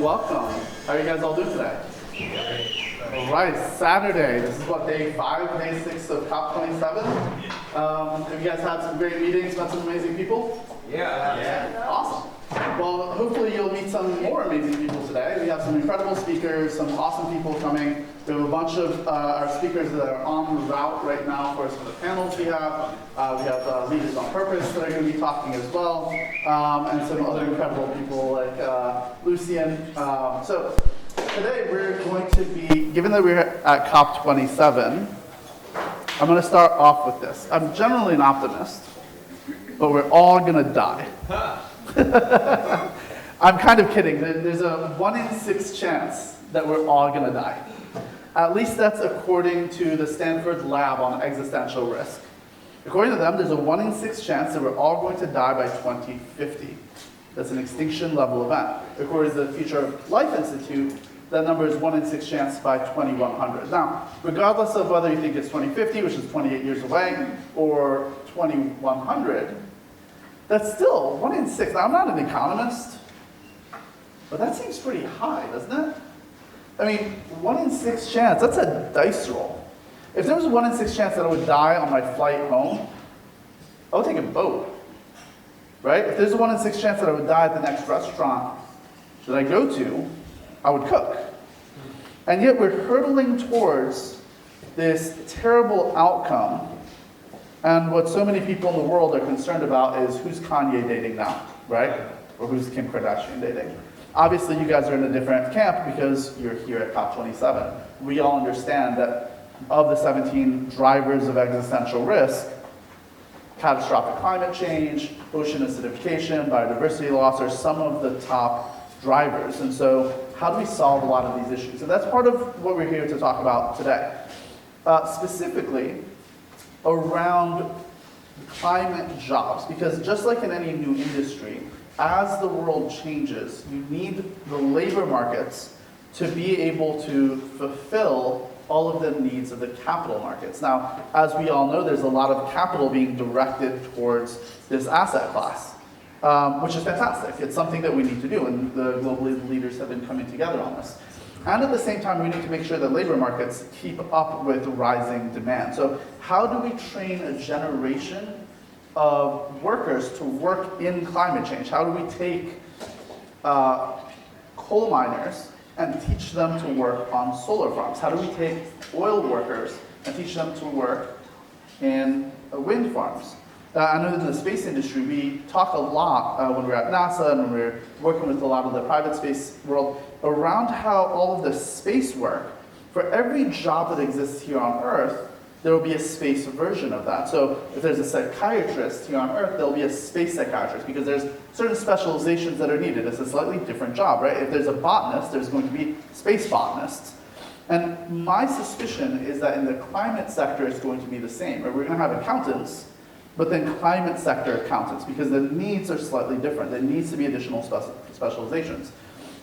welcome. How are you guys all doing today? All right, Saturday. This is what, day 5, day 6 of COP27? Have you guys had some great meetings, met some amazing people? Yeah. Awesome. Well, hopefully you'll meet some more amazing people today. We have some incredible speakers, some awesome people coming. We have a bunch of our speakers that are on route right now for some of the panels we have. We have Leaders on Purpose that are going to be talking as well, and some other incredible people like Lucian. So today we're going to be, given that we're at COP27, I'm going to start off with this. I'm generally an optimist, but we're all going to die. I'm kind of kidding. There's a 1 in 6 chance that we're all going to die. At least that's according to the Stanford Lab on existential risk. According to them, there's a 1 in 6 chance that we're all going to die by 2050. That's an extinction level event. According to the Future of Life Institute, that number is 1 in 6 chance by 2100. Now, regardless of whether you think it's 2050, which is 28 years away, or 2100, that's still 1 in 6. Now, I'm not an economist, but that seems pretty high, doesn't it? I mean, 1 in 6 chance, that's a dice roll. If there was a 1 in 6 chance that I would die on my flight home, I would take a boat, right? If there's a 1 in 6 chance that I would die at the next restaurant that I go to, I would cook. And yet we're hurtling towards this terrible outcome. And what so many people in the world are concerned about is who's Kanye dating now, right? Or who's Kim Kardashian dating. Obviously, you guys are in a different camp because you're here at COP27. We all understand that of the 17 drivers of existential risk, catastrophic climate change, ocean acidification, biodiversity loss are some of the top drivers. And so how do we solve a lot of these issues? And that's part of what we're here to talk about today. Specifically, around climate jobs, because just like in any new industry, as the world changes, you need the labor markets to be able to fulfill all of the needs of the capital markets. Now, as we all know, there's a lot of capital being directed towards this asset class, which is fantastic. It's something that we need to do, and the global leaders have been coming together on this. And at the same time, we need to make sure that labor markets keep up with rising demand. So how do we train a generation of workers to work in climate change? How do we take coal miners and teach them to work on solar farms? How do we take oil workers and teach them to work in wind farms? I know in the space industry, we talk a lot when we're at NASA and when we're working with a lot of the private space world around how all of the space work, for every job that exists here on Earth, there will be a space version of that. So if there's a psychiatrist here on Earth, there'll be a space psychiatrist because there's certain specializations that are needed. It's a slightly different job, right? If there's a botanist, there's going to be space botanists. And my suspicion is that in the climate sector, it's going to be the same. We're going to have accountants, but then climate sector accountants, because the needs are slightly different. There needs to be additional specializations.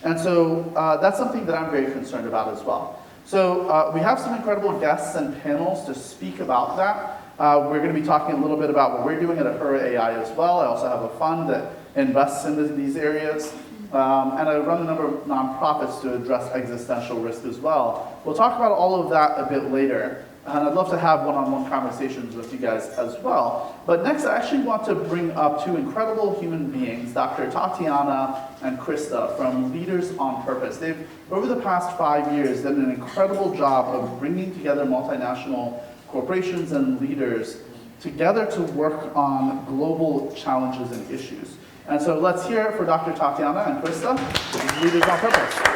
And so that's something that I'm very concerned about as well. So we have some incredible guests and panels to speak about that. We're going to be talking a little bit about what we're doing at Ahura AI as well. I also have a fund that invests in these areas. And I run a number of nonprofits to address existential risk as well. We'll talk about all of that a bit later. And I'd love to have one-on-one conversations with you guys as well. But next, I actually want to bring up 2 incredible human beings, Dr. Tatiana and Krista from Leaders on Purpose. They've, over the past 5 years, done an incredible job of bringing together multinational corporations and leaders together to work on global challenges and issues. And so let's hear it for Dr. Tatiana and Krista, Leaders on Purpose.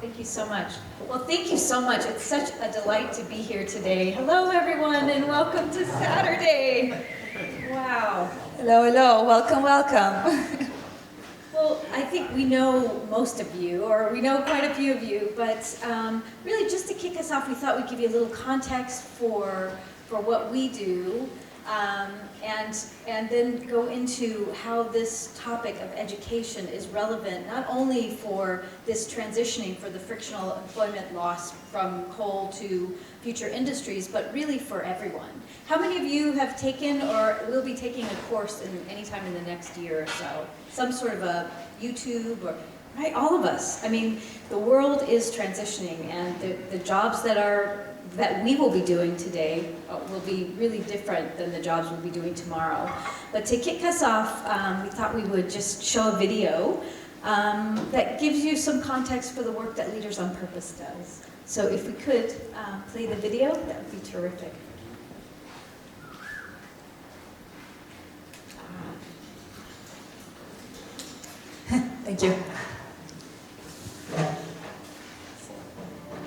Thank you so much. Well, thank you so much. It's such a delight to be here today. Hello, everyone, and welcome to Saturday. Wow. Hello, hello. Welcome, welcome. Well, I think we know most of you, or we know quite a few of you, but really just to kick us off, we thought we'd give you a little context for what we do, and then go into how this topic of education is relevant not only for this transitioning for the frictional employment loss from coal to future industries, but really for everyone. How many of you have taken or will be taking a course anytime in the next year or so? Some sort of a YouTube or, right, all of us. I mean, the world is transitioning, and the jobs that we will be doing today will be really different than the jobs we'll be doing tomorrow. But to kick us off, we thought we would just show a video that gives you some context for the work that Leaders on Purpose does. So if we could play the video, that would be terrific. Thank you.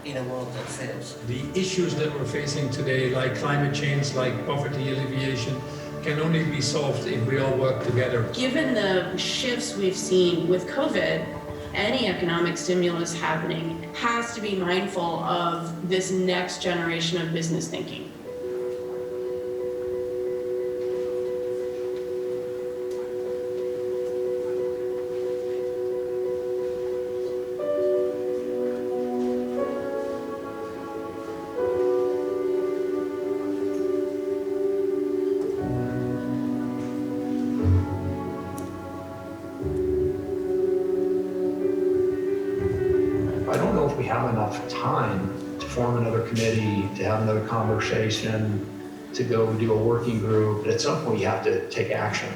In a world that fails. The issues that we're facing today, like climate change, like poverty alleviation, can only be solved if we all work together. Given the shifts we've seen with COVID, any economic stimulus happening has to be mindful of this next generation of business thinking. We have enough time to form another committee, to have another conversation, to go do a working group, but at some point you have to take action.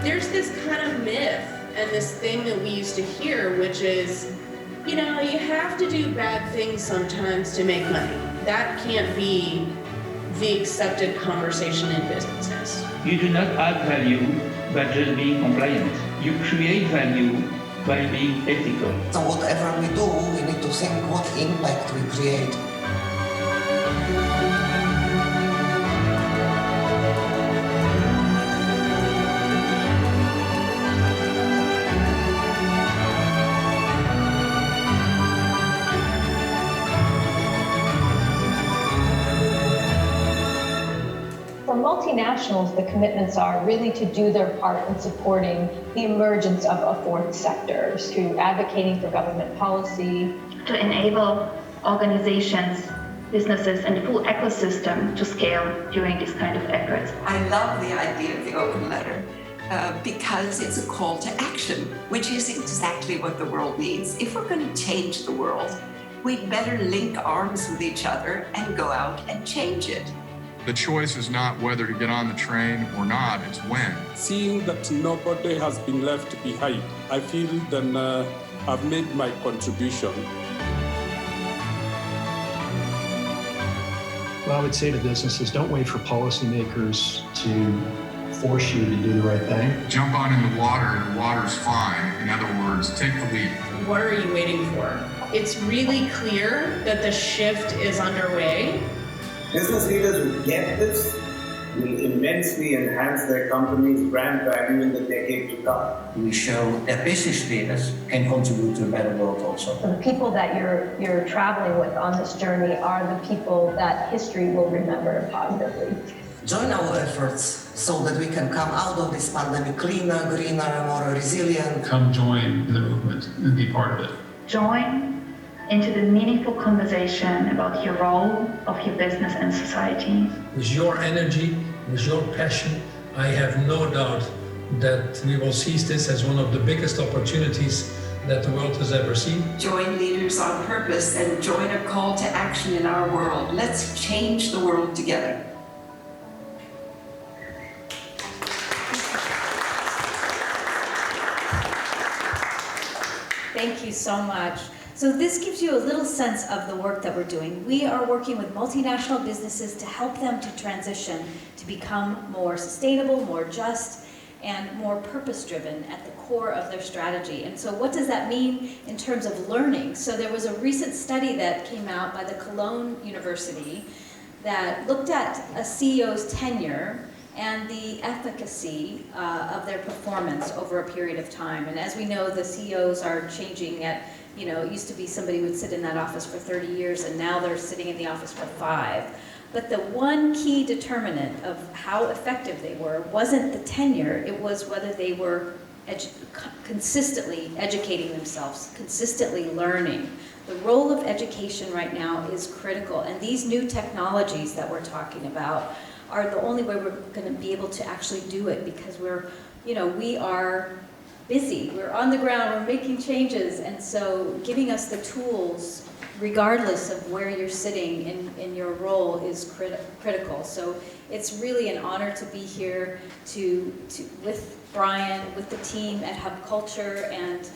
There's this kind of myth and this thing that we used to hear, which is, you know, you have to do bad things sometimes to make money. That can't be the accepted conversation in businesses. You do not add value by just being compliant. You create value by being ethical. So whatever we do, we need to think what impact we create. For multinationals, the commitments are really to do their part in supporting the emergence of a fourth sector through advocating for government policy, to enable organizations, businesses, and the full ecosystem to scale during this kind of efforts. I love the idea of the open letter because it's a call to action, which is exactly what the world needs. If we're going to change the world, we'd better link arms with each other and go out and change it. The choice is not whether to get on the train or not, it's when. Seeing that nobody has been left behind, I feel that I've made my contribution. Well, I would say to businesses, don't wait for policymakers to force you to do the right thing. Jump on in the water's fine. In other words, take the leap. What are you waiting for? It's really clear that the shift is underway. Business leaders who get this will immensely enhance their company's brand value in the decade to come. We show that business leaders can contribute to a better world also. The people that you're traveling with on this journey are the people that history will remember positively. Join our efforts so that we can come out of this pandemic cleaner, greener, more resilient. Come join the movement and be part of it. Join into the meaningful conversation about your role of your business and society. With your energy, with your passion, I have no doubt that we will seize this as one of the biggest opportunities that the world has ever seen. Join Leaders on Purpose and join a call to action in our world. Let's change the world together. Thank you so much. So this gives you a little sense of the work that we're doing. We are working with multinational businesses to help them to transition, to become more sustainable, more just, and more purpose-driven at the core of their strategy. And so what does that mean in terms of learning? So there was a recent study that came out by the Cologne University that looked at a CEO's tenure and the efficacy of their performance over a period of time. And as we know, the CEOs are changing at, it used to be somebody would sit in that office for 30 years, and now they're sitting in the office for 5. But the one key determinant of how effective they were wasn't the tenure, it was whether they were consistently educating themselves, consistently learning. The role of education right now is critical, and these new technologies that we're talking about are the only way we're going to be able to actually do it, because we are busy, we're on the ground, we're making changes, and so giving us the tools, regardless of where you're sitting in your role, is critical. So it's really an honor to be here with Brian, with the team at Hub Culture, and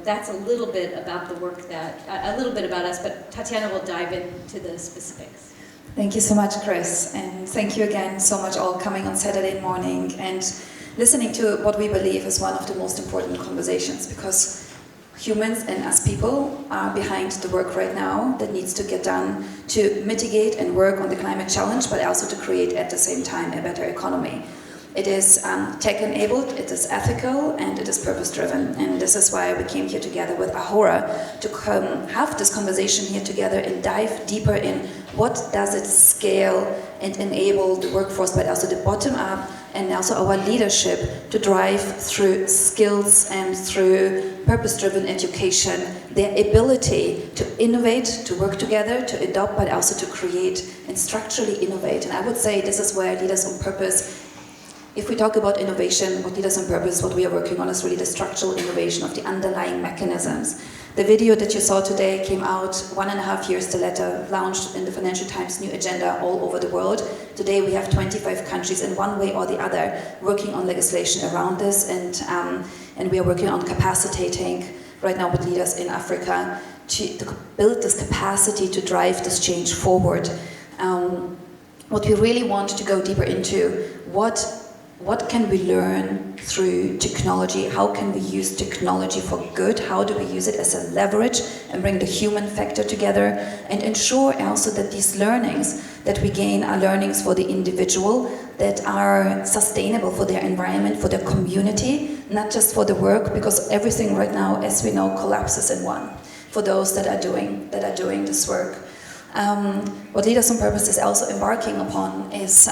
that's a little bit about the work a little bit about us, but Tatiana will dive into the specifics. Thank you so much, Chris, and thank you again so much all coming on Saturday morning and listening to what we believe is one of the most important conversations, because humans and us people are behind the work right now that needs to get done to mitigate and work on the climate challenge, but also to create at the same time a better economy. It is tech-enabled, it is ethical, and it is purpose-driven. And this is why we came here together with Ahura to have this conversation here together and dive deeper in what does it scale and enable the workforce, but also the bottom-up and also our leadership to drive through skills and through purpose-driven education, their ability to innovate, to work together, to adopt, but also to create and structurally innovate. And I would say this is where Leaders on Purpose, if we talk about innovation, what Leaders on Purpose, what we are working on is really the structural innovation of the underlying mechanisms. The video that you saw today came out 1.5 years later, launched in the Financial Times New Agenda all over the world. Today we have 25 countries in one way or the other working on legislation around this, and we are working on capacitating right now with leaders in Africa to build this capacity to drive this change forward. What we really want to go deeper into, what can we learn through technology? How can we use technology for good? How do we use it as a leverage and bring the human factor together and ensure also that these learnings that we gain are learnings for the individual, that are sustainable for their environment, for their community, not just for the work, because everything right now, as we know, collapses in one for those that are doing this work. What Leaders on Purpose is also embarking upon is,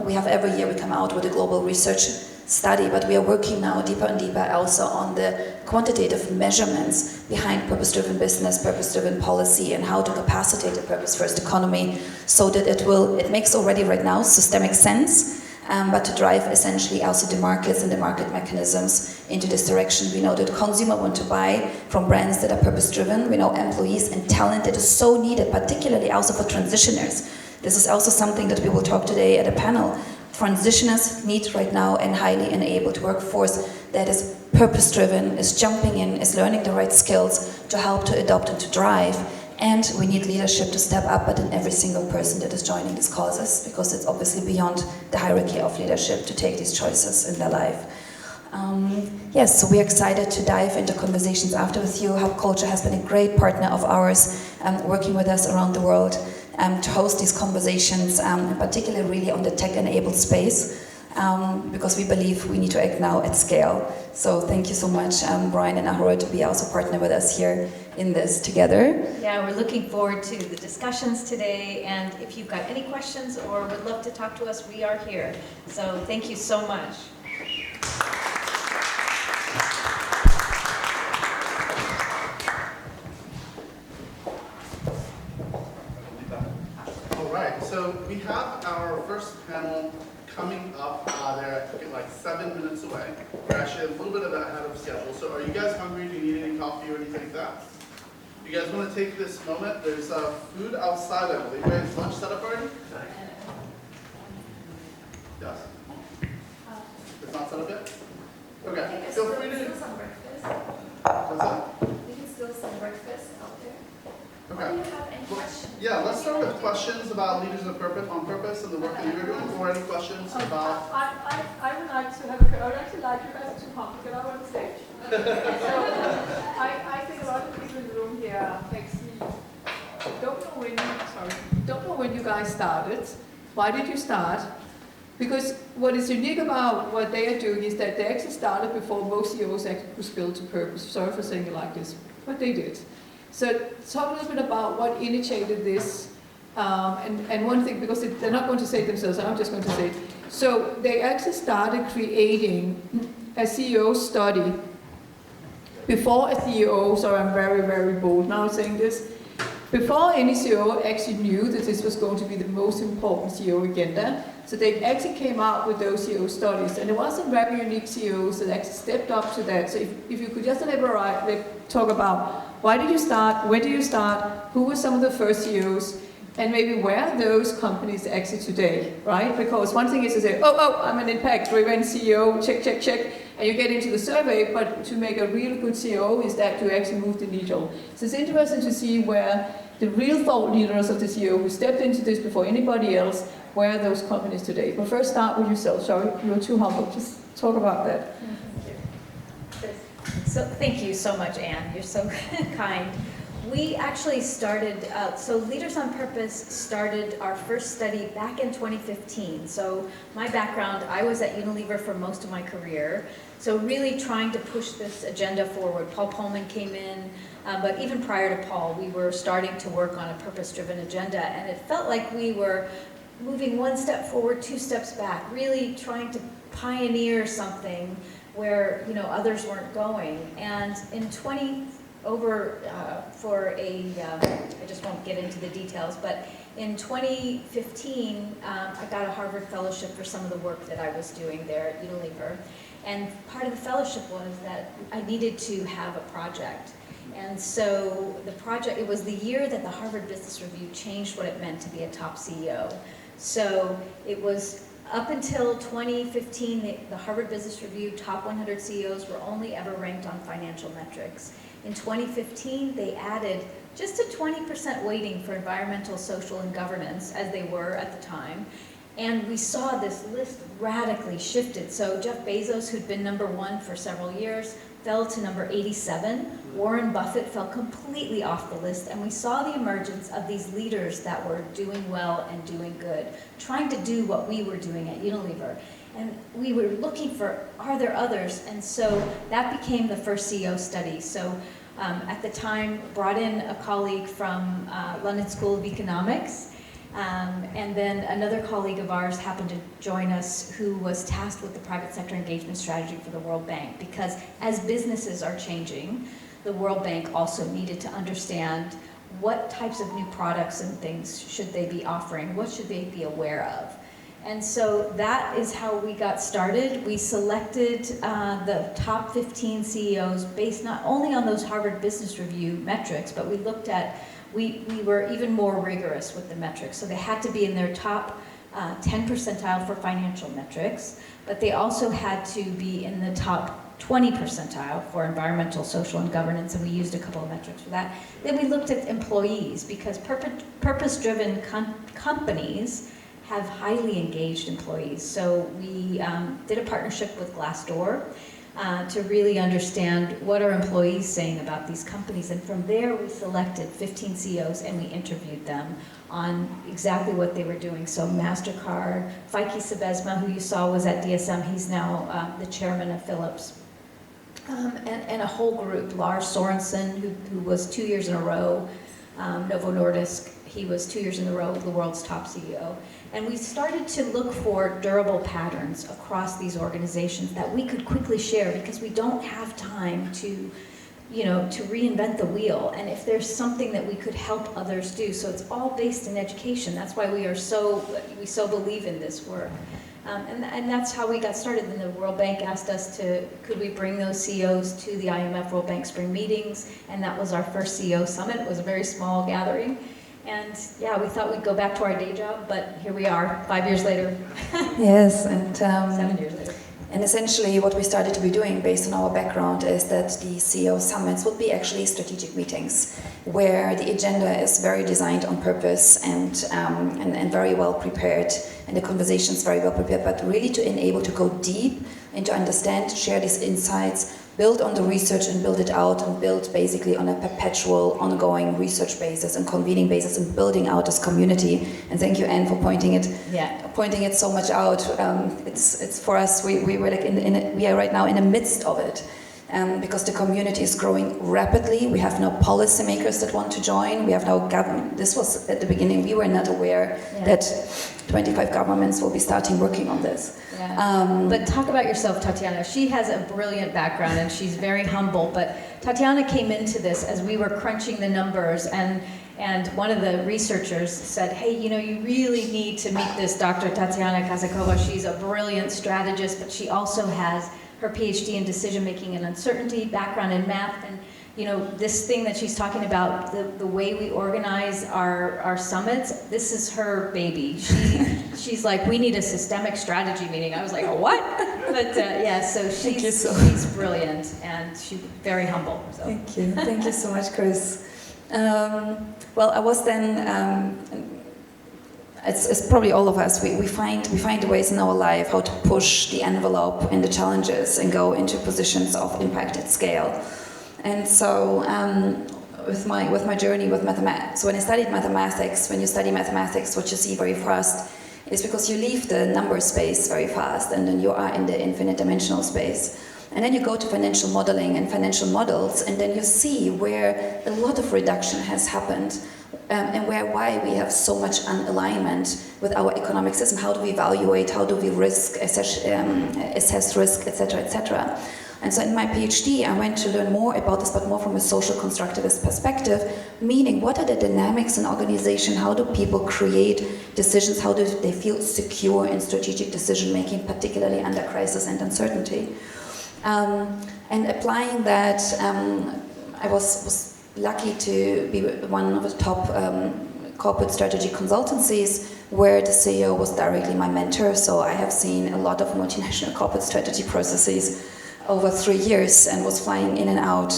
we have every year we come out with a global research study, but we are working now deeper and deeper also on the quantitative measurements behind purpose-driven business, purpose-driven policy, and how to capacitate a purpose-first economy so that it makes already right now systemic sense, but to drive essentially also the markets and the market mechanisms into this direction. We know that consumers want to buy from brands that are purpose-driven. We know employees and talent that is so needed, particularly also for transitioners. This is also something that we will talk today at a panel. Transitioners need right now a highly enabled workforce that is purpose-driven, is jumping in, is learning the right skills to help to adopt and to drive. And we need leadership to step up, but in every single person that is joining these causes, because it's obviously beyond the hierarchy of leadership to take these choices in their life. Yes, so we're excited to dive into conversations after with you. Hub Culture has been a great partner of ours, working with us around the world to host these conversations, particularly really on the tech-enabled space, because we believe we need to act now at scale. So thank you so much, Brian and Ahura, to be also partner with us here in this together. Yeah, we're looking forward to the discussions today, and if you've got any questions or would love to talk to us, we are here. So thank you so much. All right, so we have our first panel coming up. They're like 7 minutes away. We're actually a little bit ahead of schedule. So are you guys hungry? Do you need any coffee or anything like that? You guys want to take this moment? There's food outside, I believe. Right? Is lunch set up already? Yes. It's not set up yet? Okay. Feel free to. What's that? We can still some breakfast out there. Okay. Do you have any questions? Yeah, let's start with questions about Leaders on Purpose and the work that you're doing, or any questions about... I would actually like you guys to come get out on the stage. So, I think a lot of people in the room here actually don't know when you guys started. Why did you start? Because what is unique about what they are doing is that they actually started before most CEOs actually could spell to purpose. Sorry for saying it like this, but they did. So talk a little bit about what initiated this, and one thing, because they're not going to say it themselves, I'm just going to say it. So they actually started creating a CEO study before a CEO, so I'm very, very bold now saying this, before any CEO actually knew that this was going to be the most important CEO agenda. So they actually came out with those CEO studies, and there was some very unique CEOs that actually stepped up to that. So if you could just talk about why did you start, where did you start, who were some of the first CEOs, and maybe where are those companies actually today, right? Because one thing is to say, oh, I'm an impact-driven CEO, check, and you get into the survey, but to make a really good CEO is that you actually move the needle. So it's interesting to see where the real thought leaders of the CEO who stepped into this before anybody else, where are those companies today? But first start with yourself. Sorry, you're too humble. Just talk about that. So thank you so much, Anne. You're so kind. We actually started, so Leaders on Purpose started our first study back in 2015. So my background, I was at Unilever for most of my career. So really trying to push this agenda forward. Paul Pullman came in, but even prior to Paul, we were starting to work on a purpose-driven agenda, and it felt like we were moving one step forward, two steps back, really trying to pioneer something where others weren't going. And in I just won't get into the details, but in 2015, I got a Harvard Fellowship for some of the work that I was doing there at Unilever. And part of the fellowship was that I needed to have a project. And so the project, it was the year that the Harvard Business Review changed what it meant to be a top CEO. So it was up until 2015, the Harvard Business Review top 100 CEOs were only ever ranked on financial metrics. In 2015, they added just a 20% weighting for environmental, social, and governance, as they were at the time. And we saw this list radically shifted. So Jeff Bezos, who'd been #1 for several years, fell to number 87. Warren Buffett fell completely off the list, and we saw the emergence of these leaders that were doing well and doing good, trying to do what we were doing at Unilever. And we were looking for, are there others? And so that became the first CEO study. So at the time, brought in a colleague from London School of Economics, and then another colleague of ours happened to join us who was tasked with the private sector engagement strategy for the World Bank, because as businesses are changing, the World Bank also needed to understand what types of new products and things should they be offering, what should they be aware of. And so that is how we got started. We selected the top 15 CEOs based not only on those Harvard Business Review metrics, but we looked at, we were even more rigorous with the metrics. So they had to be in their top 10 percentile for financial metrics, but they also had to be in the top 20 percentile for environmental, social, and governance, and we used a couple of metrics for that. Then we looked at employees, because purpose-driven companies have highly engaged employees. So we did a partnership with Glassdoor to really understand what are employees saying about these companies. And from there, we selected 15 CEOs and we interviewed them on exactly what they were doing. So MasterCard, Feike Sebesma, who you saw was at DSM, he's now the chairman of Philips. And a whole group, Lars Sorensen, who was 2 years in a row, Novo Nordisk, he was 2 years in a row the world's top CEO. And we started to look for durable patterns across these organizations that we could quickly share, because we don't have time to reinvent the wheel. And if there's something that we could help others do, so it's all based in education. That's why we so believe in this work. And that's how we got started. Then the World Bank asked us could we bring those CEOs to the IMF World Bank Spring Meetings, and that was our first CEO Summit. It was a very small gathering. And yeah, we thought we'd go back to our day job, but here we are, 5 years later. Yes, and 7 years later. And essentially what we started to be doing based on our background is that the CEO summits would be actually strategic meetings where the agenda is very designed on purpose and very well prepared, and the conversations very well prepared, but really to enable to go deep and to understand, share these insights, build on the research and build it out and build basically on a perpetual, ongoing research basis and convening basis and building out this community. And thank you, Anne, for pointing it so much out. It's for us, we were like we are right now in the midst of it. Because the community is growing rapidly. We have now policymakers that want to join. We have now government. This was at the beginning, we were not aware that 25 governments will be starting working on this. Yeah. But talk about yourself, Tatiana. She has a brilliant background and she's very humble. But Tatiana came into this as we were crunching the numbers, and one of the researchers said, hey, you know, you really need to meet this Dr. Tatiana Kazakova. She's a brilliant strategist, but she also has her PhD in decision-making and uncertainty, background in math, and you know, this thing that she's talking about, the way we organize our summits, this is her baby. She's like, we need a systemic strategy meeting. I was like, a what? But yeah, so she's brilliant, and she's very humble. So. Thank you. Thank you so much, Chris. Well, I was then, it's probably all of us, we find ways in our life how to push the envelope and the challenges and go into positions of impact at scale. And so with my journey with mathematics, when I studied mathematics, when you study mathematics, what you see very fast is because you leave the number space very fast and then you are in the infinite dimensional space. And then you go to financial modeling and financial models, and then you see where a lot of reduction has happened. And why we have so much unalignment with our economic system. How do we evaluate? How do we assess risk, etc., etc. And so in my PhD, I went to learn more about this, but more from a social constructivist perspective, meaning what are the dynamics in organization? How do people create decisions? How do they feel secure in strategic decision making, particularly under crisis and uncertainty? And applying that, I was lucky to be one of the top corporate strategy consultancies where the CEO was directly my mentor. So I have seen a lot of multinational corporate strategy processes over 3 years and was flying in and out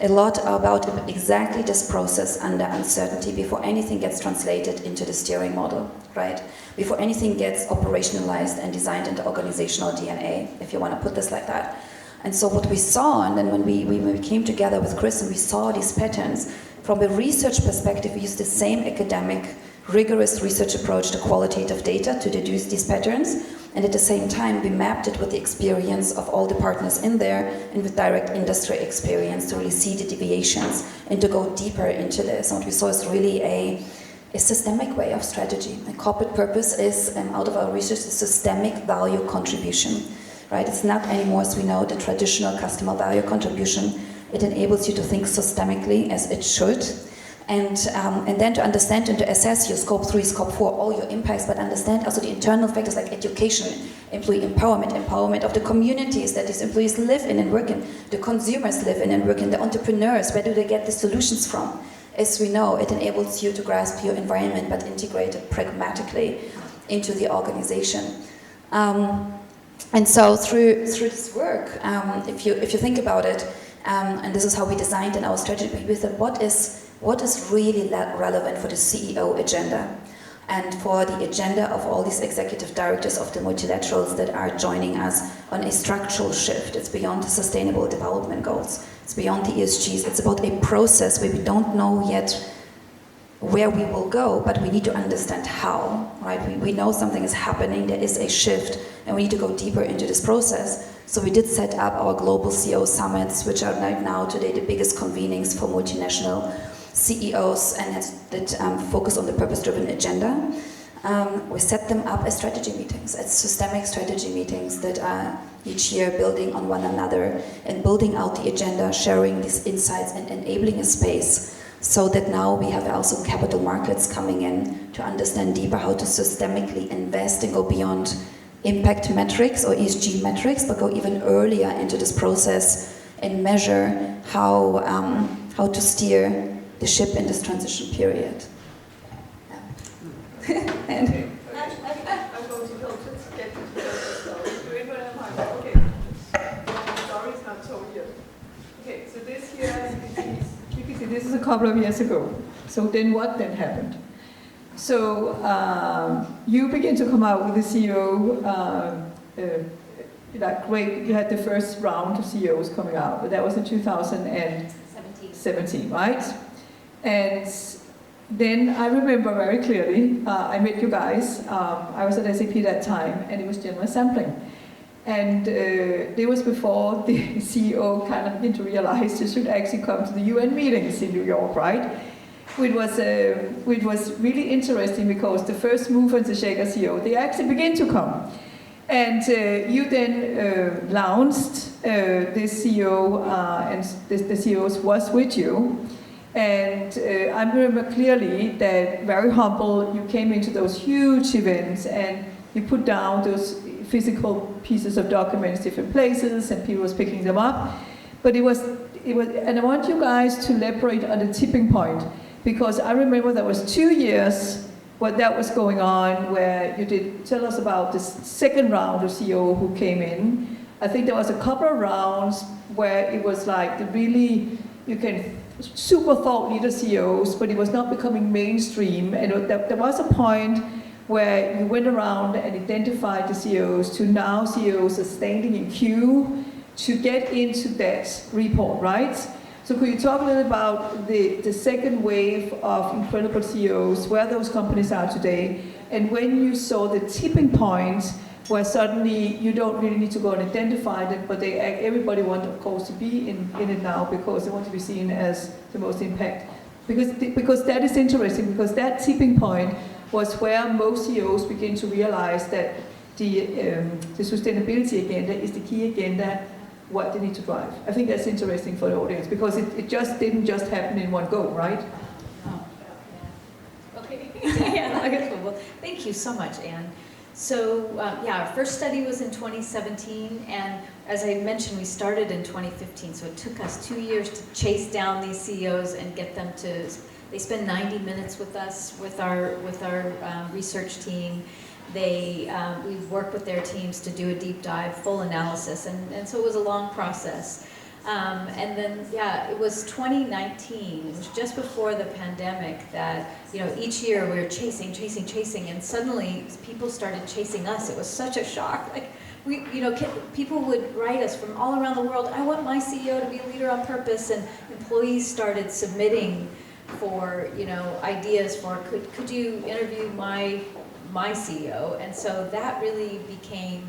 a lot about exactly this process under uncertainty before anything gets translated into the steering model, right? Before anything gets operationalized and designed into organizational DNA, if you want to put this like that. And so what we saw, and then when we came together with Chris and we saw these patterns, from a research perspective, we used the same academic, rigorous research approach to qualitative data to deduce these patterns. And at the same time, we mapped it with the experience of all the partners in there and with direct industry experience to really see the deviations and to go deeper into this. And what we saw is really a systemic way of strategy. A corporate purpose is, out of our research, a systemic value contribution. Right? It's not anymore, as we know, the traditional customer value contribution. It enables you to think systemically as it should, and then to understand and to assess your scope 3, scope 4, all your impacts, but understand also the internal factors like education, employee empowerment of the communities that these employees live in and work in, the consumers live in and work in, the entrepreneurs, where do they get the solutions from? As we know, it enables you to grasp your environment, but integrate it pragmatically into the organization. And so through this work, if you think about it, and this is how we designed in our strategy, we said what is really relevant for the CEO agenda and for the agenda of all these executive directors of the multilaterals that are joining us on a structural shift. It's beyond the sustainable development goals. It's beyond the ESGs. It's about a process where we don't know yet where we will go, but we need to understand how, right? We know something is happening, there is a shift, and we need to go deeper into this process. So we did set up our global CEO summits, which are right now today the biggest convenings for multinational CEOs and that focus on the purpose-driven agenda. We set them up as strategy meetings, as systemic strategy meetings that are each year building on one another and building out the agenda, sharing these insights and enabling a space so that now we have also capital markets coming in to understand deeper how to systemically invest and go beyond impact metrics or ESG metrics, but go even earlier into this process and measure how to steer the ship in this transition period. I'm going to go to get to the story. Okay, the story is not told yet. Okay, so this here, you can see this is a couple of years ago. So then what then happened? So you begin to come out with the CEO like, great, you had the first round of CEOs coming out, but that was in 2017, right? And then I remember very clearly, I met you guys, I was at SAP that time, and it was general sampling. And it was before the CEO kind of began to realize you should actually come to the UN meetings in New York, right? Which was really interesting because the first mover and the shaker CEO, they actually began to come. And you then launched this CEO, and the CEOs was with you. And I remember clearly that, very humble, you came into those huge events and you put down those physical pieces of documents, different places, and people was picking them up. But it was, and I want you guys to elaborate on the tipping point, because I remember there was 2 years what that was going on, where you did tell us about this second round of CEO who came in. I think there was a couple of rounds where it was like the really, you can super thought leader CEOs, but it was not becoming mainstream. And there was a point where you went around and identified the CEOs to now CEOs are standing in queue to get into that report, right? So could you talk a little about the second wave of incredible CEOs, where those companies are today, and when you saw the tipping point where suddenly you don't really need to go and identify them, but everybody wants, of course, to be in it now because they want to be seen as the most impact. Because that is interesting, because that tipping point was where most CEOs begin to realize that the sustainability agenda is the key agenda, what they need to drive. I think that's interesting for the audience, because it just didn't just happen in one go, right? Okay. Yeah, okay, cool. Well, thank you so much, Anne. So, yeah, our first study was in 2017, and as I mentioned, we started in 2015, so it took us 2 years to chase down these CEOs and get them to, they spend 90 minutes with us, with our research team. We worked with their teams to do a deep dive, full analysis, and so it was a long process. And then, yeah, it was 2019, it was just before the pandemic that, each year we were chasing, and suddenly people started chasing us. It was such a shock. Like, people would write us from all around the world, I want my CEO to be a leader on purpose, and employees started submitting for, ideas for, could you interview my CEO? And so that really became,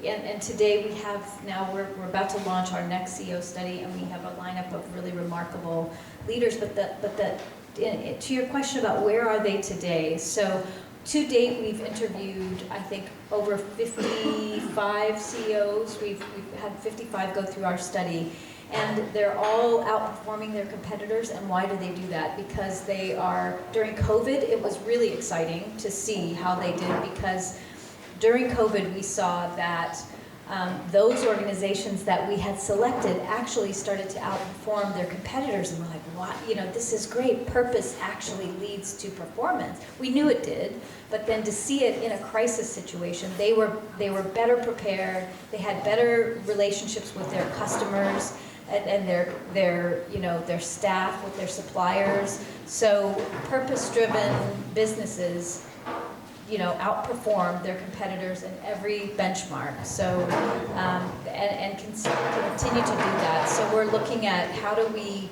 and today we have, now we're about to launch our next CEO study, and we have a lineup of really remarkable leaders, to your question about where are they today, so to date we've interviewed, I think, over 55 CEOs. We've had 55 go through our study, and they're all outperforming their competitors. And why do they do that? Because they are, during COVID, it was really exciting to see how they did, because during COVID we saw that those organizations that we had selected actually started to outperform their competitors, and we're like, what? This is great. Purpose actually leads to performance. We knew it did, but then to see it in a crisis situation, they were better prepared. They had better relationships with their customers and their staff, with their suppliers. So purpose-driven businesses outperform their competitors in every benchmark. So, and continue to do that. So we're looking at how do we,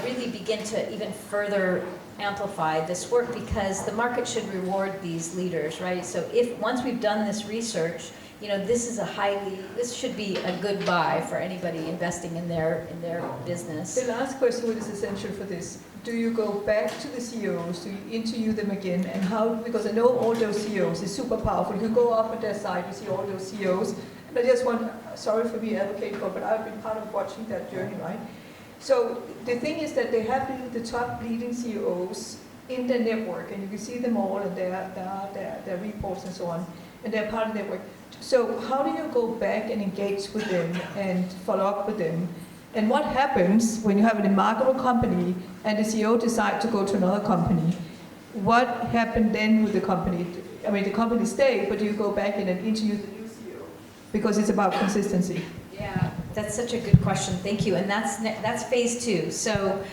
really begin to even further amplify this work, because the market should reward these leaders, right? So once we've done this research, this should be a good buy for anybody investing in their business. The last question, which is essential for this: do you go back to the CEOs, do you interview them again, and how? Because I know all those CEOs is super powerful. You go up at their side, you see all those CEOs, and I just want, sorry for being advocate for, but I've been part of watching that journey, right? So the thing is that they have the top leading CEOs in their network, and you can see them all, and their reports and so on, and they're part of the network. So how do you go back and engage with them and follow up with them? And what happens when you have a remarkable company and the CEO decides to go to another company? What happened then with the company? I mean, the company stayed, but do you go back in and interview the new CEO? Because it's about consistency. Yeah, that's such a good question. Thank you. And that's phase 2. So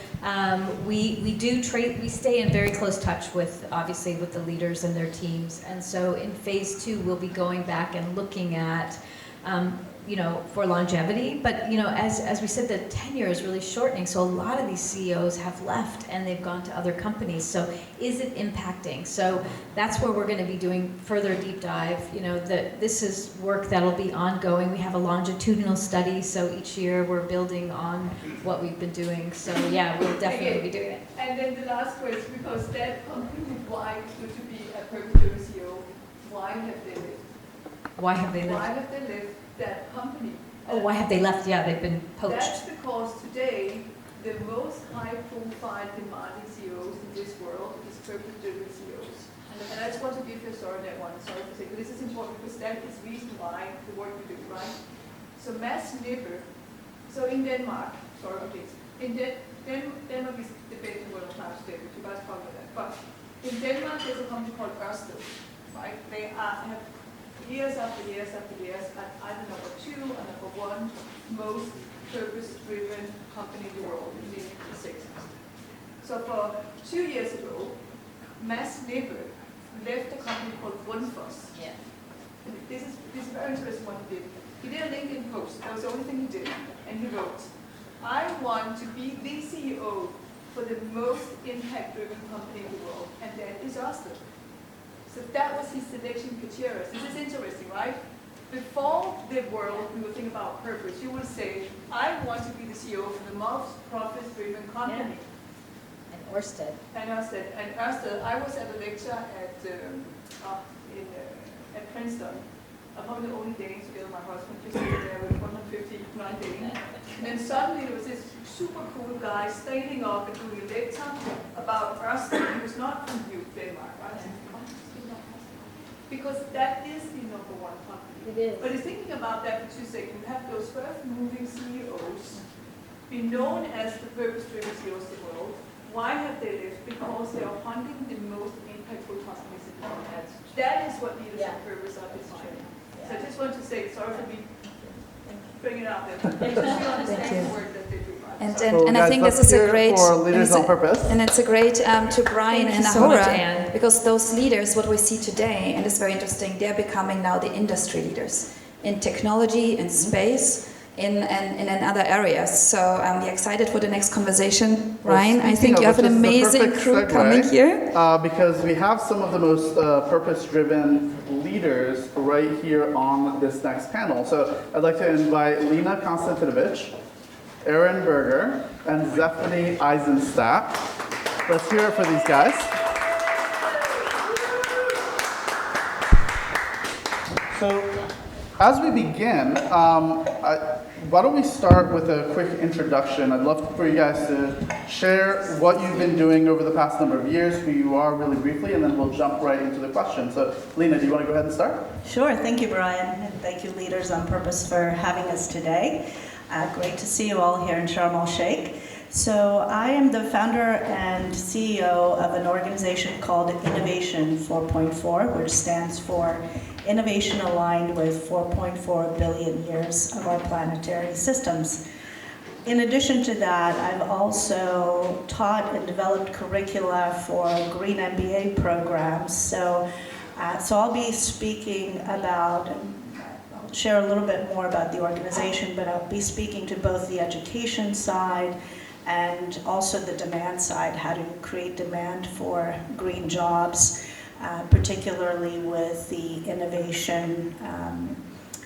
we stay in very close touch with, obviously, with the leaders and their teams. And so in phase 2, we'll be going back and looking at for longevity. But, as we said, the tenure is really shortening. So a lot of these CEOs have left and they've gone to other companies. So is it impacting? So that's where we're going to be doing further deep dive. This is work that'll be ongoing. We have a longitudinal study. So each year we're building on what we've been doing. So yeah, we'll definitely be doing it. And then the last question, because that company why to be a purpose-driven CEO, why have they left? Why have they left? Why have they left that company? Oh, why have they left? Yeah, they've been poached. That's because today the most high-profile demanding CEOs in this world is purpose-driven CEOs. And I just want to give you a story on that one. Sorry for saying, but this is important because that is the reason why the work we do, right? So Mads Nipper, so in Denmark, sorry about this, in Denmark is debating the world-class state, which you guys probably know that. But in Denmark, there's a company called Ørsted, right? They have years after years after years at either number 2 or number 1 most purpose-driven company in the world in the 60s. So for 2 years ago, Mads Nipper left a company called Grundfos. Yeah. And this is very interesting what he did. He did a LinkedIn post. That was the only thing he did. And he wrote, I want to be the CEO for the most impact-driven company in the world, and that is Ørsted. So that was his selection criteria. This is interesting, right? Before the world, we would think about purpose. You would say, I want to be the CEO for the most profit-driven company. And Ørsted. And Ørsted, I was at a lecture at Princeton. I'm probably the only Dane together with my husband, just sitting there with 159 Danes. And then suddenly there was this super cool guy standing up and doing a lecture about Ørsted. He was not from Denmark, right? Because that is the number 1 company. It is. But he's thinking about that for 2 seconds. You have those first-moving CEOs be known as the purpose-driven CEOs of the world. Why have they left? Because they are hunting the most impactful companies in the world. That is what leadership purpose are defining. So I just want to say, sorry for bringing it out there, but just to understand the work that they do. And I think this is a great, and it's a great to Brian and Ahura, because those leaders, what we see today, and it's very interesting, they're becoming now the industry leaders in technology, in space, in other areas. So we're excited for the next conversation. Ryan, I think you have an amazing crew coming here. Because we have some of the most purpose-driven leaders right here on this next panel. So I'd like to invite Lena Konstantinovich, Aaron Berger, and Zephanie Eisenstadt. Let's hear it for these guys. So, as we begin, why don't we start with a quick introduction? I'd love for you guys to share what you've been doing over the past number of years, who you are really briefly, and then we'll jump right into the question. So, Lena, do you want to go ahead and start? Sure. Thank you, Brian, and thank you, Leaders on Purpose, for having us today. Great to see you all here in Sharm el-Sheikh. So I am the founder and CEO of an organization called Innovation 4.4, which stands for Innovation Aligned with 4.4 billion years of our planetary systems. In addition to that, I've also taught and developed curricula for green MBA programs. So I'll be speaking about, I'll share a little bit more about the organization, but I'll be speaking to both the education side and also the demand side. How do you create demand for green jobs, particularly with the innovation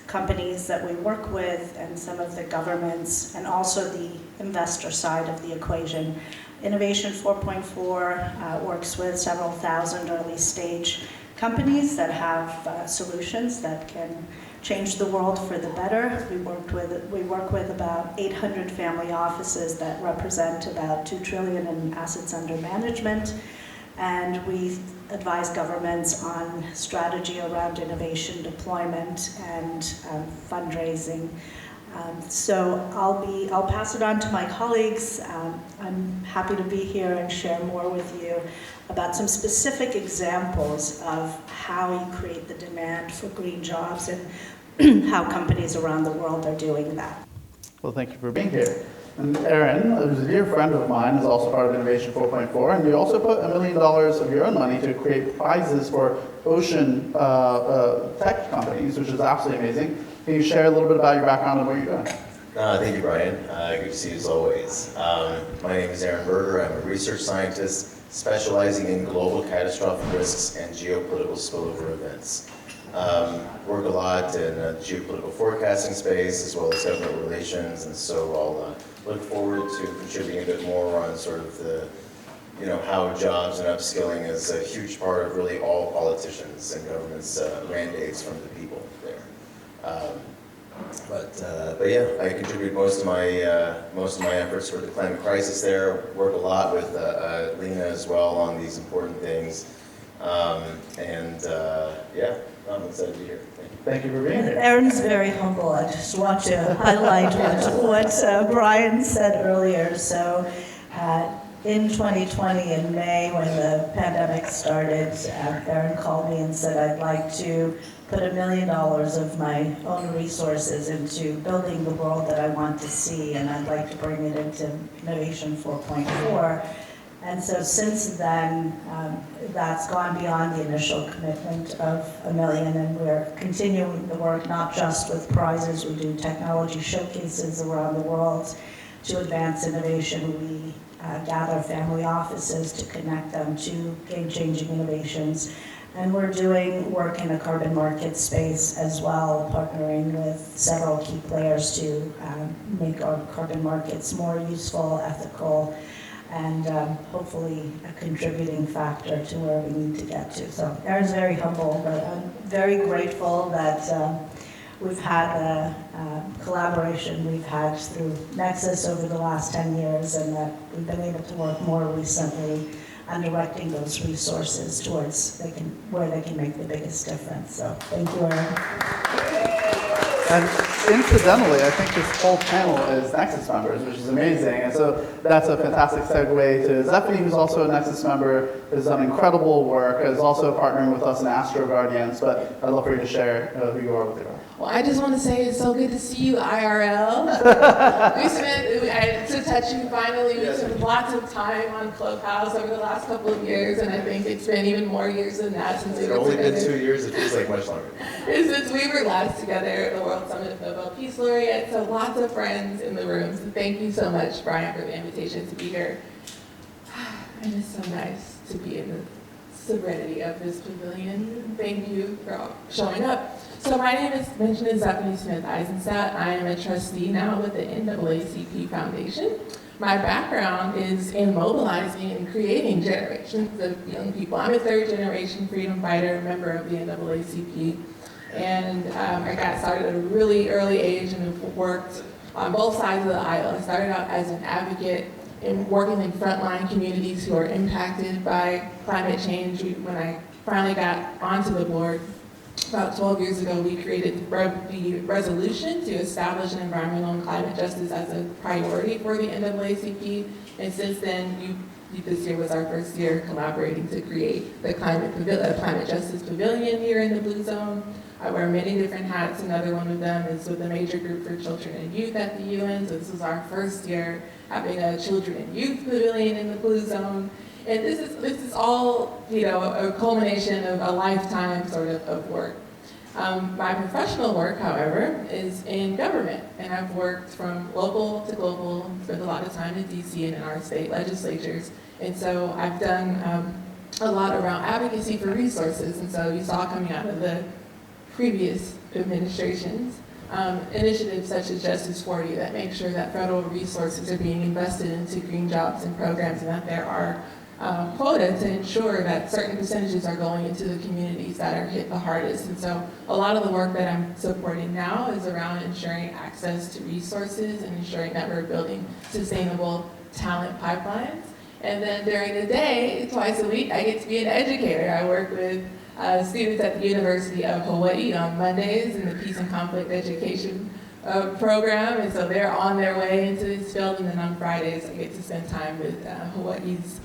companies that we work with and some of the governments, and also the investor side of the equation. Innovation 4.4 works with several thousand early stage companies that have solutions that can change the world for the better. We work with about 800 family offices that represent about 2 trillion in assets under management. And we advise governments on strategy around innovation deployment and fundraising. So I'll pass it on to my colleagues. I'm happy to be here and share more with you about some specific examples of how you create the demand for green jobs and how companies around the world are doing that. Well, thank you for being here. And Aaron, who's a dear friend of mine, is also part of Innovation 4.4, and you also put $1 million of your own money to create prizes for ocean tech companies, which is absolutely amazing. Can you share a little bit about your background and what you're doing? Thank you, Brian. Good to see you as always. My name is Aaron Berger. I'm a research scientist specializing in global catastrophic risks and geopolitical spillover events. Work a lot in the geopolitical forecasting space as well as government relations, and so I'll look forward to contributing a bit more on sort of the, how jobs and upskilling is a huge part of really all politicians and governments' mandates from the people there. But yeah, I contribute most of my efforts for the climate crisis there. Work a lot with Lena as well on these important things, yeah, I'm excited to be here. Thank you. Thank you for being here. Aaron's very humble. I just want to highlight what Brian said earlier. So in 2020, in May, when the pandemic started, Aaron called me and said, I'd like to put $1 million of my own resources into building the world that I want to see, and I'd like to bring it into Innovation 4.4. And so since then, that's gone beyond the initial commitment of $1 million, and we're continuing the work not just with prizes. We do technology showcases around the world to advance innovation. We gather family offices to connect them to game-changing innovations. And we're doing work in the carbon market space as well, partnering with several key players to make our carbon markets more useful, ethical, and hopefully a contributing factor to where we need to get to. So Aaron's very humble, but I'm very grateful that we've had a collaboration we've had through Nexus over the last 10 years, and that we've been able to work more recently on directing those resources towards where they can make the biggest difference. So thank you, Aaron. And incidentally, I think this whole panel is Nexus members, which is amazing. And so that's a fantastic segue to Zephanie, who's also a Nexus member, has done incredible work, is also partnering with us in Astro Guardians. But I'd love for you to share who you are with your. Well, I just want to say it's so good to see you IRL. To touch you finally, we spent lots of time on Clubhouse over the last couple of years, and I think it's been even more years than that since we were together. It's only been 2 years, it feels like much longer. Since we were last together at the World Summit of Nobel Peace Laureate, so lots of friends in the room. So thank you so much, Brian, for the invitation to be here. And it's so nice to be in the serenity of this pavilion. Thank you for showing up. So my name is mentioned Zephanie Smith-Eisenstadt. I am a trustee now with the NAACP Foundation. My background is in mobilizing and creating generations of young people. I'm a third-generation freedom fighter, member of the NAACP, and I got started at a really early age and have worked on both sides of the aisle. I started out as an advocate in working in frontline communities who are impacted by climate change. When I finally got onto the board, about 12 years ago, we created the resolution to establish an environmental and climate justice as a priority for the NAACP. And since then, this year was our first year collaborating to create the Climate Justice Pavilion here in the Blue Zone. I wear many different hats. Another one of them is with the major group for children and youth at the UN. So this is our first year having a children and youth pavilion in the Blue Zone. And this is all, a culmination of a lifetime sort of work. My professional work, however, is in government, and I've worked from local to global, spent a lot of time in DC and in our state legislatures. And so I've done a lot around advocacy for resources. And so you saw coming out of the previous administrations, initiatives such as Justice 40 that make sure that federal resources are being invested into green jobs and programs, and that there are quota to ensure that certain percentages are going into the communities that are hit the hardest. And so a lot of the work that I'm supporting now is around ensuring access to resources and ensuring that we're building sustainable talent pipelines. And then during the day, twice a week, I get to be an educator. I work with students at the University of Hawaii on Mondays in the Peace and Conflict Education program, and so they're on their way into this field, and then on Fridays I get to spend time with Hawaii's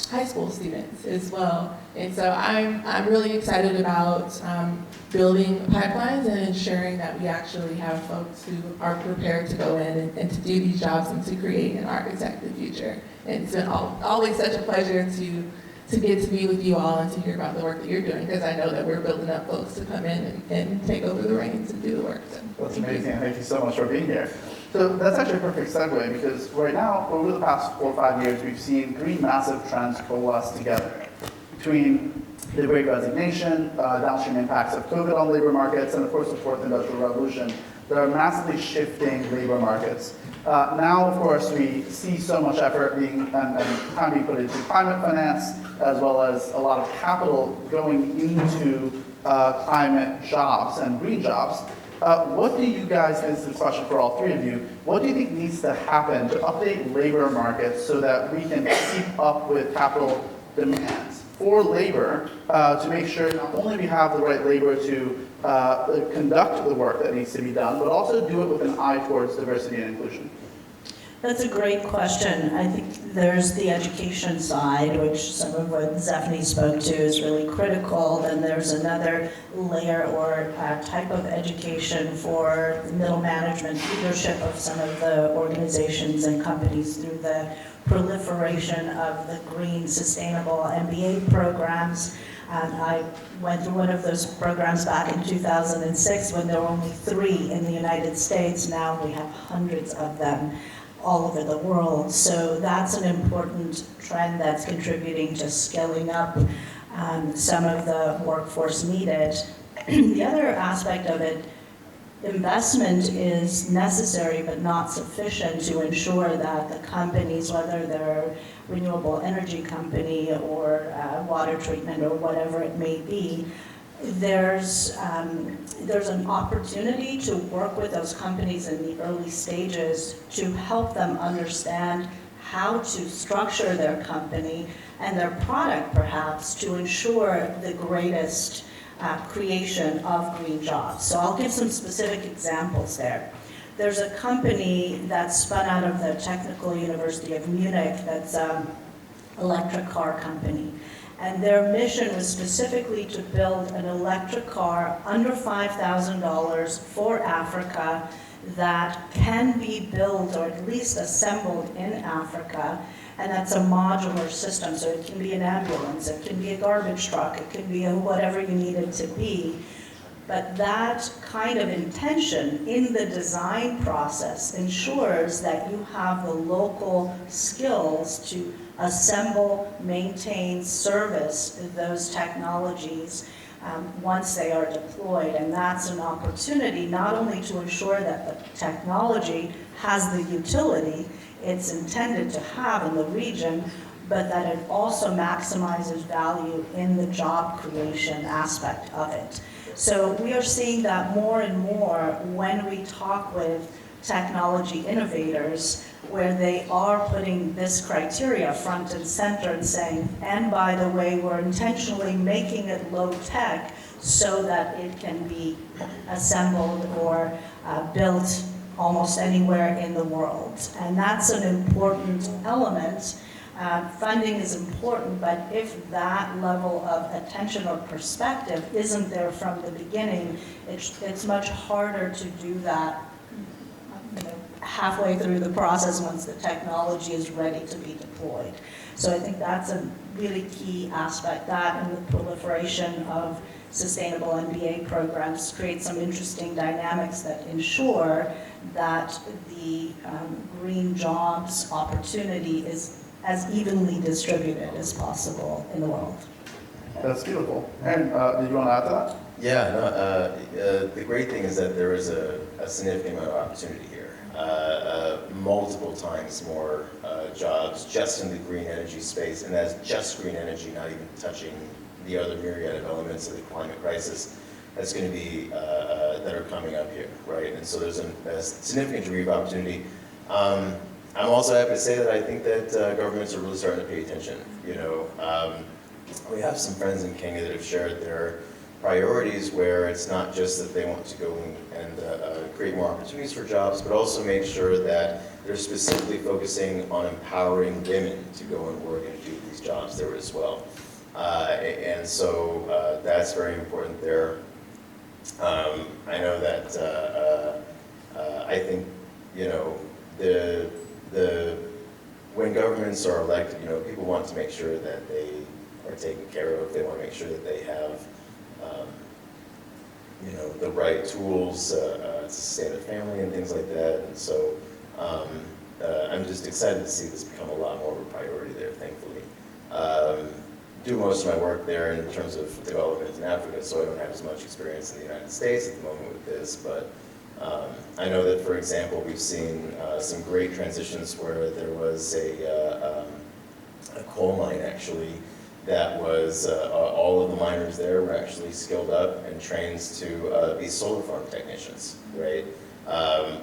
high school students as well. And so I'm really excited about building pipelines and ensuring that we actually have folks who are prepared to go in and to do these jobs and to create and architect the future. And it's been always such a pleasure to to get to be with you all and to hear about the work that you're doing, because I know that we're building up folks to come in and take over the reins and do the work. So, That's amazing. Thank you so much for being here. So that's actually a perfect segue, because right now, over the past 4 or 5 years, we've seen 3 massive trends coalesce together. Between the Great Resignation, downstream impacts of COVID on labor markets, and of course the Fourth Industrial Revolution, there are massively shifting labor markets. Now, of course, we see so much effort and time being put into climate finance, as well as a lot of capital going into climate jobs and green jobs. What do you guys, this is a question for all 3 of you, what do you think needs to happen to update labor markets so that we can keep up with capital demands for labor to make sure not only we have the right labor to conduct the work that needs to be done, but also do it with an eye towards diversity and inclusion? That's a great question. I think there's the education side, which some of what Zephanie spoke to is really critical. Then there's another layer or type of education for middle management leadership of some of the organizations and companies through the proliferation of the green sustainable MBA programs. I went through one of those programs back in 2006 when there were only 3 in the United States. Now we have hundreds of them all over the world. So that's an important trend that's contributing to scaling up some of the workforce needed. The other aspect of it, investment is necessary but not sufficient to ensure that the companies, whether they're renewable energy company or water treatment or whatever it may be, there's an opportunity to work with those companies in the early stages to help them understand how to structure their company and their product perhaps to ensure the greatest creation of green jobs. So I'll give some specific examples there. There's a company that spun out of the Technical University of Munich that's an electric car company. And their mission was specifically to build an electric car under $5,000 for Africa that can be built or at least assembled in Africa. And that's a modular system, so it can be an ambulance, it can be a garbage truck, it can be whatever you need it to be. But that kind of intention in the design process ensures that you have the local skills to assemble, maintain, service those technologies once they are deployed. And that's an opportunity not only to ensure that the technology has the utility it's intended to have in the region, but that it also maximizes value in the job creation aspect of it. So we are seeing that more and more when we talk with technology innovators, where they are putting this criteria front and center and saying, and by the way, we're intentionally making it low tech so that it can be assembled or built almost anywhere in the world. And that's an important element. Funding is important, but if that level of attention or perspective isn't there from the beginning, it's much harder to do that halfway through the process once the technology is ready to be deployed. So I think that's a really key aspect, that and the proliferation of sustainable MBA programs create some interesting dynamics that ensure that the green jobs opportunity is as evenly distributed as possible in the world. That's beautiful. Aaron, did you want to add to that? Yeah, no, the great thing is that there is a significant amount of opportunity here. Multiple times more jobs just in the green energy space, and that's just green energy, not even touching the other myriad of elements of the climate crisis that's going to be, that are coming up here, right? And so there's a significant degree of opportunity. I'm also happy to say that I think that governments are really starting to pay attention. You know, we have some friends in Kenya that have shared their priorities where it's not just that they want to go and create more opportunities for jobs, but also make sure that they're specifically focusing on empowering women to go and work and do these jobs there as well. And so that's very important there. I know that I think, you know, when governments are elected, you know, people want to make sure that they are taken care of. They want to make sure that they have the right tools to sustain a family and things like that. And so I'm just excited to see this become a lot more of a priority there, thankfully. Do most of my work there in terms of development in Africa, so I don't have as much experience in the United States at the moment with this, but I know that, for example, we've seen some great transitions where there was a coal mine, actually, that was, all of the miners there were actually skilled up and trained to be solar farm technicians, right?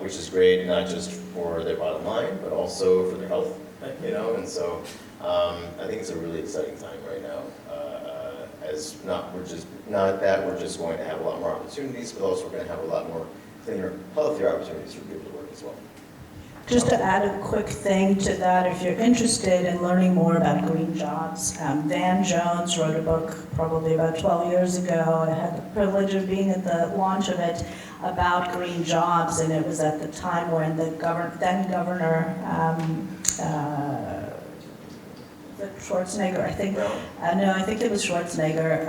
Which is great, not just for their bottom line, but also for their health, and so I think it's a really exciting time right now. We're just going to have a lot more opportunities, but also we're going to have a lot more cleaner, healthier opportunities for people to work as well. Just to add a quick thing to that, if you're interested in learning more about green jobs, Van Jones wrote a book probably about 12 years ago. I had the privilege of being at the launch of it about green jobs, and it was at the time when the then governor, Schwarzenegger, I think. No, I think it was Schwarzenegger.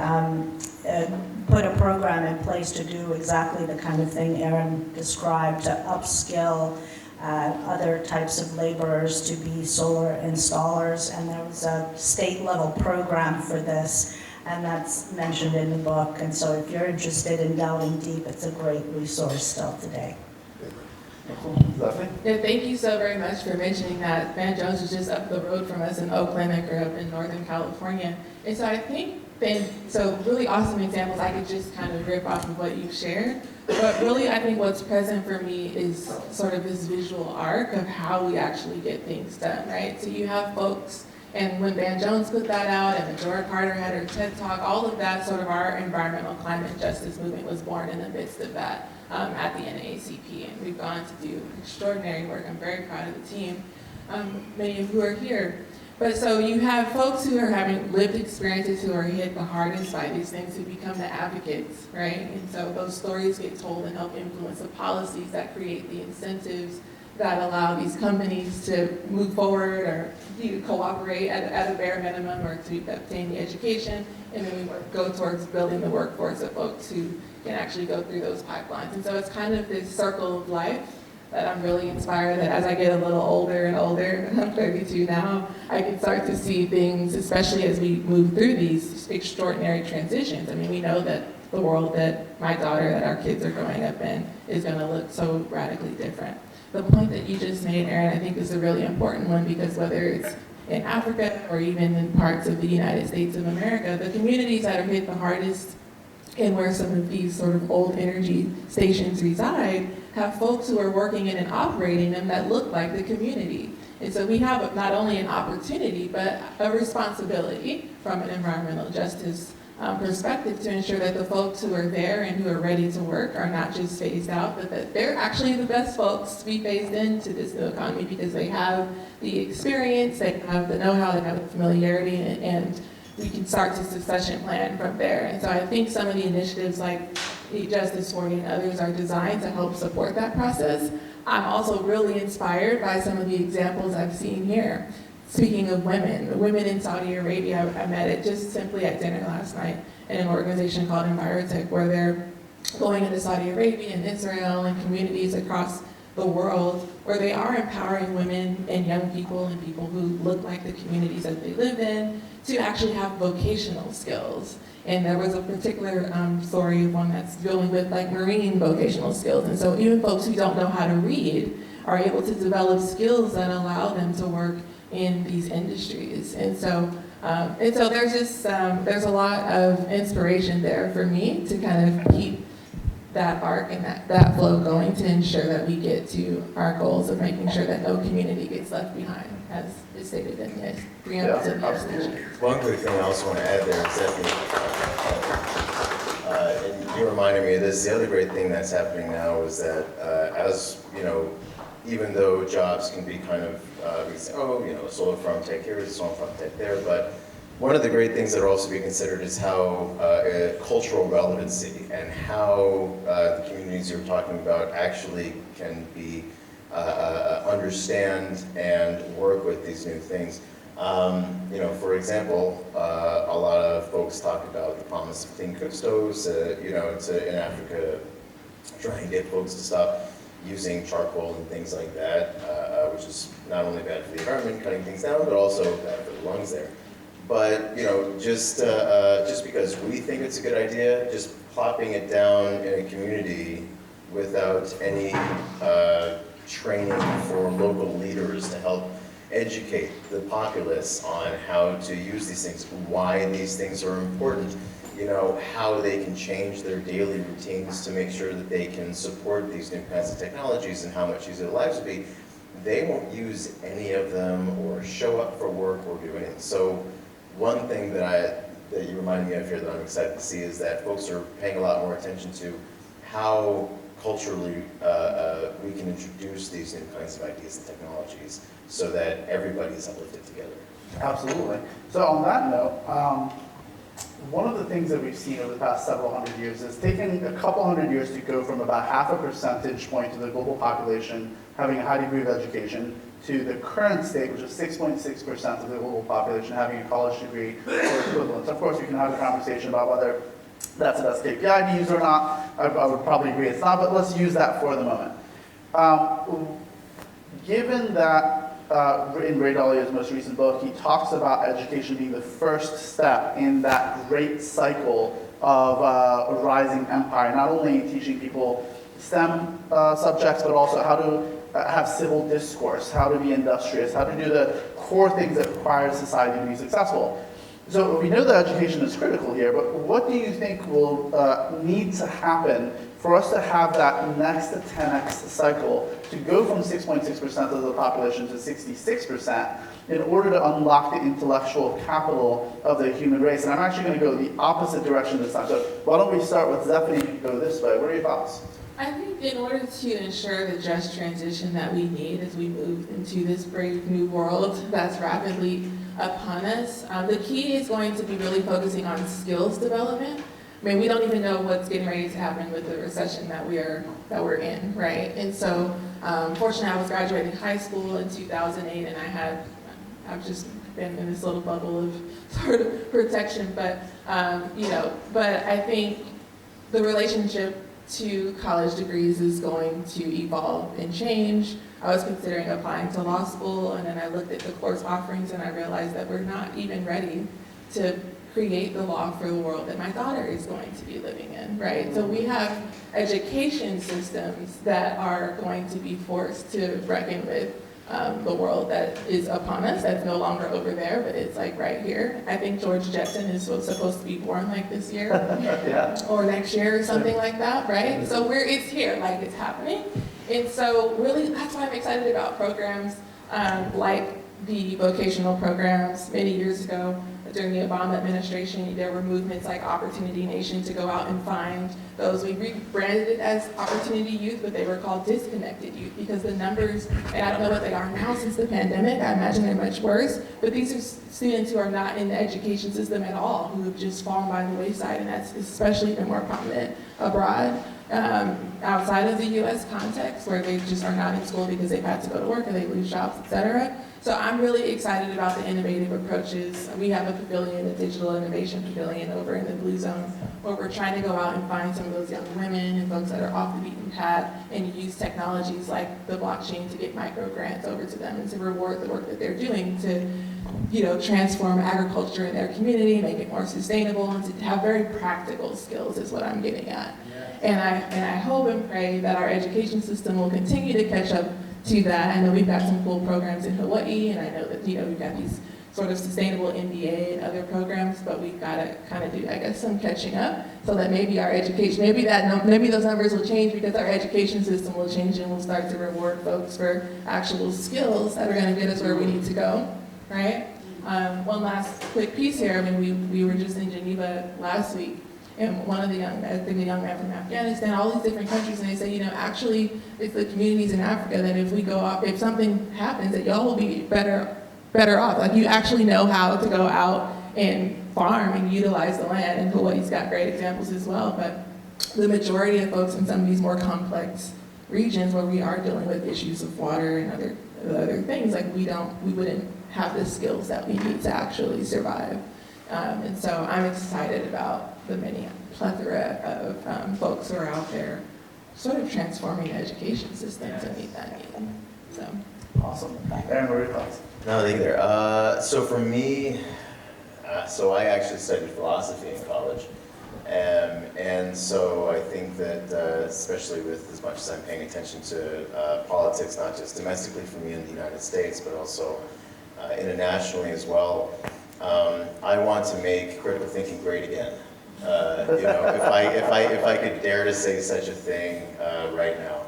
Put a program in place to do exactly the kind of thing Aaron described, to upskill other types of laborers to be solar installers, and there was a state-level program for this, and that's mentioned in the book. And so if you're interested in delving deep, it's a great resource still today. Yeah, thank you so very much for mentioning that. Van Jones was just up the road from us in Oakland. I grew up in Northern California. And so I think, so really awesome examples. I could just kind of rip off of what you've shared. But really, I think what's present for me is sort of this visual arc of how we actually get things done, right? So you have folks, and when Van Jones put that out, and Majora Carter had her TED Talk, all of that, sort of our environmental climate justice movement was born in the midst of that at the NAACP. And we've gone to do extraordinary work. I'm very proud of the team, many of who are here. But so you have folks who are having lived experiences, who are hit the hardest by these things, who become the advocates, right? And so those stories get told and help influence the policies that create the incentives that allow these companies to move forward or cooperate at a bare minimum, or to obtain the education. And then we go towards building the workforce of folks who can actually go through those pipelines. And so it's kind of this circle of life that I'm really inspired that as I get a little older and older, I'm 32 now, I can start to see things, especially as we move through these extraordinary transitions. I mean, we know that the world that my daughter, that our kids are growing up in, is going to look so radically different. The point that you just made, Aaron, I think is a really important one, because whether it's in Africa or even in parts of the United States of America, the communities that are hit the hardest and where some of these sort of old energy stations reside have folks who are working in and operating them that look like the community. And so we have not only an opportunity, but a responsibility from an environmental justice perspective to ensure that the folks who are there and who are ready to work are not just phased out, but that they're actually the best folks to be phased into this new economy, because they have the experience, they have the know-how, they have the familiarity, and we can start to succession plan from there. And so I think some of the initiatives like Justice 40 and others are designed to help support that process. I'm also really inspired by some of the examples I've seen here. Speaking of women, the women in Saudi Arabia, I met it just simply at dinner last night in an organization called Envirotech, where they're going into Saudi Arabia and Israel and communities across the world, where they are empowering women and young people and people who look like the communities that they live in to actually have vocational skills. And there was a particular story of one that's dealing with like marine vocational skills. And so even folks who don't know how to read are able to develop skills that allow them to work in these industries. And so there's just, there's a lot of inspiration there for me to kind of keep that arc and that flow going, to ensure that we get to our goals of making sure that no community gets left behind, as is stated in this preamble to the extension. One quick thing I also want to add there is that, and you reminded me of this, the other great thing that's happening now is that as, you know, even though jobs can be kind of, we say, oh, you know, solar farm tech here, solar farm tech there, but one of the great things that are also being considered is how cultural relevancy and how the communities you're talking about actually can be understand and work with these new things. For example, a lot of folks talk about the promise of clean cook stoves, in Africa, trying to get folks to stop using charcoal and things like that, which is not only bad for the environment, cutting things down, but also bad for the lungs there. But, just because we think it's a good idea, just plopping it down in a community without any training for local leaders to help educate the populace on how to use these things, why these things are important, how they can change their daily routines to make sure that they can support these new kinds of technologies and how much easier their lives will be. They won't use any of them or show up for work or do anything. So one thing that you reminded me of here that I'm excited to see is that folks are paying a lot more attention to how culturally we can introduce these new kinds of ideas and technologies so that everybody is uplifted together. Absolutely. So on that note, one of the things that we've seen over the past several hundred years is taking a couple hundred years to go from about 0.5 percentage point of the global population having a high degree of education to the current state, which is 6.6% of the global population having a college degree or equivalent. Of course, we can have a conversation about whether that's the best KPI to use or not. I would probably agree it's not, but let's use that for the moment. Given that in Ray Dalio's most recent book, he talks about education being the first step in that great cycle of a rising empire, not only teaching people STEM subjects, but also how to have civil discourse, how to be industrious, how to do the core things that require society to be successful. So we know that education is critical here, but what do you think will need to happen for us to have that next 10x cycle to go from 6.6% of the population to 66% in order to unlock the intellectual capital of the human race? And I'm actually going to go the opposite direction this time. So why don't we start with Zephanie and go this way? What are your thoughts? I think in order to ensure the just transition that we need as we move into this brave new world that's rapidly upon us, the key is going to be really focusing on skills development. I mean, we don't even know what's getting ready to happen with the recession that we're in, right? And so, fortunately, I was graduating high school in 2008, and I've just been in this little bubble of sort of protection, but I think the relationship to college degrees is going to evolve and change. I was considering applying to law school, and then I looked at the course offerings and I realized that we're not even ready to create the law for the world that my daughter is going to be living in, right? So we have education systems that are going to be forced to reckon with the world that is upon us, that's no longer over there, but it's like right here. I think George Jetson is supposed to be born like this year, or next year or something like that, right? So it's here, like it's happening. And so really, that's why I'm excited about programs like the vocational programs. Many years ago, during the Obama administration, there were movements like Opportunity Nation to go out and find those. We rebranded it as Opportunity Youth, but they were called Disconnected Youth because the numbers, and I don't know what they are now since the pandemic, I imagine they're much worse, but these are students who are not in the education system at all, who have just fallen by the wayside, and that's especially been more prominent abroad. Outside of the U.S. context, where they just are not in school because they've had to go to work or they lose jobs, etc. So I'm really excited about the innovative approaches. We have a pavilion, a digital innovation pavilion over in the Blue Zone, where we're trying to go out and find some of those young women and folks that are off the beaten path and use technologies like the blockchain to get micro grants over to them and to reward the work that they're doing to, transform agriculture in their community, make it more sustainable, and to have very practical skills is what I'm getting at. And I hope and pray that our education system will continue to catch up to that. I know we've got some cool programs in Hawaii, and I know that we've got these sort of sustainable MBA and other programs, but we've got to kind of do, I guess, some catching up so that maybe our education, maybe those numbers will change because our education system will change and we'll start to reward folks for actual skills that are going to get us where we need to go, right? One last quick piece here. I mean, we were just in Geneva last week, and one of the young man from Afghanistan, all these different countries, and they say, actually, it's the communities in Africa that if we go off, if something happens, that y'all will be better off. Like, you actually know how to go out and farm and utilize the land, and Hawaii's got great examples as well, but the majority of folks in some of these more complex regions where we are dealing with issues of water and other things, like we wouldn't have the skills that we need to actually survive. And so I'm excited about the many plethora of folks who are out there sort of transforming the education system to meet that need. So. Awesome. Aaron, what are your thoughts? No, thank you there. So for me, so I actually studied philosophy in college. And so I think that, especially with as much as I'm paying attention to politics, not just domestically for me in the United States, but also internationally as well, I want to make critical thinking great again. You know, if I could dare to say such a thing right now.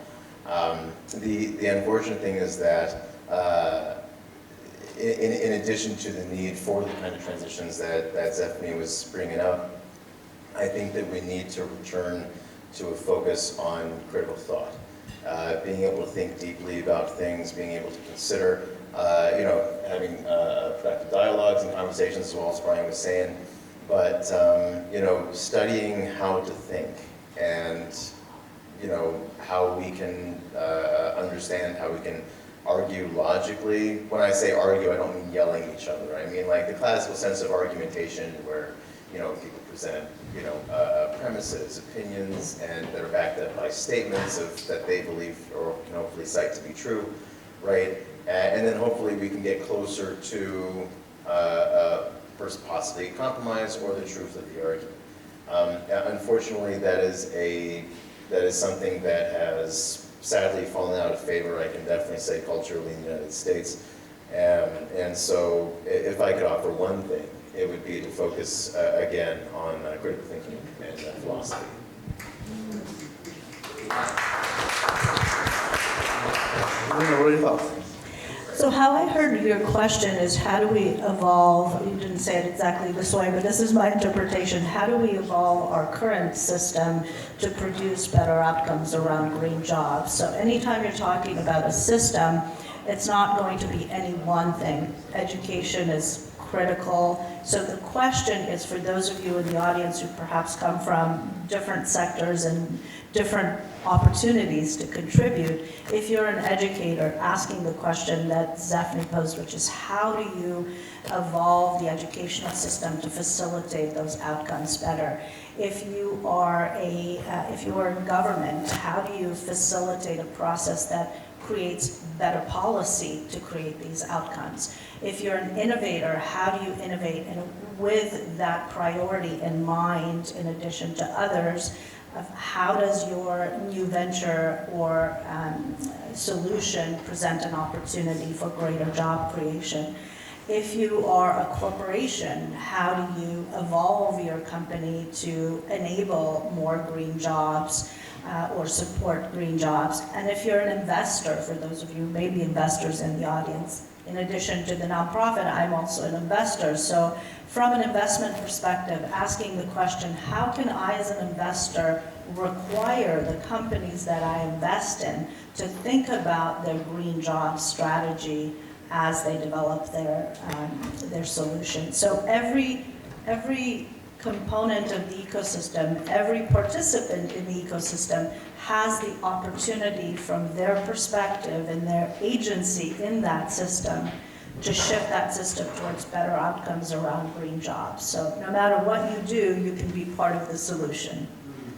The unfortunate thing is that in addition to the need for the kind of transitions that Zephanie was bringing up, I think that we need to return to a focus on critical thought, being able to think deeply about things, being able to consider, you know, having productive dialogues and conversations, as well as Brian was saying, but you know, studying how to think and you know how we can understand, how we can argue logically. When I say argue, I don't mean yelling at each other. I mean like the classical sense of argumentation, where you know people present you know premises, opinions, and that are backed up by statements that they believe or can hopefully cite to be true, right? And then hopefully we can get closer to possibly a compromise or the truth of the argument. Unfortunately, that is something that has sadly fallen out of favor, I can definitely say, culturally in the United States. And so if I could offer one thing, it would be to focus again on critical thinking and philosophy. Lena, what are your thoughts? So how I heard your question is, how do we evolve, you didn't say it exactly this way, but this is my interpretation, how do we evolve our current system to produce better outcomes around green jobs? So anytime you're talking about a system, it's not going to be any one thing. Education is critical. So the question is, for those of you in the audience who perhaps come from different sectors and different opportunities to contribute, if you're an educator, asking the question that Zephanie posed, which is how do you evolve the educational system to facilitate those outcomes better? If you are in government, how do you facilitate a process that creates better policy to create these outcomes? If you're an innovator, how do you innovate? And with that priority in mind, in addition to others, of how does your new venture or solution present an opportunity for greater job creation? If you are a corporation, how do you evolve your company to enable more green jobs or support green jobs? And if you're an investor, for those of you who may be investors in the audience, in addition to the nonprofit, I'm also an investor. So from an investment perspective, asking the question, how can I as an investor require the companies that I invest in to think about their green job strategy as they develop their solution? So every component of the ecosystem, every participant in the ecosystem has the opportunity from their perspective and their agency in that system to shift that system towards better outcomes around green jobs. So no matter what you do, you can be part of the solution.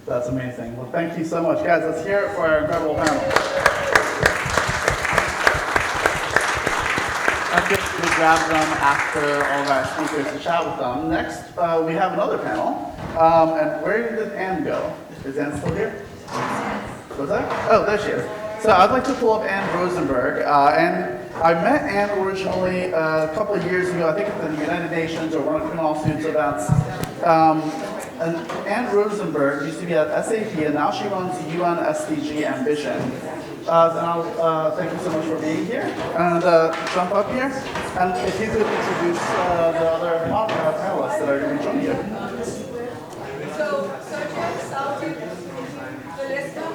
That's amazing. Well, thank you so much. Guys, let's hear it for our incredible panel. I'm going to grab them after all of our speakers to chat with them. Next, we have another panel. And where did Anne go? Is Anne still here? What's that? Oh, there she is. So I'd like to pull up Anne Rosenberg. And I met Anne originally a couple of years ago, I think at the United Nations or one of Criminal Students events. And Anne Rosenberg used to be at SAP, and now she runs UN SDG Ambition. And I'll thank you so much for being here. And jump up here. And if you could introduce the other panelists that are going to be joining you. So, Sergio, Salty, Valesca.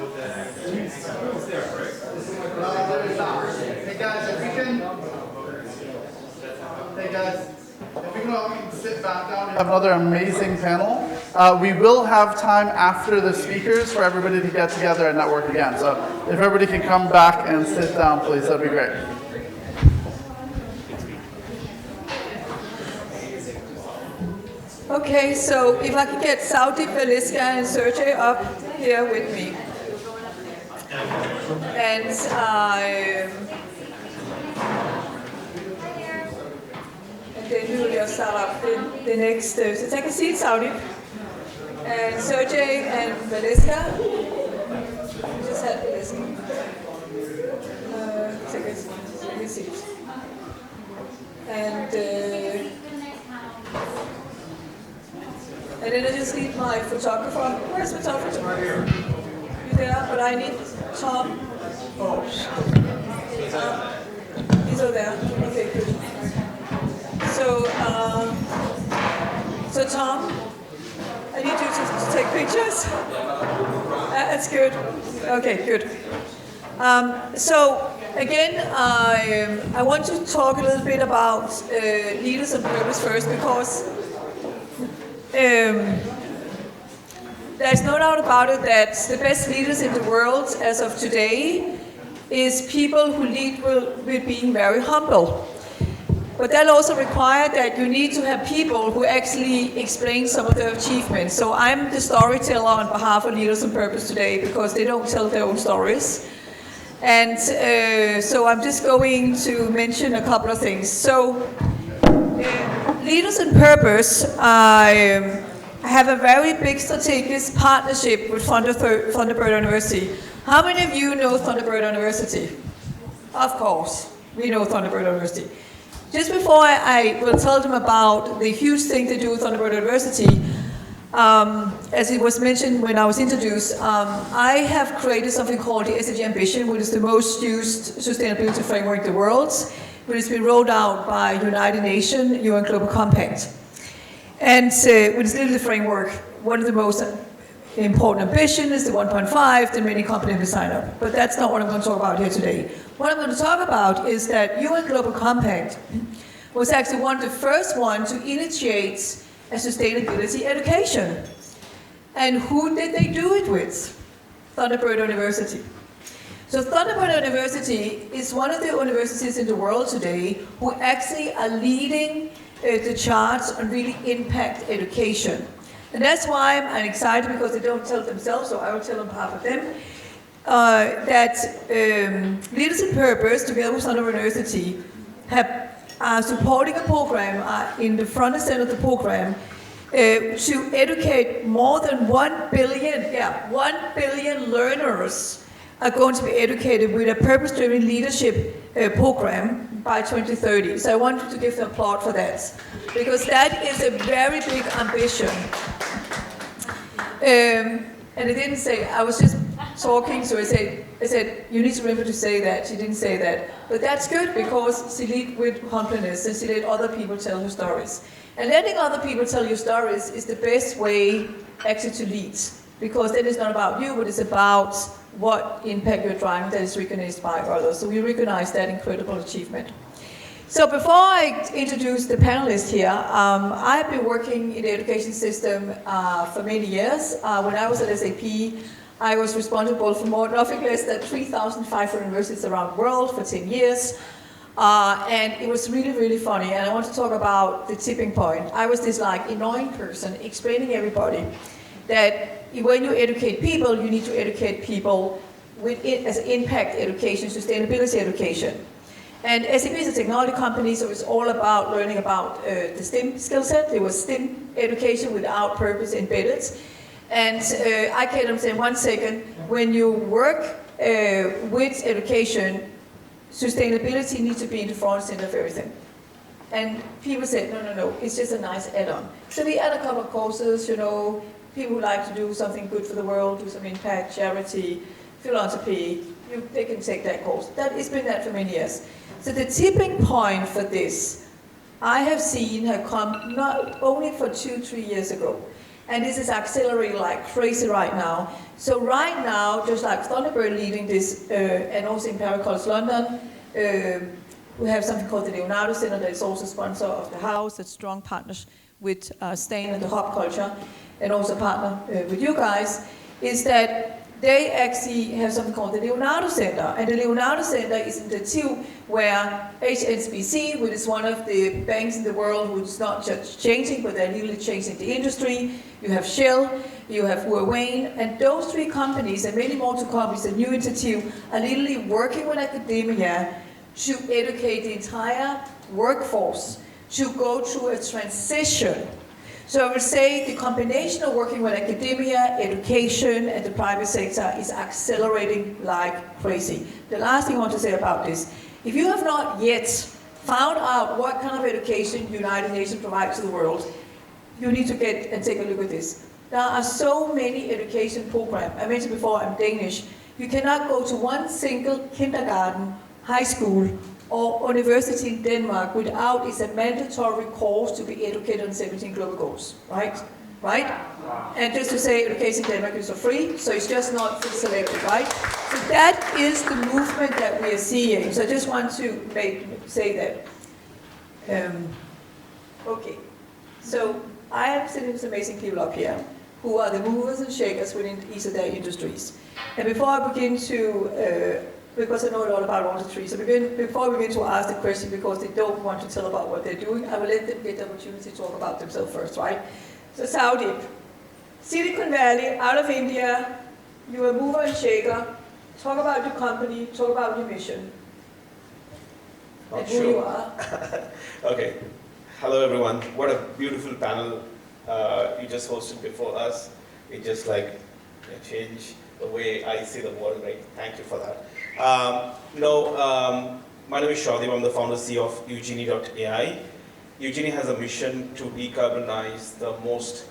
Hey guys, if we can all sit back down. We have another amazing panel. We will have time after the speakers for everybody to get together and network again. So if everybody can come back and sit down, please, that'd be great. Okay, so if I can get Saudi, Veliska, and Sergey up here with me. And then we will just start up the next. So take a seat, Saudi. And Sergey and Veliska. Just have to listen. Take a seat. And then I just need my photographer. Where's the photographer? You there? But I need Tom. Oh, he's over there. Okay, good. So Tom, I need you to take pictures. That's good. Okay, good. So again, I want to talk a little bit about leaders and purpose first, because there's no doubt about it that the best leaders in the world as of today is people who lead with being very humble. But that also requires that you need to have people who actually explain some of their achievements. So I'm the storyteller on behalf of Leaders and Purpose today, because they don't tell their own stories. And so I'm just going to mention a couple of things. So Leaders and Purpose, I have a very big strategic partnership with Thunderbird University. How many of you know Thunderbird University? Of course, we know Thunderbird University. Just before I will tell them about the huge thing they do with Thunderbird University, as it was mentioned when I was introduced, I have created something called the SDG Ambition, which is the most used sustainability framework in the world, which has been rolled out by United Nations, UN Global Compact. And which is literally the framework. One of the most important ambition is the 1.5, the many companies will sign up. But that's not what I'm going to talk about here today. What I'm going to talk about is that UN Global Compact was actually one of the first ones to initiate a sustainability education. And who did they do it with? Thunderbird University. So Thunderbird University is one of the universities in the world today who actually are leading the charge on really impact education. And that's why I'm excited, because they don't tell themselves, so I will tell on behalf of them, that Leaders in Purpose, together with Thunderbird University, are supporting a program in the front and center of the program to educate more than 1 billion learners are going to be educated with a purpose-driven leadership program by 2030. So I wanted to give them applaud for that, because that is a very big ambition. And I didn't say, I was just talking, so I said, you need to remember to say that. She didn't say that. But that's good, because she lead with humbleness, and she let other people tell her stories. And letting other people tell your stories is the best way actually to lead, because then it's not about you, but it's about what impact you're driving that is recognized by others. So we recognize that incredible achievement. So before I introduce the panelists here, I've been working in the education system for many years. When I was at SAP, I was responsible for nothing less than 3,500 universities around the world for 10 years. And it was really, really funny. And I want to talk about the tipping point. I was this annoying person explaining everybody that when you educate people, you need to educate people with it as impact education, sustainability education. And SAP is a technology company, so it's all about learning about the STEM skill set. There was STEM education without purpose embedded. And I kept them saying, 1 second, when you work with education, sustainability needs to be in the front center of everything. And people said, no, it's just a nice add-on. So we add a couple of courses, people who like to do something good for the world, do some impact, charity, philanthropy, they can take that course. It's been that for many years. So the tipping point for this, I have seen have come not only for 2-3 years ago, and this is accelerating like crazy right now. So right now, just like Thunderbird leading this, and also Imperial College London, we have something called the Leonardo Center that is also sponsor of the house, a strong partnership with Stain and the Hop Culture, and also partner with you guys, is that they actually have something called the Leonardo Center. And the Leonardo Center is an initiative where HSBC, which is one of the banks in the world who's not just changing, but they're really changing the industry. You have Shell, you have Huawei, and those three companies, and many more to come, is a new initiative, are literally working with academia to educate the entire workforce to go through a transition. So I would say the combination of working with academia, education, and the private sector is accelerating like crazy. The last thing I want to say about this, if you have not yet found out what kind of education United Nations provides to the world, you need to get and take a look at this. There are so many education programs. I mentioned before, I'm Danish. You cannot go to one single kindergarten, high school, or university in Denmark without it's a mandatory course to be educated on 17 global goals, right? Right? And just to say, education in Denmark is for free, so it's just not for selected, right? So that is the movement that we are seeing. So I just want to say that. Okay, so I am sitting with amazing people up here who are the movers and shakers within each of their industries. And before I begin to because I know a lot about water trees. So before we begin to ask the question, because they don't want to tell about what they're doing, I will let them get the opportunity to talk about themselves first, right? So Saudi, Silicon Valley, out of India, you're a mover and shaker. Talk about your company, talk about your mission, and who you are. Okay. Hello, everyone. What a beautiful panel you just hosted before us. It just like changed the way I see the world, right? Thank you for that. My name is Shadib. I'm the founder CEO of Eugenie.ai. Eugenie has a mission to decarbonize the most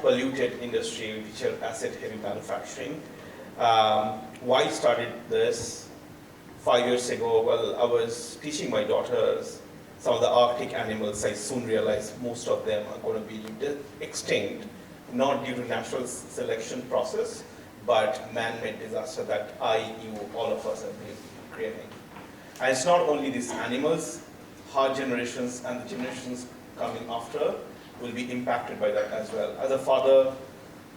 polluted industry, which are asset-heavy manufacturing. Why I started this 5 years ago? Well, I was teaching my daughters some of the Arctic animals. I soon realized most of them are going to be extinct, not due to natural selection process, but man-made disaster that you, all of us have been creating. And it's not only these animals, our generations and the generations coming after will be impacted by that as well. As a father,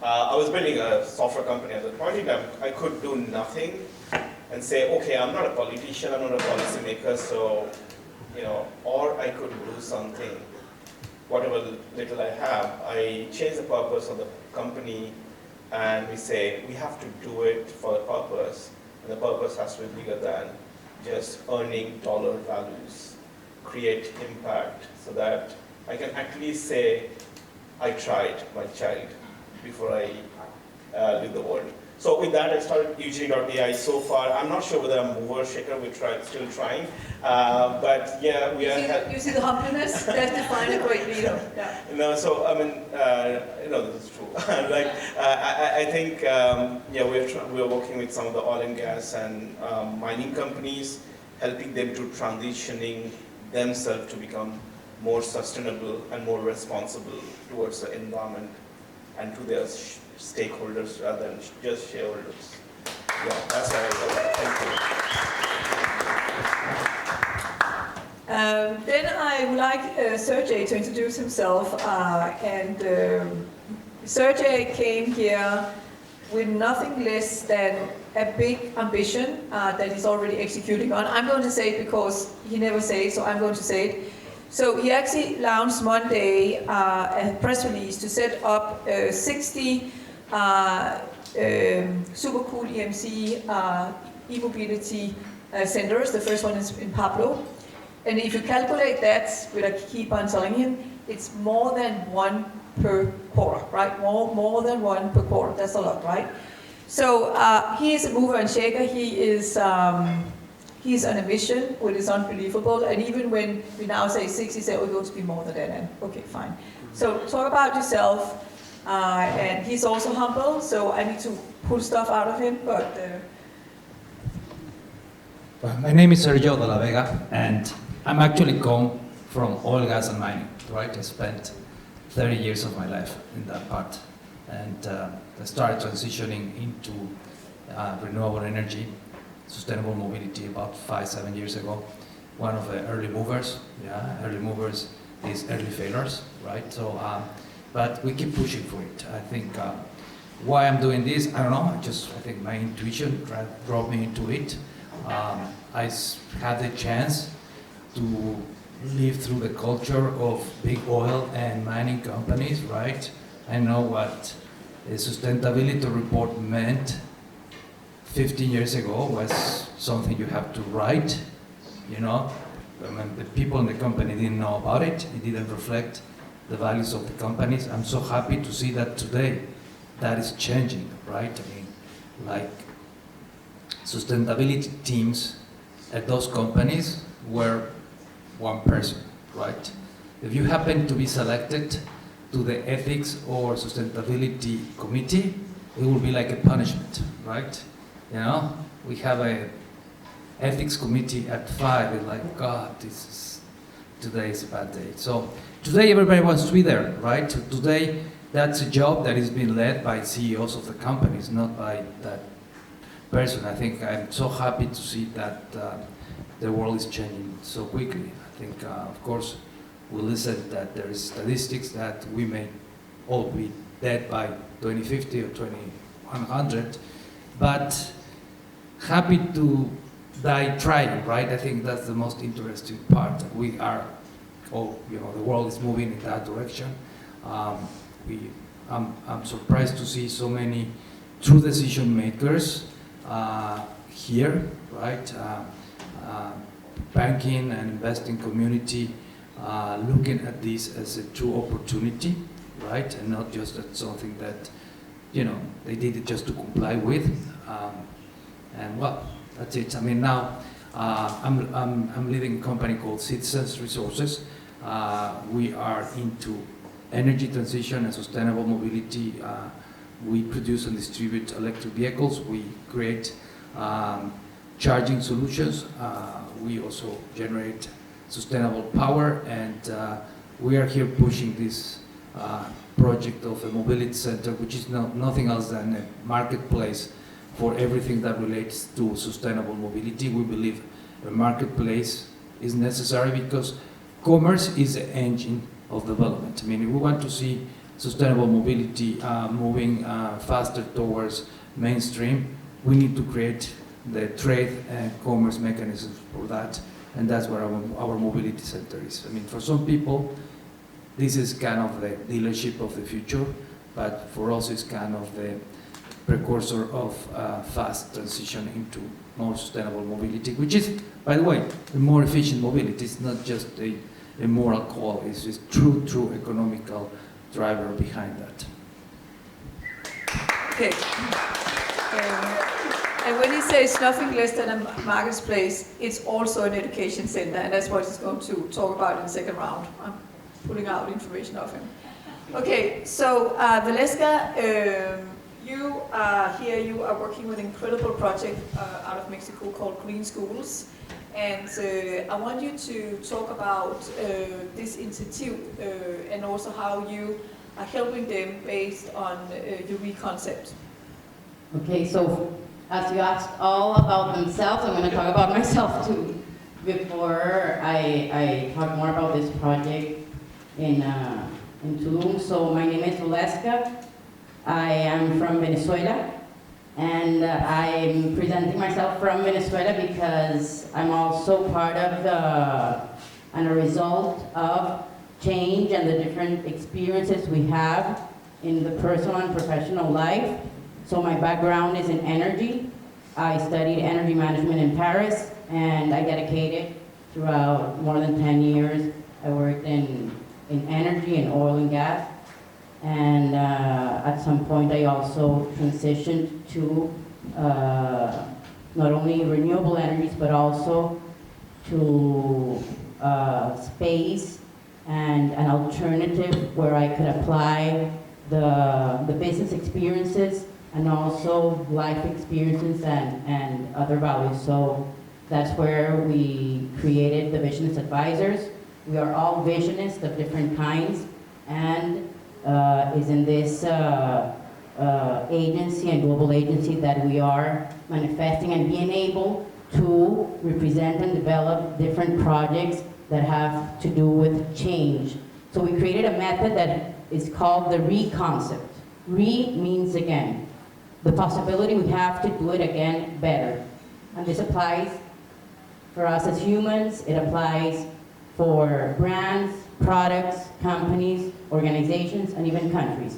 I was building a software company at the point in time. I could do nothing and say, okay, I'm not a politician, I'm not a policymaker, so, or I could do something. Whatever little I have, I change the purpose of the company, and we say we have to do it for a purpose, and the purpose has to be bigger than just earning dollar values, create impact, so that I can actually say I tried my child before I leave the world. So with that, I started Eugenie.ai. So far, I'm not sure whether I'm a mover, shaker, we're still trying. But yeah, we are. You see the humbleness? That's define a great leader. Yeah. No, so I mean, this is true. I think, we're working with some of the oil and gas and mining companies, helping them to transitioning themselves to become more sustainable and more responsible towards the environment and to their stakeholders rather than just shareholders. Yeah, that's how I work. Thank you. Then I would like Sergey to introduce himself. Sergey came here with nothing less than a big ambition that he's already executing on. I'm going to say it because he never says it, so I'm going to say it. So he actually launched Monday a press release to set up 60 super cool EMC e-mobility centers. The first one is in Pablo. And if you calculate that, which I keep on telling him, it's more than one per quarter, right? More than one per quarter. That's a lot, right? So he is a mover and shaker. He's on a mission, which is unbelievable. And even when we now say 60, he said, oh, you're going to be more than that. And okay, fine. So talk about yourself. And he's also humble, so I need to pull stuff out of him. But Well, my name is Sergio de la Vega, and I'm actually come from oil, gas, and mining. Right, I spent 30 years of my life in that part, and I started transitioning into renewable energy, sustainable mobility about 5-7 years ago. One of the early movers, early movers is early failures, right? So, but we keep pushing for it. I think Why I'm doing this, I don't know. I think my intuition drove me into it. Had the chance to live through the culture of big oil and mining companies, right? I know what a sustainability report meant 15 years ago was something you have to write, you know. I mean, the people in the company didn't know about it. It didn't reflect the values of the companies. I'm so happy to see that today that is changing, right? I mean, like sustainability teams at those companies were one person, right? If you happen to be selected to the ethics or sustainability committee, it will be like a punishment, right? You know, we have a ethics committee at 5, it's like, God, today is a bad day. So today everybody wants to be there, right? Today that's a job that is being led by CEOs of the companies, not by that person. I think I'm so happy to see that the world is changing so quickly. I think, of course, we listen that there is statistics that we may all be dead by 2050 or 2100, but happy to die trying, right? I think that's the most interesting part. We are, the world is moving in that direction. I'm surprised to see so many true decision makers here, right? Banking and investing community looking at this as a true opportunity, right? And not just as something that, they did it just to comply with. And well, that's it. I mean, now I'm leading a company called Citizens Resources. We are into energy transition and sustainable mobility. We produce and distribute electric vehicles. We create charging solutions. We also generate sustainable power, and we are here pushing this project of a mobility center, which is nothing else than a marketplace for everything that relates to sustainable mobility. We believe a marketplace is necessary because commerce is the engine of development. I mean, if we want to see sustainable mobility moving faster towards mainstream, we need to create the trade and commerce mechanisms for that, and that's where our mobility center is. I mean, for some people, this is kind of the dealership of the future, but for us, it's kind of the precursor of fast transition into more sustainable mobility, which is, by the way, a more efficient mobility. It's not just a moral call, it's just true economical driver behind that. Okay. And when he says nothing less than a marketplace, it's also an education center, and that's what he's going to talk about in the second round. I'm pulling out information of him. Okay, so Valeska, you are here, you are working with an incredible project out of Mexico called Green Schools. And I want you to talk about this initiative and also how you are helping them based on your concept. Okay, so as you asked all about themselves, I'm going to talk about myself too. Before I talk more about this project in Tulum. So my name is Valeska. I am from Venezuela. And I'm presenting myself from Venezuela because I'm also part of and a result of change and the different experiences we have in the personal and professional life. So my background is in energy. I studied energy management in Paris, and I dedicated throughout more than 10 years. I worked in energy and oil and gas. And at some point I also transitioned to not only renewable energies, but also to space and an alternative where I could apply the business experiences and also life experiences and other values. So that's where we created the Visionist Advisors. We are all visionists of different kinds, and is in this agency and global agency that we are manifesting and being able to represent and develop different projects that have to do with change. So we created a method that is called the RE-concept. Re means again. The possibility we have to do it again better. And this applies for us as humans, it applies for brands, products, companies, organizations, and even countries.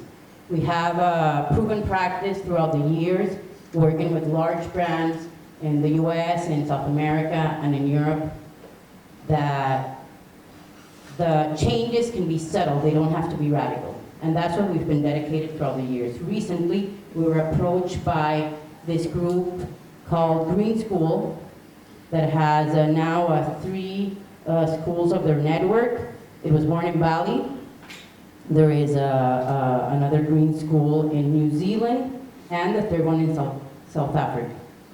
We have a proven practice throughout the years working with large brands in the US, in South America, and in Europe that the changes can be subtle, they don't have to be radical. And that's what we've been dedicated throughout the years. Recently, we were approached by this group called Green School that has now 3 schools of their network. It was born in Bali. There is another green school in New Zealand, and the 3rd one in South Africa.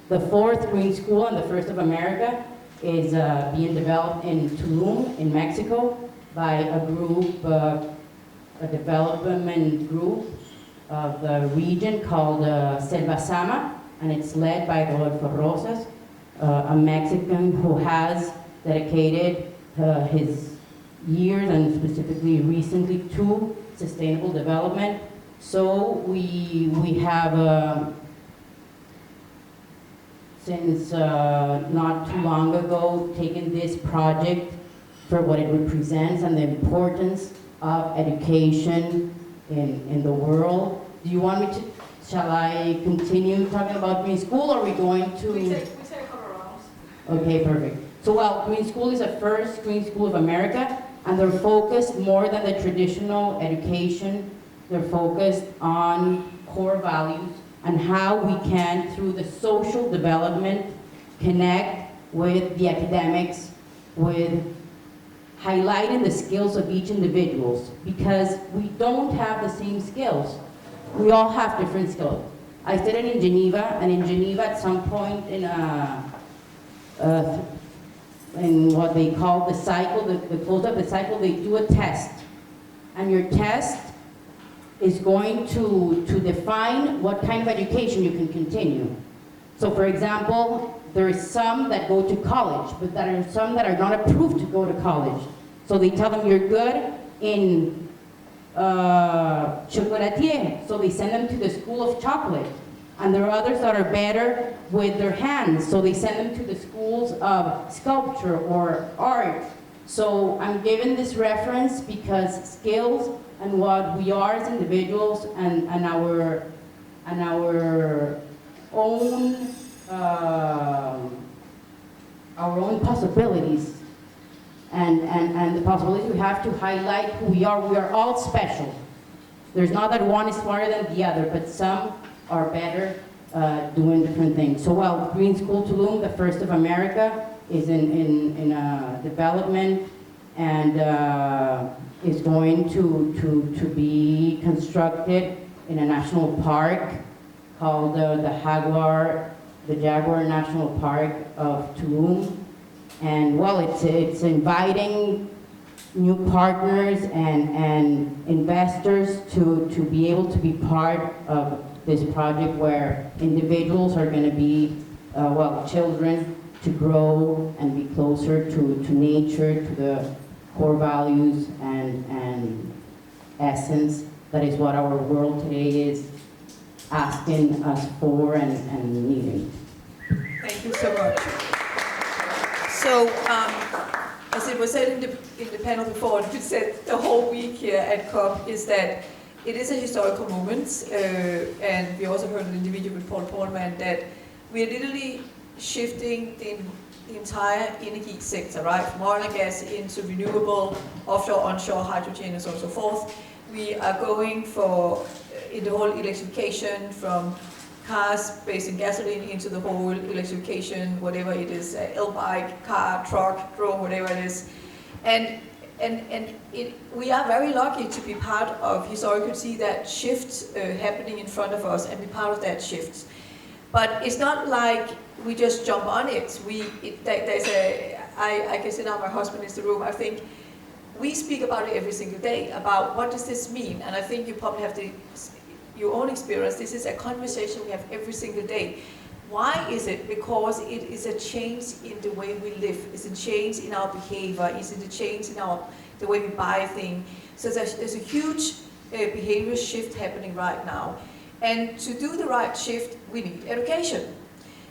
The 4th green school, and the first of America, is being developed in Tulum, in Mexico, by a group, a development group of the region called Selva Sama, and it's led by Rodolfo Rosas, a Mexican who has dedicated his years and specifically recently to sustainable development. So we have since not too long ago taken this project for what it represents and the importance of education in the world. Do you want me to, shall I continue talking about Green School, or are we going to? We take a couple rounds. Okay, perfect. So, well, Green School is the first Green School of America, and they're focused more than the traditional education. They're focused on core values and how we can, through the social development, connect with the academics, with highlighting the skills of each individual, because we don't have the same skills. We all have different skills. I studied in Geneva, and in Geneva at some point in what they call the cycle, the close of the cycle, they do a test. And your test is going to define what kind of education you can continue. So for example, there is some that go to college, but there are some that are not approved to go to college. So they tell them you're good in chocolatier, so they send them to the school of chocolate. And there are others that are better with their hands, so they send them to the schools of sculpture or art. So I'm giving this reference because skills and what we are as individuals and our own possibilities and the possibilities we have to highlight who we are. We are all special. There's not that one is smarter than the other, but some are better doing different things. So, well, Green School Tulum, the first of America, is in development and is going to be constructed in a national park called the Jaguar National Park of Tulum. And well, it's inviting new partners and investors to be able to be part of this project where individuals are going to be, children, to grow and be closer to nature, to the core values and essence. That is what our world today is asking us for and needing. Thank you so much. So, as it was said in the panel before, and we said the whole week here at COP, is that it is a historical moment, and we also heard in the video with Paul Polman that we are literally shifting the entire energy sector, right, from oil and gas into renewable, offshore, onshore, hydrogen, and so on and so forth. We are going for in the whole electrification from cars based in gasoline into the whole electrification, whatever it is, L-bike, car, truck, drone, whatever it is. And we are very lucky to be part of historically see that shift happening in front of us and be part of that shift. But it's not like we just jump on it. I can see now my husband is in the room. I think we speak about it every single day, about what does this mean? And I think you probably have your own experience. This is a conversation we have every single day. Why is it? Because it is a change in the way we live. It's a change in our behavior. It's a change in the way we buy things. So there's a huge behavior shift happening right now. And to do the right shift, we need education.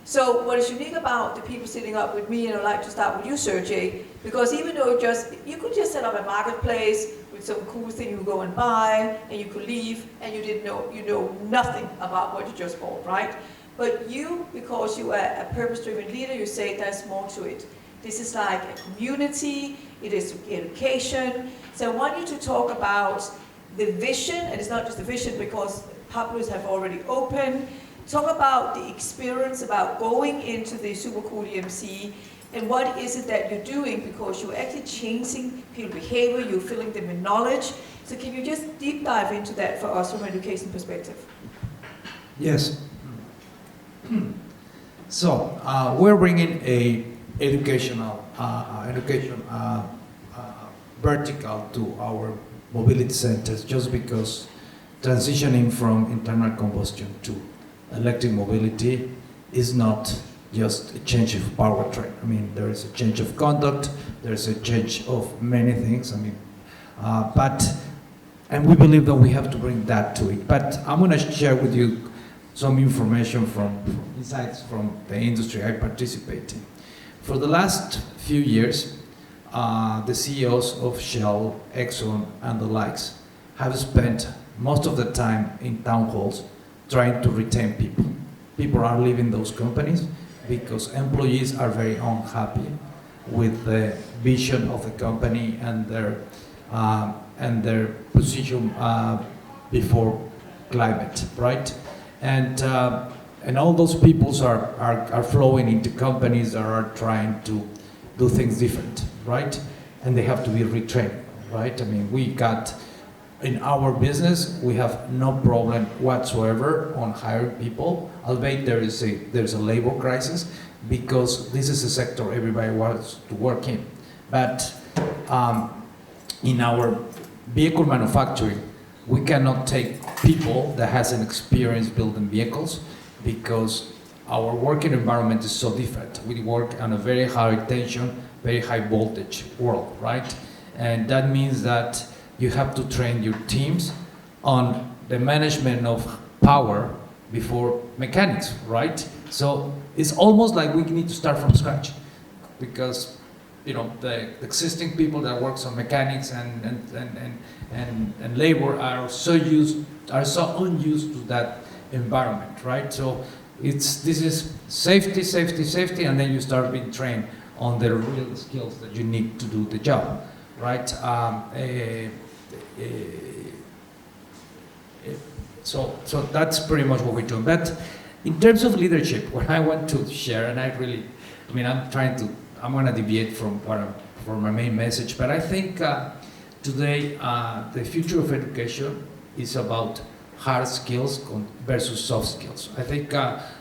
So what is unique about the people sitting up with me, and I'd like to start with you, Sergey, because even though you could just set up a marketplace with some cool thing you go and buy, and you could leave, and you know nothing about what you just bought, right? But you, because you are a purpose-driven leader, you say there's more to it. This is like a community, it is education. So I want you to talk about the vision, and it's not just the vision because publishers have already opened. Talk about the experience about going into the Super Cool EMC and what is it that you're doing, because you're actually changing people's behavior, you're filling them with knowledge. So can you just deep dive into that for us from an education perspective? Yes. So we're bringing a educational vertical to our mobility centers, just because transitioning from internal combustion to electric mobility is not just a change of powertrain. I mean, there is a change of conduct, there's a change of many things. I mean, and we believe that we have to bring that to it. But I'm going to share with you some information from insights from the industry I participate in. For the last few years, the CEOs of Shell, Exxon, and the likes have spent most of the time in town halls trying to retain people. People are leaving those companies because employees are very unhappy with the vision of the company and their position before climate, right? And all those people are flowing into companies that are trying to do things different, right? And they have to be retrained, right? I mean, in our business, we have no problem whatsoever on hiring people, albeit there's a labor crisis, because this is a sector everybody wants to work in. But in our vehicle manufacturing, we cannot take people that hasn't experience building vehicles, because our working environment is so different. We work on a very high tension, very high voltage world, right? And that means that you have to train your teams on the management of power before mechanics, right? So it's almost like we need to start from scratch, because the existing people that works on mechanics and labor are so unused to that environment, right? So this is safety, and then you start being trained on the real skills that you need to do the job, right? So that's pretty much what we're doing. But in terms of leadership, what I want to share, and I'm going to deviate from my main message, but I think today the future of education is about hard skills versus soft skills. I think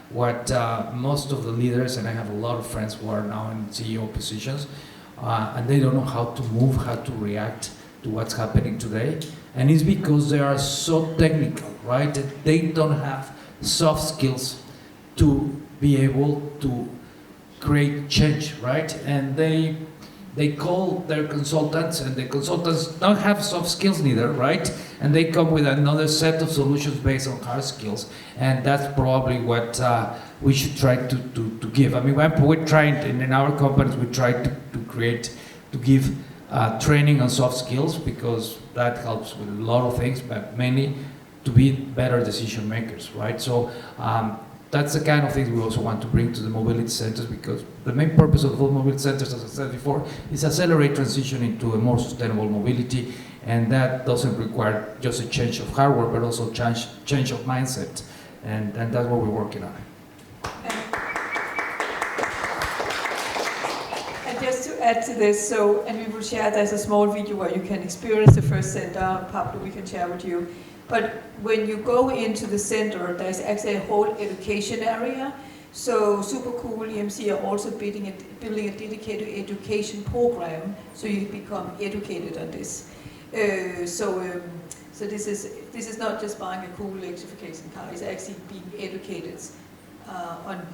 what most of the leaders, and I have a lot of friends who are now in CEO positions, and they don't know how to move, how to react to what's happening today. And it's because they are so technical, right? They don't have soft skills to be able to create change, right? And they call their consultants, and the consultants don't have soft skills neither, right? And they come with another set of solutions based on hard skills. And that's probably what we should try to give. I mean, we're trying, in our companies, we try to give training on soft skills, because that helps with a lot of things, but mainly to be better decision makers, right? So that's the kind of things we also want to bring to the mobility centers, because the main purpose of those mobility centers, as I said before, is accelerate transition into a more sustainable mobility, and that doesn't require just a change of hardware, but also change of mindset, and that's what we're working on. Just to add to this, and we will share, there's a small video where you can experience the first center, Pablo, we can share with you. But when you go into the center, there's actually a whole education area. So Super Cool EMC are also building a dedicated education program, so you become educated on this. So this is not just buying a cool electrification car, it's actually being educated on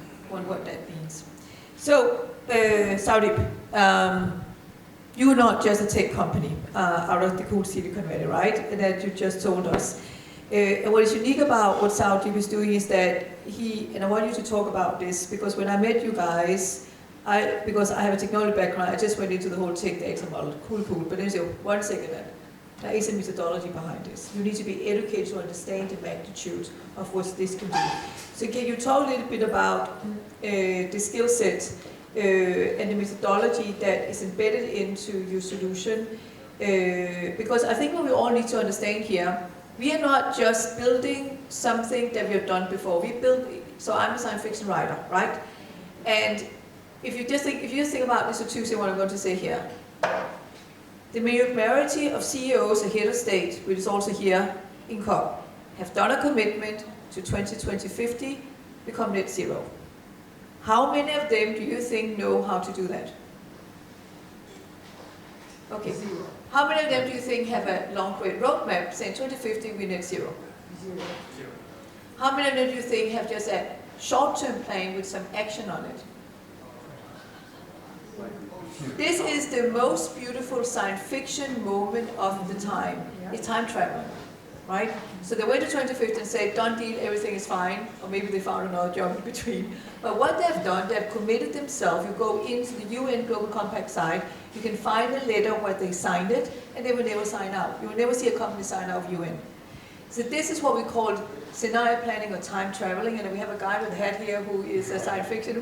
what that means. So, Saudip, you're not just a tech company out of the cool Silicon Valley, right? And that you just told us. And what is unique about what Saudi is doing is that and I want you to talk about this, because when I met you guys, because I have a technology background, I just went into the whole tech data model, cool, but then you say, 1 second, there is a methodology behind this. You need to be educated to understand the magnitude of what this can do. So can you talk a little bit about the skill set and the methodology that is embedded into your solution? Because I think what we all need to understand here, we are not just building something that we have done before. So I'm a science fiction writer, right? And if you just think about this, or Tuesday, what I'm going to say here, the majority of CEOs and head of state, which is also here in COP, have done a commitment to 2050 become net zero. How many of them do you think know how to do that? Okay. Zero. How many of them do you think have a long-range roadmap saying 2050 we net zero? Zero. How many of them do you think have just a short-term plan with some action on it? This is the most beautiful science fiction moment of the time. It's time travel, right? So they went to 2050 and said, done deal, everything is fine, or maybe they found another job in between. But what they've done, they've committed themselves. You go into the UN Global Compact site, you can find a letter where they signed it, and they will never sign out. You will never see a company sign out of UN. So this is what we call scenario planning or time traveling, and we have a guy with a hat here who is a science fiction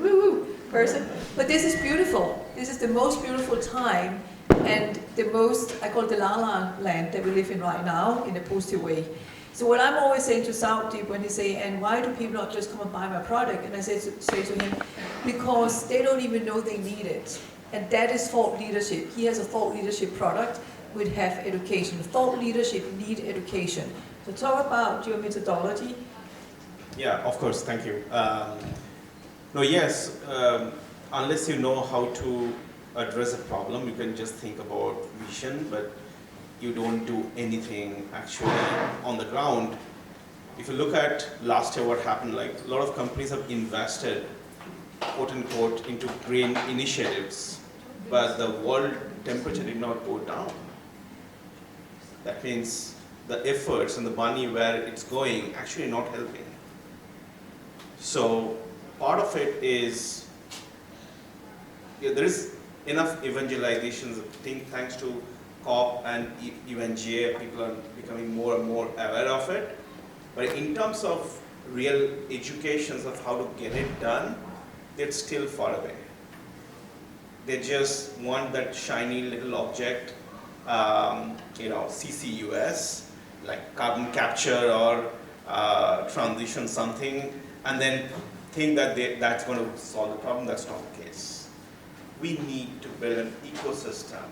person. But this is beautiful. This is the most beautiful time, and the most, I call it the la-la land that we live in right now in a positive way. So what I'm always saying to Saudi when they say, and why do people not just come and buy my product? And I say to him, because they don't even know they need it. And that is thought leadership. He has a thought leadership product which have education. Thought leadership need education. So talk about your methodology. Yeah, of course, thank you. Unless you know how to address a problem, you can just think about vision, but you don't do anything actually on the ground. If you look at last year what happened, like a lot of companies have invested, quote unquote, into green initiatives, but the world temperature did not go down. That means the efforts and the money where it's going actually not helping. So part of it is, there is enough evangelizations, thanks to COP and UNGA, people are becoming more and more aware of it. But in terms of real educations of how to get it done, it's still far away. They just want that shiny little object, CCUS, like carbon capture or transition something, and then think that that's going to solve the problem. That's not the case. We need to build an ecosystem.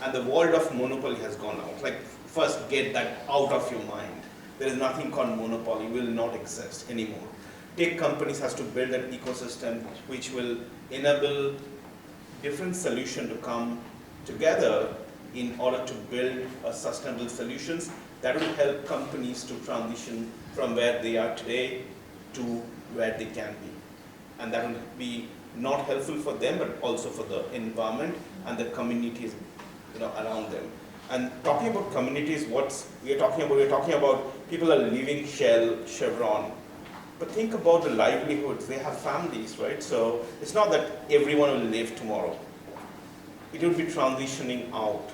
And the world of monopoly has gone out. Like, first get that out of your mind. There is nothing called monopoly, will not exist anymore. Tech companies has to build an ecosystem which will enable different solutions to come together in order to build a sustainable solutions that will help companies to transition from where they are today to where they can be. And that will be not helpful for them, but also for the environment and the communities around them. And talking about communities, what we're talking about people are leaving Shell, Chevron, but think about the livelihoods. They have families, right? So it's not that everyone will live tomorrow. It will be transitioning out.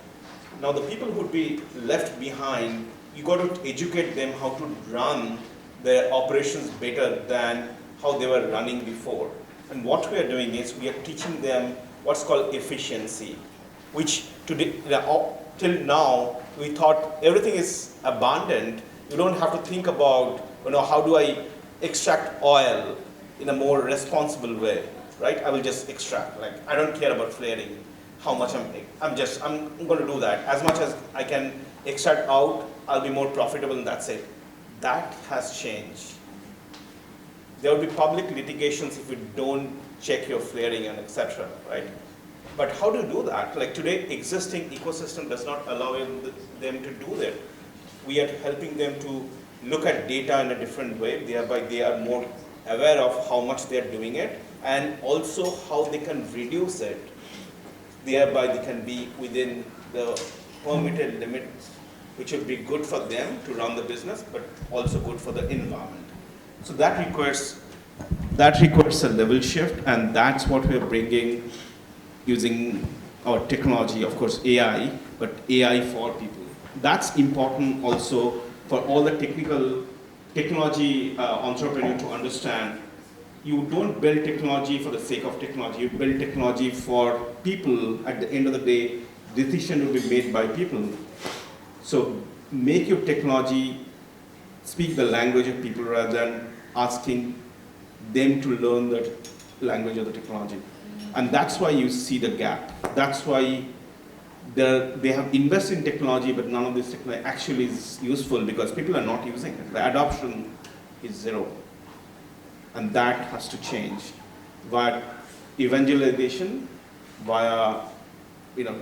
Now the people who would be left behind, you got to educate them how to run their operations better than how they were running before. And what we are doing is we are teaching them what's called efficiency, which today, till now we thought everything is abundant. You don't have to think about how do I extract oil in a more responsible way, right? I will just extract. Like, I don't care about flaring, how much I'm going to do that. As much as I can extract out, I'll be more profitable, and that's it. That has changed. There will be public litigations if you don't check your flaring and etc., right? But how do you do that? Like today, existing ecosystem does not allow them to do that. We are helping them to look at data in a different way, thereby they are more aware of how much they are doing it, and also how they can reduce it. thereby they can be within the permitted limits, which would be good for them to run the business, but also good for the environment. So that requires a level shift, and that's what we're bringing using our technology, of course AI, but AI for people. That's important also for all the technology entrepreneur to understand. You don't build technology for the sake of technology, you build technology for people. At the end of the day, decision will be made by people. So make your technology speak the language of people rather than asking them to learn the language of the technology. And that's why you see the gap. That's why they have invested in technology, but none of this technology actually is useful because people are not using it. The adoption is zero. And that has to change via evangelization, via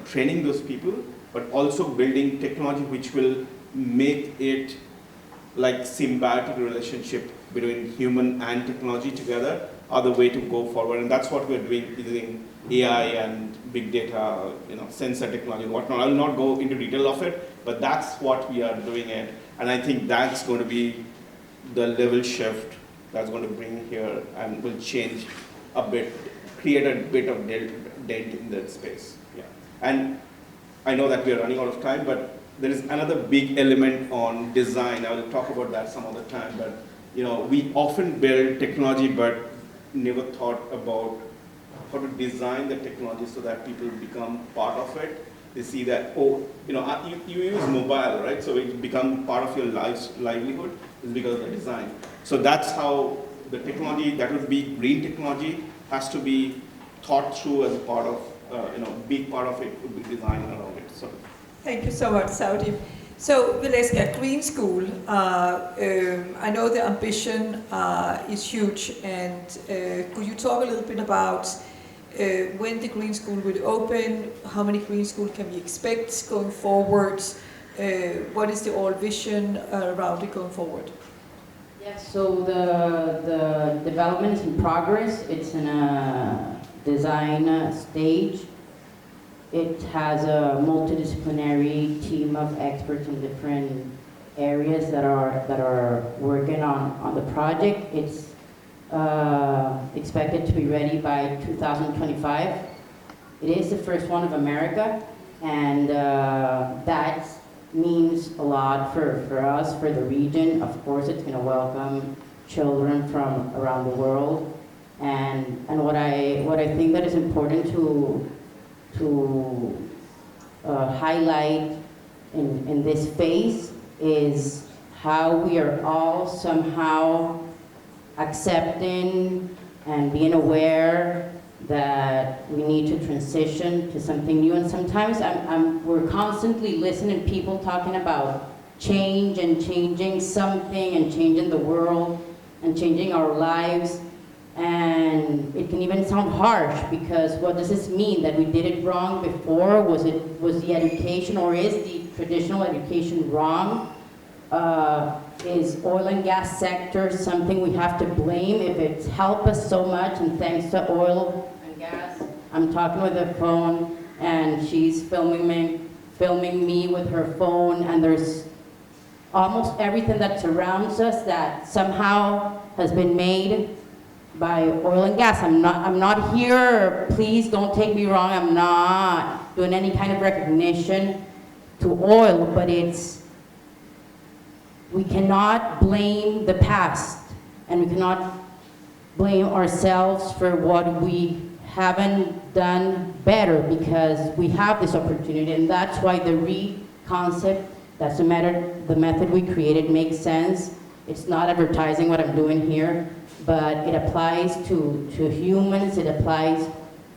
training those people, but also building technology which will make it like symbiotic relationship between human and technology together are the way to go forward. And that's what we're doing using AI and big data, sensor technology and whatnot. I will not go into detail of it, but that's what we are doing it. And I think that's going to be the level shift that's going to bring here and will change a bit, create a bit of dent in that space. Yeah. And I know that we are running out of time, but there is another big element on design. I will talk about that some other time, but we often build technology, but never thought about how to design the technology so that people become part of it. They see that, you use mobile, right? So it becomes part of your livelihood is because of the design. So that's how the technology, that would be green technology, has to be thought through as a part of, big part of it would be designed around it. So. Thank you so much, Saudi. So, Vileska, Green School, I know the ambition is huge, and could you talk a little bit about when the Green School will open, how many Green Schools can we expect going forward, what is the overall vision around it going forward? Yes, so the development is in progress. It's in a design stage. It has a multidisciplinary team of experts in different areas that are working on the project. It's expected to be ready by 2025. It is the first one of America, and that means a lot for us, for the region. Of course, it's going to welcome children from around the world, and what I think that is important to highlight in this phase is how we are all somehow accepting and being aware that we need to transition to something new. And sometimes we're constantly listening to people talking about change and changing something and changing the world and changing our lives. And it can even sound harsh, because what does this mean? That we did it wrong before? Was the education, or is the traditional education wrong? Is oil and gas sector something we have to blame if it's helped us so much, and thanks to oil and gas? I'm talking with a phone and she's filming me with her phone, and there's almost everything that surrounds us that somehow has been made by oil and gas. I'm not here, please don't take me wrong, I'm not doing any kind of recognition to oil, but we cannot blame the past, and we cannot blame ourselves for what we haven't done better, because we have this opportunity. And that's why the concept, that's the method we created, makes sense. It's not advertising what I'm doing here, but it applies to humans, it applies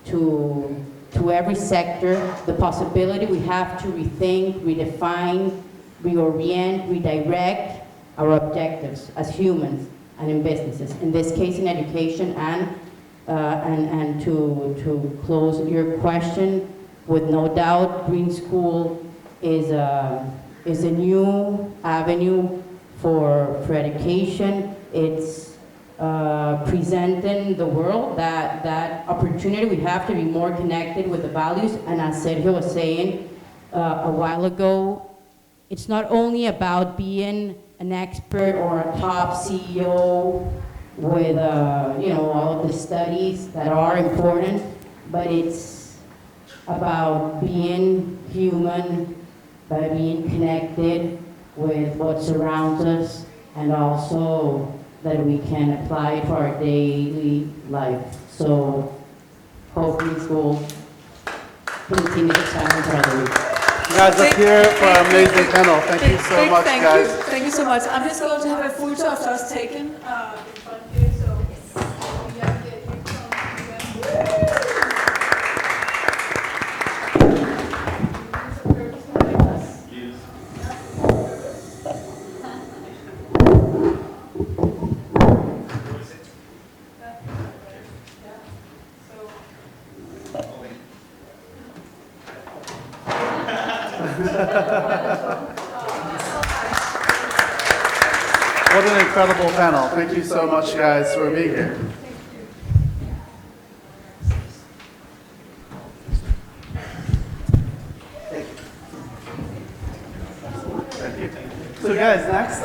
to every sector. The possibility we have to rethink, redefine, reorient, redirect our objectives as humans and in businesses. In this case, in education, and to close your question, with no doubt, Green School is a new avenue for education. It's presenting the world that opportunity. We have to be more connected with the values. And as Sergio was saying a while ago, it's not only about being an expert or a top CEO with all of the studies that are important, but it's about being human, by being connected with what surrounds us, and also that we can apply it to our daily life. So hopefully this will continue to challenge our youth. You guys are here for an amazing panel. Thank you so much, guys. Thank you so much. I'm just going to have a photo of us taken in front here. So we have to get you What an incredible panel. Thank you so much, guys, for being here. So guys, next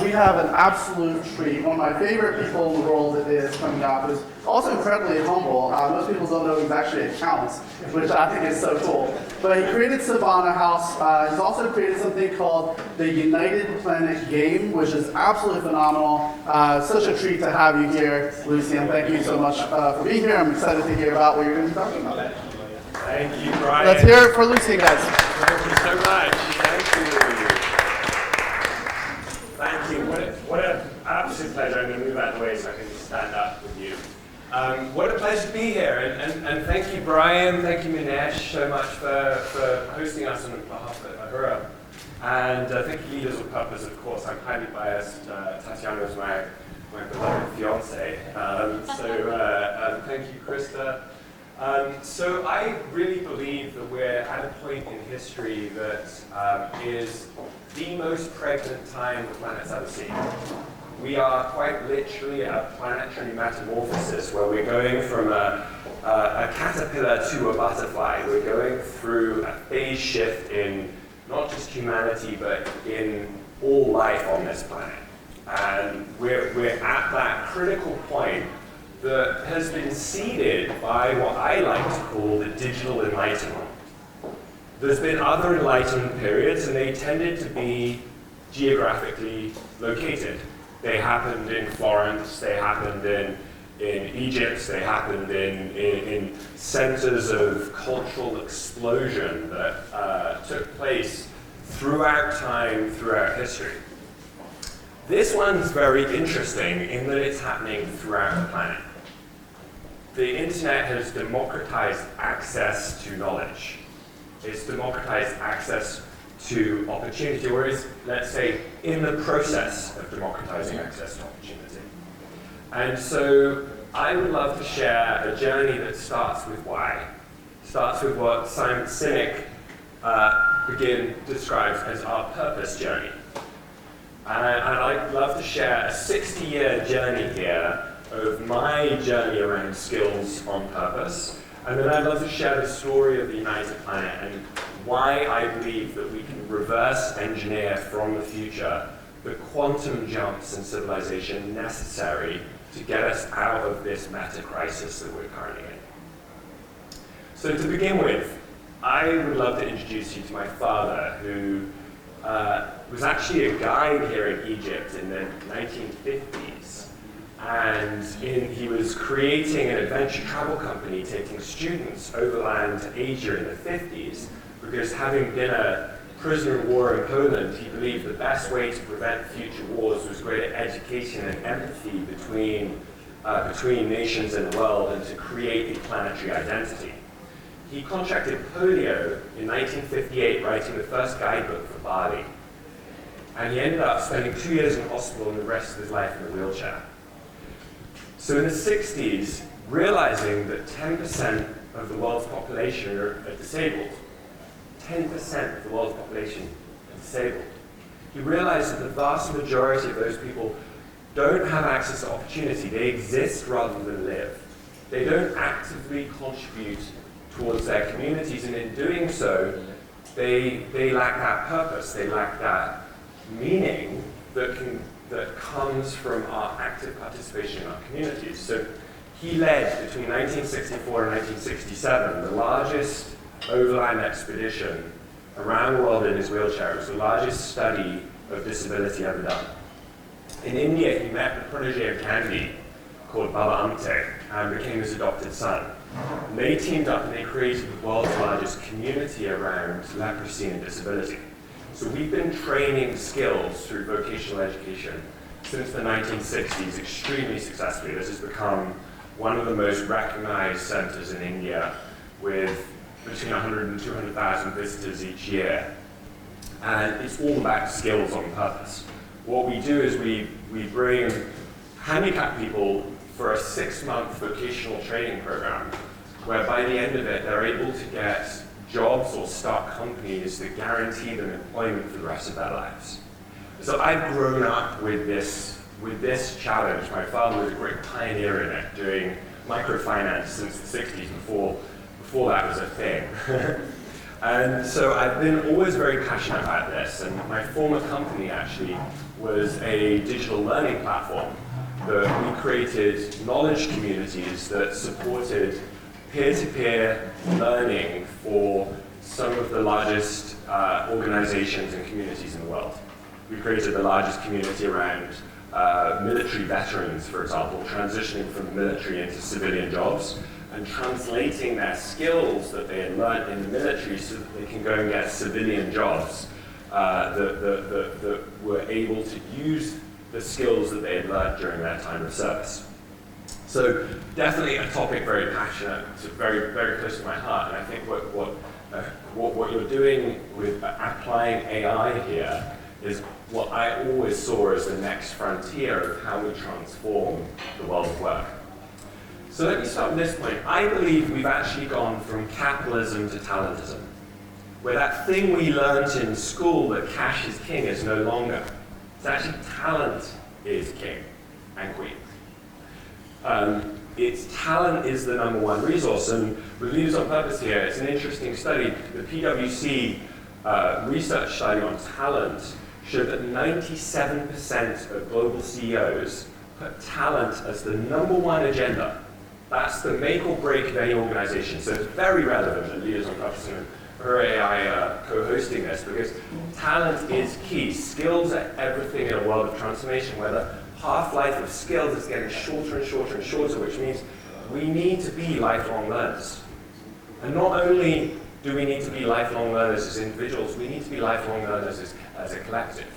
we have an absolute treat. One of my favorite people in the world is coming up, who's also incredibly humble. Most people don't know he's actually a count, which I think is so cool. But he created Savannah House. He's also created something called the United Planet Game, which is absolutely phenomenal. Such a treat to have you here, Lucy, and thank you so much for being here. I'm excited to hear about what you're going to be talking about. Thank you, Brian. Let's hear it for Lucy, guys. Thank you so much. Thank you. Thank you. What an absolute pleasure. I'm going to move out of the way so I can stand up with you. What a pleasure to be here. And thank you, Brian. Thank you, Minesh, so much for hosting us on behalf of Ahura. And thank you, Leaders with Purpose, of course. I'm highly biased. Tatiana is my beloved fiance. Thank you, Krista. So I really believe that we're at a point in history that is the most pregnant time the planet's ever seen. We are quite literally at a planetary metamorphosis where we're going from a caterpillar to a butterfly. We're going through a phase shift in not just humanity, but in all life on this planet. And we're at that critical point that has been seeded by what I like to call the digital enlightenment. There's been other enlightenment periods, and they tended to be geographically located. They happened in Florence, they happened in Egypt, they happened in centers of cultural explosion that took place throughout time, throughout history. This one's very interesting in that it's happening throughout the planet. The internet has democratized access to knowledge. It's democratized access to opportunity, or is, let's say, in the process of democratizing access to opportunity. And so I would love to share a journey that starts with why. Starts with what Simon Sinek describes as our purpose journey. And I'd love to share a 60-year journey here of my journey around skills on purpose. And then I'd love to share the story of the United Planet and why I believe that we can reverse engineer from the future the quantum jumps in civilization necessary to get us out of this meta crisis that we're currently in. So to begin with, I would love to introduce you to my father, who was actually a guide here in Egypt in the 1950s. And he was creating an adventure travel company taking students overland to Asia in the 50s, because having been a prisoner of war in Poland, he believed the best way to prevent future wars was greater education and empathy between nations in the world and to create a planetary identity. He contracted polio in 1958, writing the first guidebook for Bali. And he ended up spending 2 years in hospital and the rest of his life in a wheelchair. So in the 60s, realizing that 10% of the world's population are disabled, 10% of the world's population are disabled, he realized that the vast majority of those people don't have access to opportunity. They exist rather than live. They don't actively contribute towards their communities, and in doing so, they lack that purpose. They lack that meaning that comes from our active participation in our communities. So he led, between 1964 and 1967, the largest overland expedition around the world in his wheelchair. It was the largest study of disability ever done. In India, he met the protege of Gandhi, called Baba Amte, and became his adopted son. And they teamed up and they created the world's largest community around leprosy and disability. So we've been training skills through vocational education since the 1960s extremely successfully. This has become one of the most recognized centers in India, with between 100 and 200,000 visitors each year. And it's all about skills on purpose. What we do is we bring handicapped people for a 6-month vocational training program, where by the end of it, they're able to get jobs or start companies that guarantee them employment for the rest of their lives. So I've grown up with this challenge. My father was a great pioneer in it, doing microfinance since the 60s, before that was a thing. And so I've been always very passionate about this, and my former company actually was a digital learning platform that we created knowledge communities that supported peer-to-peer learning for some of the largest organizations and communities in the world. We created the largest community around military veterans, for example, transitioning from the military into civilian jobs and translating their skills that they had learned in the military so that they can go and get civilian jobs that were able to use the skills that they had learned during their time of service. So definitely a topic very passionate, very, very close to my heart, and I think what you're doing with applying AI here is what I always saw as the next frontier of how we transform the world of work. So let me start with this point. I believe we've actually gone from capitalism to talentism, where that thing we learned in school that cash is king is no longer. It's actually talent is king and queen. It's talent is the #1 resource, and with Leaders on Purpose here, it's an interesting study. The PwC research study on talent showed that 97% of global CEOs put talent as the #1 agenda. That's the make or break of any organization. So it's very relevant that Leaders on Purpose and Ahura AI are co-hosting this, because talent is key. Skills are everything in a world of transformation, where the half-life of skills is getting shorter and shorter and shorter, which means we need to be lifelong learners. And not only do we need to be lifelong learners as individuals, we need to be lifelong learners as a collective.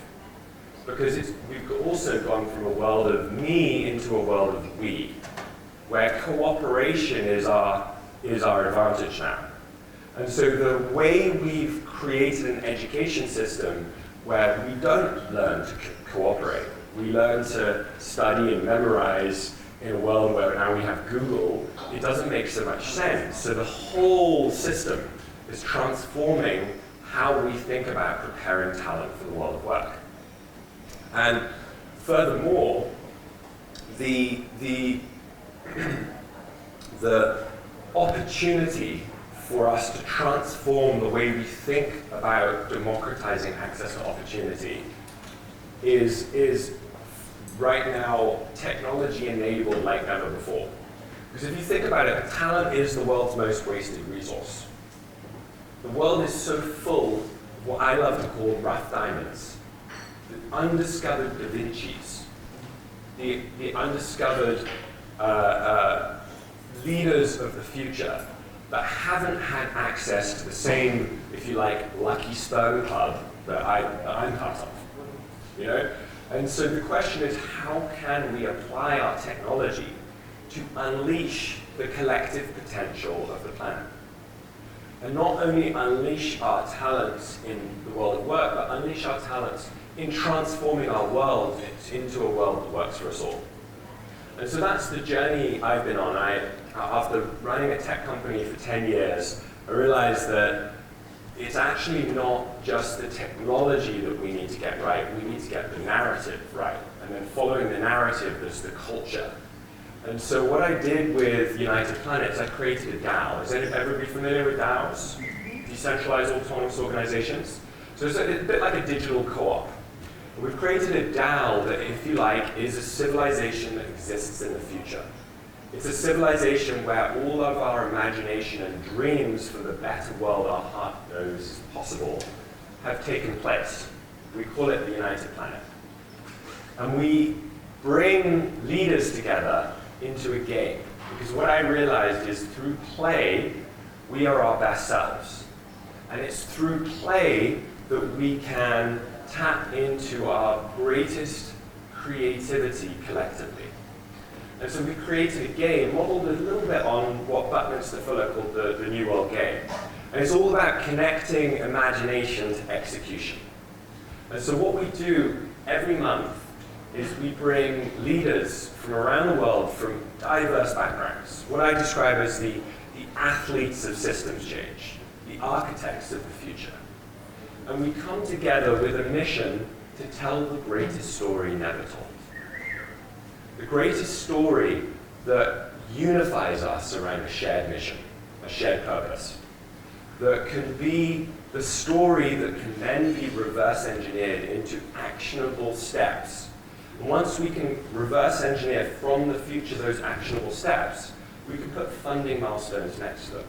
Because we've also gone from a world of me into a world of we, where cooperation is our advantage now. And so the way we've created an education system where we don't learn to cooperate, we learn to study and memorize in a world where now we have Google, it doesn't make so much sense. So the whole system is transforming how we think about preparing talent for the world of work. And furthermore, the opportunity for us to transform the way we think about democratizing access to opportunity is right now technology enabled like never before. Because if you think about it, talent is the world's most wasted resource. The world is so full of what I love to call rough diamonds, the undiscovered Da Vinci's, the undiscovered leaders of the future that haven't had access to the same, if you like, lucky sperm club that I'm part of. You know? And so the question is, how can we apply our technology to unleash the collective potential of the planet? And not only unleash our talents in the world of work, but unleash our talents in transforming our world into a world that works for us all. And so that's the journey I've been on. After running a tech company for 10 years, I realized that it's actually not just the technology that we need to get right, we need to get the narrative right. And then following the narrative, there's the culture. And so what I did with United Planets, I created a DAO. Is everybody familiar with DAOs? Decentralized autonomous organizations? So it's a bit like a digital co-op. We've created a DAO that, if you like, is a civilization that exists in the future. It's a civilization where all of our imagination and dreams for the better world our heart knows is possible have taken place. We call it the United Planet. And we bring leaders together into a game. Because what I realized is through play, we are our best selves. And it's through play that we can tap into our greatest creativity collectively. And so we created a game modeled a little bit on what Buckminster Fuller called the New World Game. And it's all about connecting imagination to execution. And so what we do every month is we bring leaders from around the world from diverse backgrounds, what I describe as the athletes of systems change, the architects of the future. And we come together with a mission to tell the greatest story never told. The greatest story that unifies us around a shared mission, a shared purpose. That can be the story that can then be reverse engineered into actionable steps. And once we can reverse engineer from the future those actionable steps, we can put funding milestones next to them.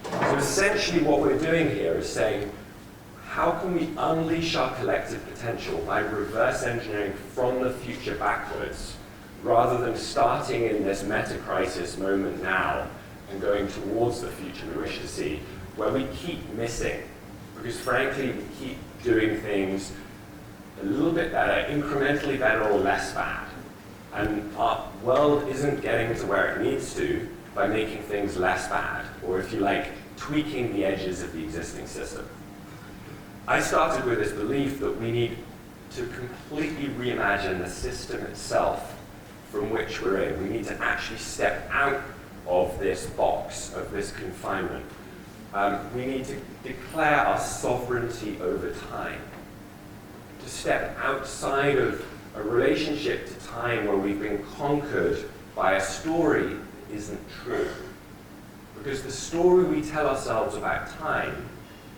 So essentially what we're doing here is saying, how can we unleash our collective potential by reverse engineering from the future backwards, rather than starting in this meta-crisis moment now and going towards the future we wish to see, where we keep missing. Because frankly, we keep doing things a little bit better, incrementally better or less bad. And our world isn't getting to where it needs to by making things less bad, or if you like, tweaking the edges of the existing system. I started with this belief that we need to completely reimagine the system itself from which we're in. We need to actually step out of this box, of this confinement. We need to declare our sovereignty over time. To step outside of a relationship to time where we've been conquered by a story isn't true. Because the story we tell ourselves about time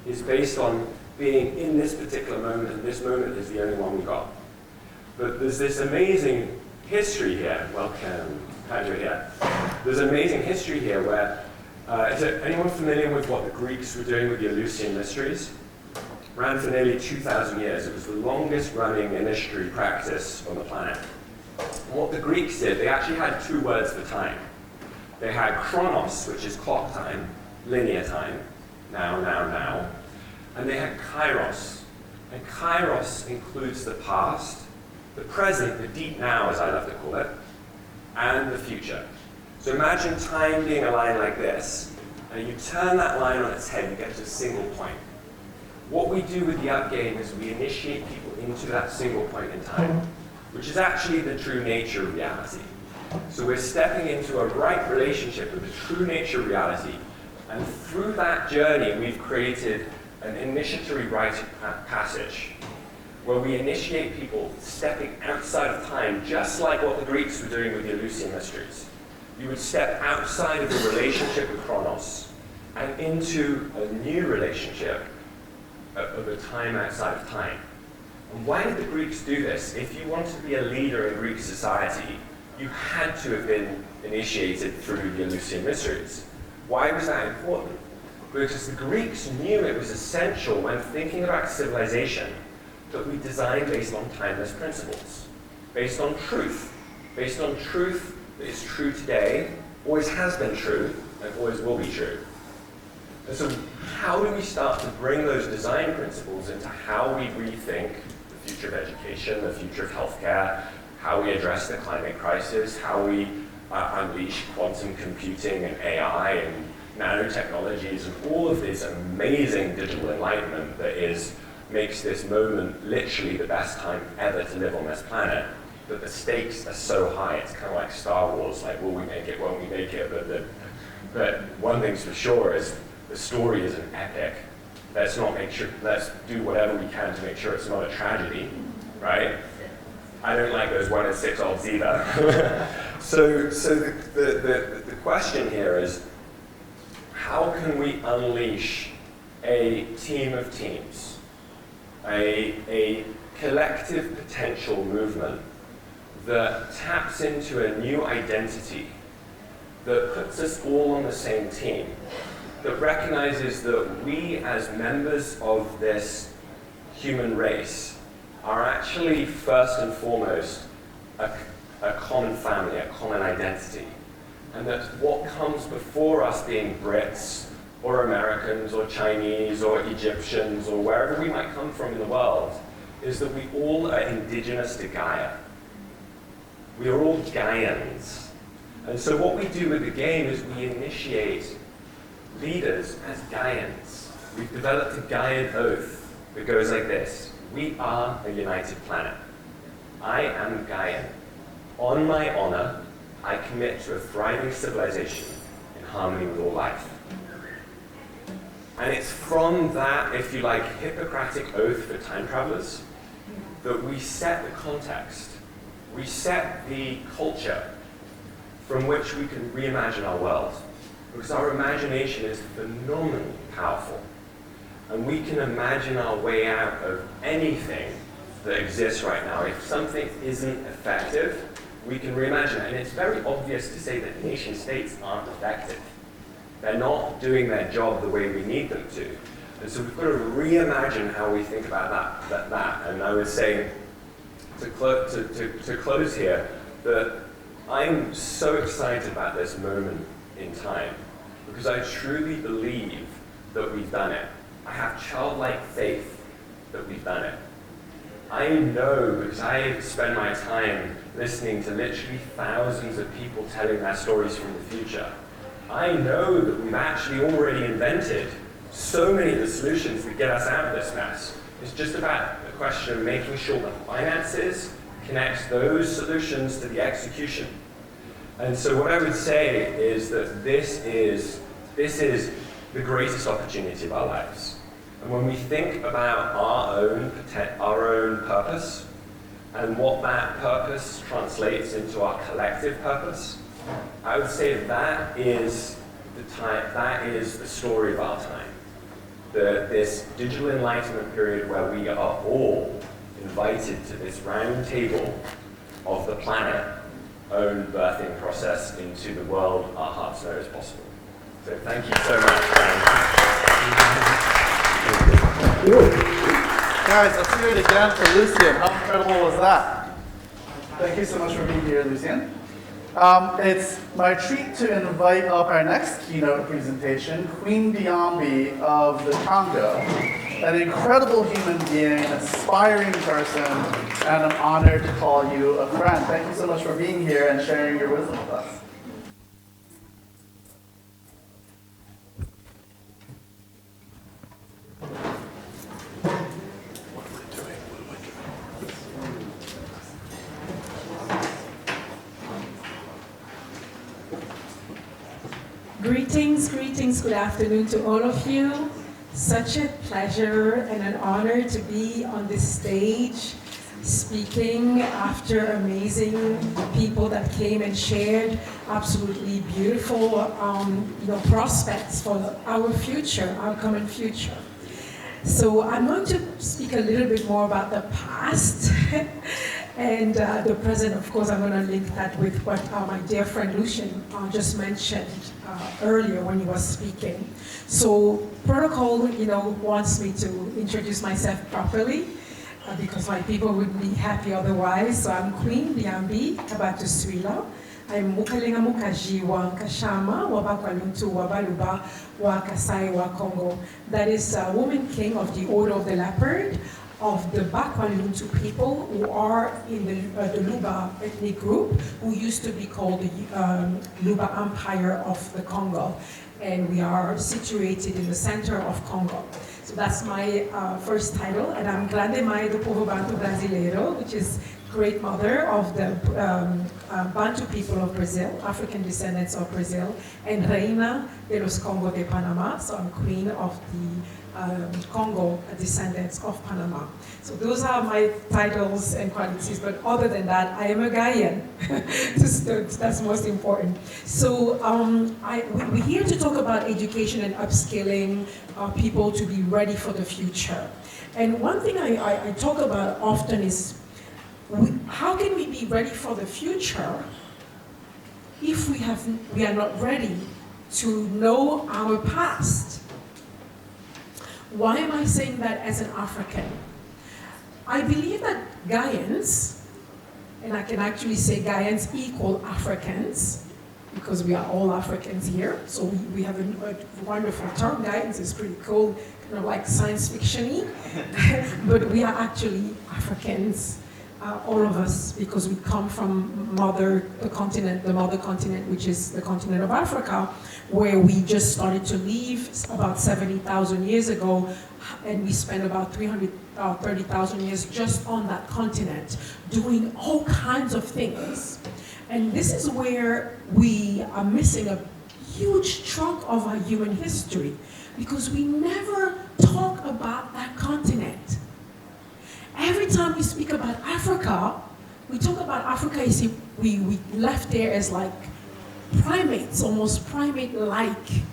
is based on being in this particular moment, and this moment is the only one we got. But there's this amazing history here. Welcome, Andrew here. There's an amazing history here where, is anyone familiar with what the Greeks were doing with the Eleusinian mysteries? Ran for nearly 2,000 years. It was the longest running initiatory practice on the planet. And what the Greeks did, they actually had two words for time. They had chronos, which is clock time, linear time, now, now, now. And they had kairos. And kairos includes the past, the present, the deep now, as I love to call it, and the future. So imagine time being a line like this, and you turn that line on its head, you get to a single point. What we do with the up game is we initiate people into that single point in time, which is actually the true nature of reality. So we're stepping into a right relationship with the true nature of reality, and through that journey, we've created an initiatory rite of passage, where we initiate people stepping outside of time, just like what the Greeks were doing with the Eleusinian mysteries. You would step outside of the relationship with Chronos and into a new relationship of a time outside of time. And why did the Greeks do this? If you wanted to be a leader in Greek society, you had to have been initiated through the Eleusinian mysteries. Why was that important? Because the Greeks knew it was essential when thinking about civilization that we design based on timeless principles, based on truth that is true today, always has been true, and always will be true. And so how do we start to bring those design principles into how we rethink the future of education, the future of healthcare, how we address the climate crisis, how we unleash quantum computing and AI and nanotechnologies and all of this amazing digital enlightenment that makes this moment literally the best time ever to live on this planet, but the stakes are so high, it's kind of like Star Wars, like will we make it, won't we make it, but one thing's for sure is the story is an epic. Let's do whatever we can to make sure it's not a tragedy, right? I don't like those 1 in 6 odds either. So the question here is, how can we unleash a team of teams, a collective potential movement that taps into a new identity, that puts us all on the same team, that recognizes that we as members of this human race are actually first and foremost a common family, a common identity, and that what comes before us being Brits or Americans or Chinese or Egyptians or wherever we might come from in the world is that we all are indigenous to Gaia. We are all Gaians. And so what we do with the game is we initiate leaders as Gaians. We've developed a Gaian oath that goes like this: we are a united planet. I am Gaian. On my honor, I commit to a thriving civilization in harmony with all life. And it's from that, if you like, Hippocratic oath for time travelers that we set the context, we set the culture from which we can reimagine our world. Because our imagination is phenomenally powerful. And we can imagine our way out of anything that exists right now. If something isn't effective, we can reimagine it. And it's very obvious to say that nation states aren't effective. They're not doing their job the way we need them to. And so we've got to reimagine how we think about that. And I would say, to close here, that I'm so excited about this moment in time because I truly believe that we've done it. I have childlike faith that we've done it. I know, because I spend my time listening to literally thousands of people telling their stories from the future, I know that we've actually already invented so many of the solutions that get us out of this mess. It's just about a question of making sure the finances connect those solutions to the execution. And so what I would say is that this is the greatest opportunity of our lives. And when we think about our own purpose and what that purpose translates into our collective purpose, I would say that is the story of our time. This digital enlightenment period where we are all invited to this round table of the planet own birthing process into the world our hearts know is possible. So thank you so much. Guys, let's hear it again for Lucien. How incredible was that? Thank you so much for being here, Lucien. It's my treat to invite up our next keynote presentation, Queen Biambi of the Congo, an incredible human being, an inspiring person, and I'm honored to call you a friend. Thank you so much for being here and sharing your wisdom with us. Greetings, good afternoon to all of you. Such a pleasure and an honor to be on this stage speaking after amazing people that came and shared absolutely beautiful prospects for our future, our common future. So I'm going to speak a little bit more about the past and the present. Of course, I'm going to link that with what my dear friend Lucien just mentioned earlier when he was speaking. So protocol, wants me to introduce myself properly because my people would be happy otherwise. So I'm Queen Biambi Kabatuswila. I'm Mukalinga Mukaji wa Nkashama, Wabakwaluntu, Wabaluba, wa Kasai, wa Congo. That is a woman king of the Order of the Leopard, of the Bakwaluntu people who are in the Luba ethnic group, who used to be called the Luba Empire of the Congo. And we are situated in the center of Congo. So that's my first title, and I'm Grande Mãe do Povo Bantu Brasileiro, which is great mother of the Bantu people of Brazil, African descendants of Brazil, and Reina de los Congo de Panama, so I'm queen of the Congo descendants of Panama. So those are my titles and qualities, but other than that, I am a Ghanaian. That's most important. So we're here to talk about education and upskilling people to be ready for the future. And one thing I talk about often is how can we be ready for the future if we are not ready to know our past? Why am I saying that as an African? I believe that Ghanaians, and I can actually say Ghanaians equal Africans, because we are all Africans here, so we have a wonderful term. Ghanaians is pretty cool, kind of like science fiction-y, but we are actually Africans, all of us, because we come from the mother continent, which is the continent of Africa, where we just started to leave about 70,000 years ago, and we spent about 330,000 years just on that continent, doing all kinds of things. And this is where we are missing a huge chunk of our human history, because we never talk about that continent. Every time we speak about Africa, we talk about Africa, you see, we left there as like primates, almost primate-like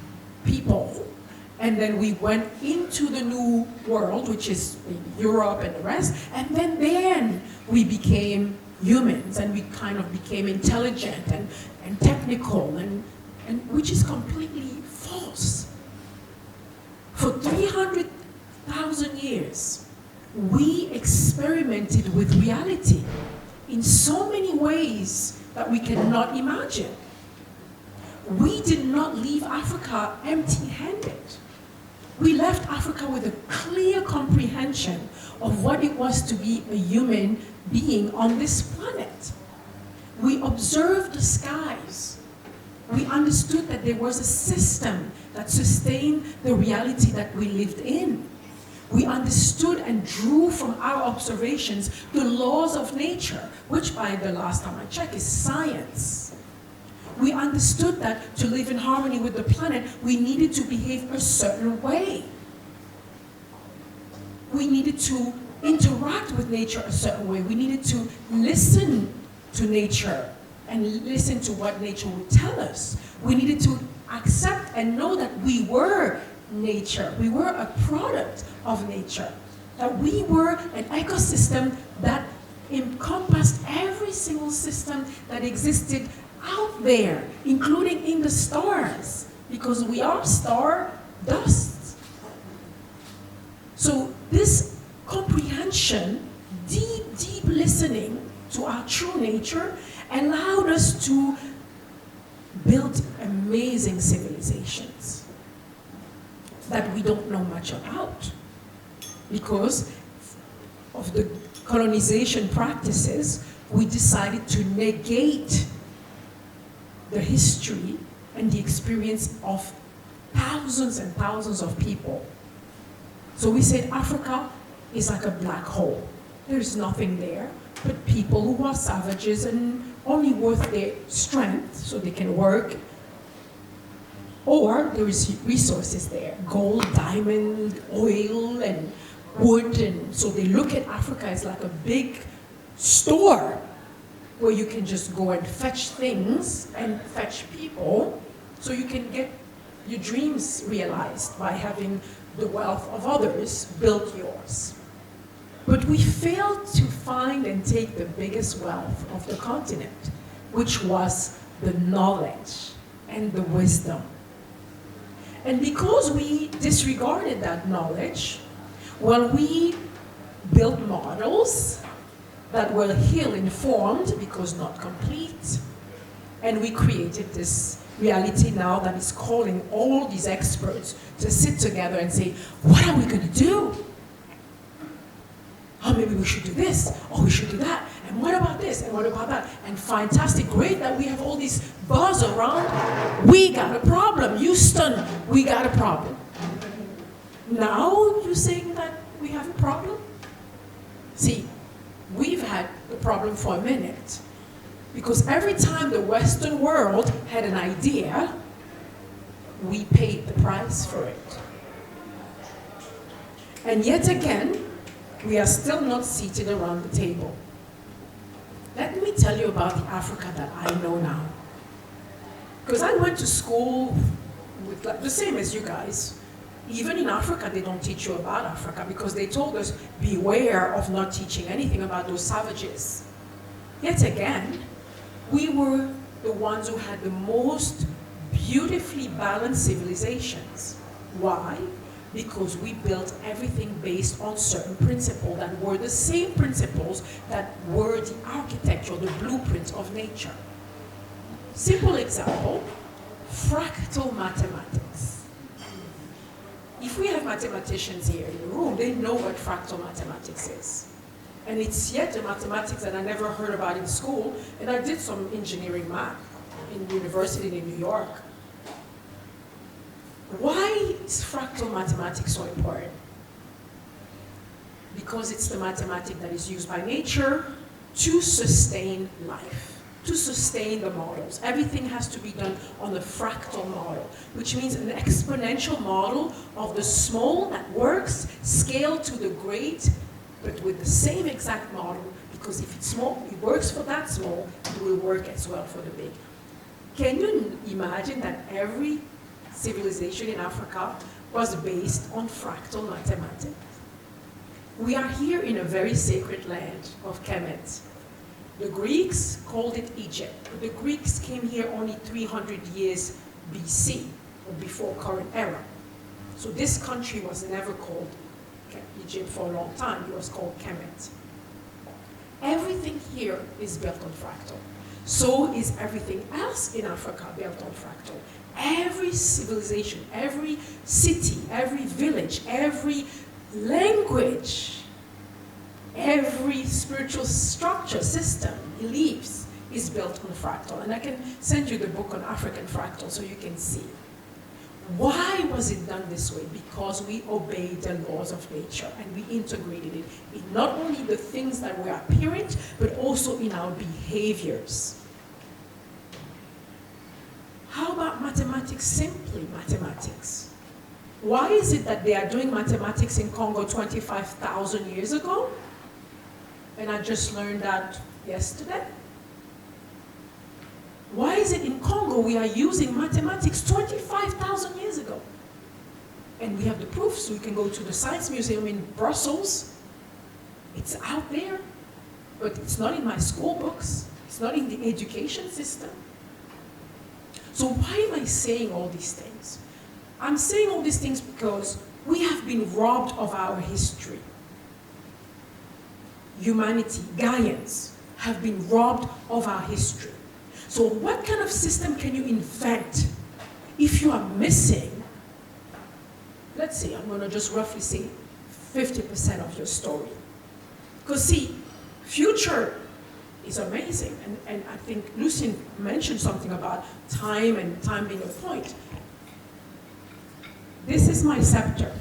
people. And then we went into the new world, which is Europe and the rest, and then we became humans, and we kind of became intelligent and technical, and which is completely false. For 300,000 years, we experimented with reality in so many ways that we cannot imagine. We did not leave Africa empty-handed. We left Africa with a clear comprehension of what it was to be a human being on this planet. We observed the skies. We understood that there was a system that sustained the reality that we lived in. We understood and drew from our observations the laws of nature, which by the last time I checked is science. We understood that to live in harmony with the planet, we needed to behave a certain way. We needed to interact with nature a certain way. We needed to listen to nature and listen to what nature would tell us. We needed to accept and know that we were nature. We were a product of nature. That we were an ecosystem that encompassed every single system that existed out there, including in the stars, because we are star dust. So this comprehension, deep listening to our true nature allowed us to build amazing civilizations that we don't know much about because of the colonization practices. We decided to negate the history and the experience of thousands and thousands of people. So we said Africa is like a black hole. There's nothing there but people who are savages and only worth their strength so they can work. Or there is resources there, gold, diamond, oil, and wood. And so they look at Africa as like a big store where you can just go and fetch things and fetch people so you can get your dreams realized by having the wealth of others build yours. But we failed to find and take the biggest wealth of the continent, which was the knowledge and the wisdom. And because we disregarded that knowledge, well, we built models that were ill-informed because not complete. And we created this reality now that is calling all these experts to sit together and say, what are we going to do? Oh, maybe we should do this, or we should do that, and what about this, and what about that? And fantastic, great that we have all this buzz around. We got a problem. Houston, we got a problem. Now you're saying that we have a problem? See, we've had the problem for a minute. Because every time the Western world had an idea, we paid the price for it. And yet again, we are still not seated around the table. Let me tell you about the Africa that I know now. Because I went to school with the same as you guys. Even in Africa, they don't teach you about Africa because they told us, beware of not teaching anything about those savages. Yet again, we were the ones who had the most beautifully balanced civilizations. Why? Because we built everything based on certain principles that were the same principles that were the architecture, the blueprint of nature. Simple example, fractal mathematics. If we have mathematicians here in the room, they know what fractal mathematics is. And it's yet a mathematics that I never heard about in school, and I did some engineering math in university in New York. Why is fractal mathematics so important? Because it's the mathematics that is used by nature to sustain life, to sustain the models. Everything has to be done on the fractal model, which means an exponential model of the small that works, scaled to the great, but with the same exact model, because if it's small, it works for that small, it will work as well for the big. Can you imagine that every civilization in Africa was based on fractal mathematics? We are here in a very sacred land of Kemet. The Greeks called it Egypt. But the Greeks came here only 300 years BC, or before current era. So this country was never called Egypt for a long time. It was called Kemet. Everything here is built on fractal. So is everything else in Africa built on fractal. Every civilization, every city, every village, every language, every spiritual structure, system, beliefs is built on fractal. And I can send you the book on African fractal so you can see. Why was it done this way? Because we obeyed the laws of nature and we integrated it in not only the things that were apparent, but also in our behaviors. How about mathematics, simply mathematics? Why is it that they are doing mathematics in Congo 25,000 years ago? And I just learned that yesterday. Why is it in Congo we are using mathematics 25,000 years ago? And we have the proofs. We can go to the Science Museum in Brussels. It's out there, but it's not in my school books. It's not in the education system. So why am I saying all these things? I'm saying all these things because we have been robbed of our history. Humanity, Gaians, have been robbed of our history. So what kind of system can you invent if you are missing, let's say, I'm going to just roughly say 50% of your story? Because see, future is amazing. And I think Lucien mentioned something about time and time being a point. This is my scepter.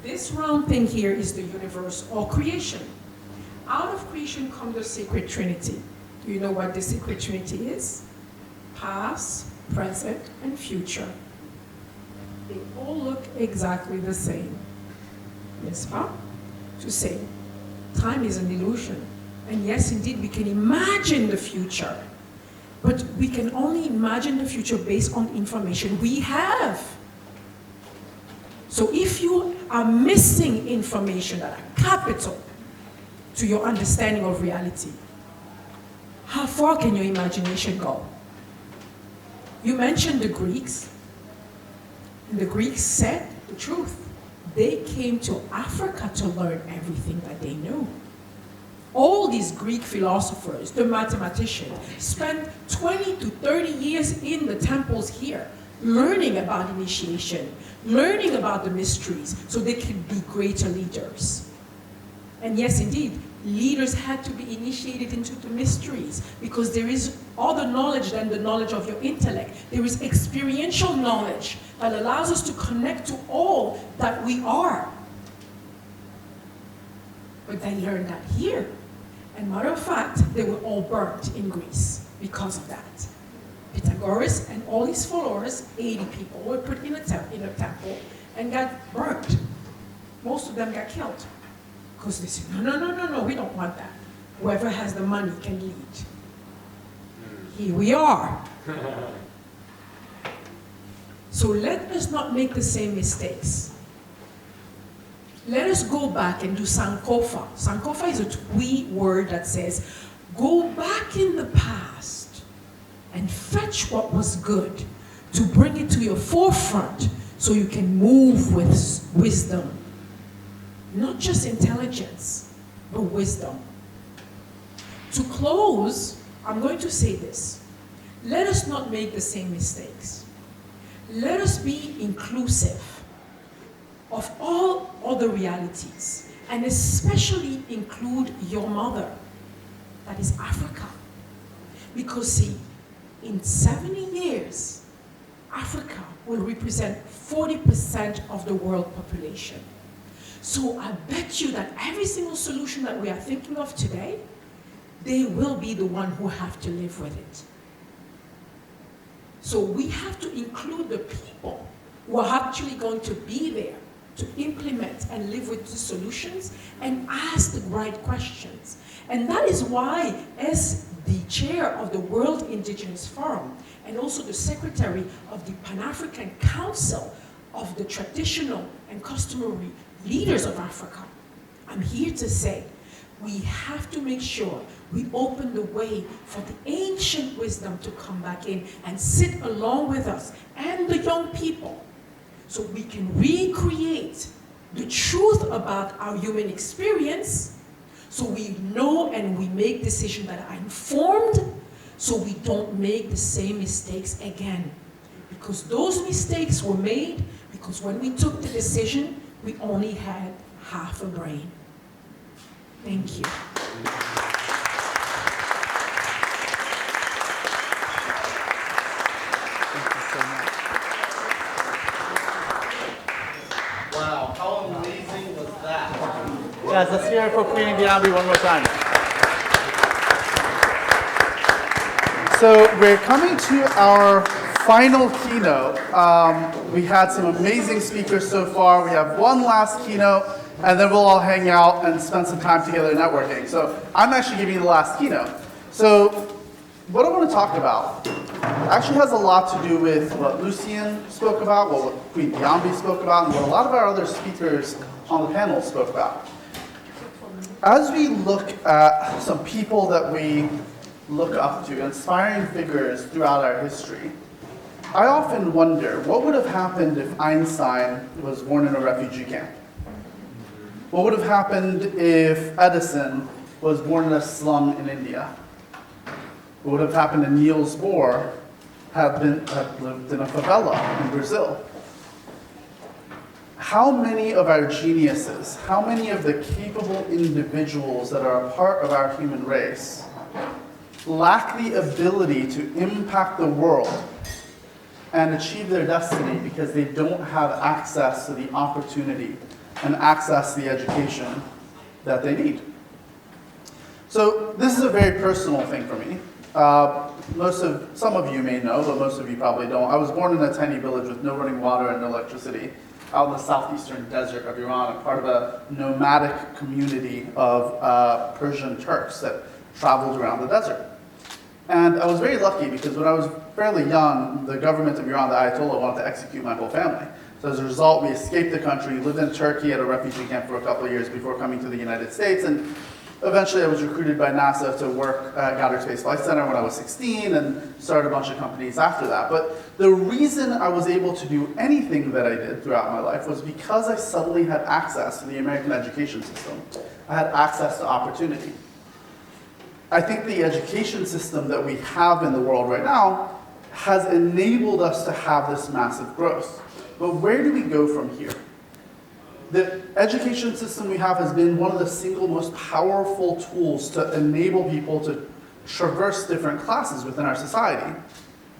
This round thing here is the universe or creation. Out of creation comes the sacred trinity. Do you know what the sacred trinity is? Past, present, and future. They all look exactly the same. N'est-ce pas? To say, time is an illusion. And yes, indeed, we can imagine the future. But we can only imagine the future based on information we have. So if you are missing information that are capital to your understanding of reality, how far can your imagination go? You mentioned the Greeks. And the Greeks said the truth. They came to Africa to learn everything that they knew. All these Greek philosophers, the mathematicians, spent 20 to 30 years in the temples here, learning about initiation, learning about the mysteries, so they could be greater leaders. And yes, indeed, leaders had to be initiated into the mysteries, because there is other knowledge than the knowledge of your intellect. There is experiential knowledge that allows us to connect to all that we are. But they learned that here. And matter of fact, they were all burnt in Greece because of that. Pythagoras and all his followers, 80 people, were put in a temple and got burnt. Most of them got killed because they said, no, we don't want that. Whoever has the money can lead. Here we are. So let us not make the same mistakes. Let us go back and do Sankofa. Sankofa is a Twi word that says, go back in the past and fetch what was good to bring it to your forefront so you can move with wisdom. Not just intelligence, but wisdom. To close, I'm going to say this. Let us not make the same mistakes. Let us be inclusive of all other realities, and especially include your mother, that is Africa. Because see, in 70 years, Africa will represent 40% of the world population. So I bet you that every single solution that we are thinking of today, they will be the one who have to live with it. So we have to include the people who are actually going to be there to implement and live with the solutions and ask the right questions. And that is why, as the chair of the World Indigenous Forum and also the secretary of the Pan-African Council of the traditional and customary leaders of Africa, I'm here to say we have to make sure we open the way for the ancient wisdom to come back in and sit along with us and the young people so we can recreate the truth about our human experience so we know and we make decisions that are informed so we don't make the same mistakes again. Because those mistakes were made because when we took the decision, we only had half a brain. Thank you. Wow, how amazing was that? Guys, let's hear it for Queen Diambi one more time. So we're coming to our final keynote. We had some amazing speakers so far. We have one last keynote, and then we'll all hang out and spend some time together networking. So I'm actually giving you the last keynote. So what I want to talk about actually has a lot to do with what Lucien spoke about, what Queen Diambi spoke about, and what a lot of our other speakers on the panel spoke about. As we look at some people that we look up to, inspiring figures throughout our history, I often wonder what would have happened if Einstein was born in a refugee camp? What would have happened if Edison was born in a slum in India? What would have happened if Niels Bohr had lived in a favela in Brazil? How many of our geniuses, how many of the capable individuals that are a part of our human race lack the ability to impact the world and achieve their destiny because they don't have access to the opportunity and access to the education that they need? So this is a very personal thing for me. Some of you may know, but most of you probably don't. I was born in a tiny village with no running water and no electricity out in the southeastern desert of Iran, a part of a nomadic community of Persian Turks that traveled around the desert. And I was very lucky because when I was fairly young, the government of Iran, the Ayatollah, wanted to execute my whole family. So as a result, we escaped the country, lived in Turkey at a refugee camp for a couple of years before coming to the United States. And eventually I was recruited by NASA to work at Goddard Space Flight Center when I was 16 and started a bunch of companies after that. But the reason I was able to do anything that I did throughout my life was because I suddenly had access to the American education system. I had access to opportunity. I think the education system that we have in the world right now has enabled us to have this massive growth. But where do we go from here? The education system we have has been one of the single most powerful tools to enable people to traverse different classes within our society.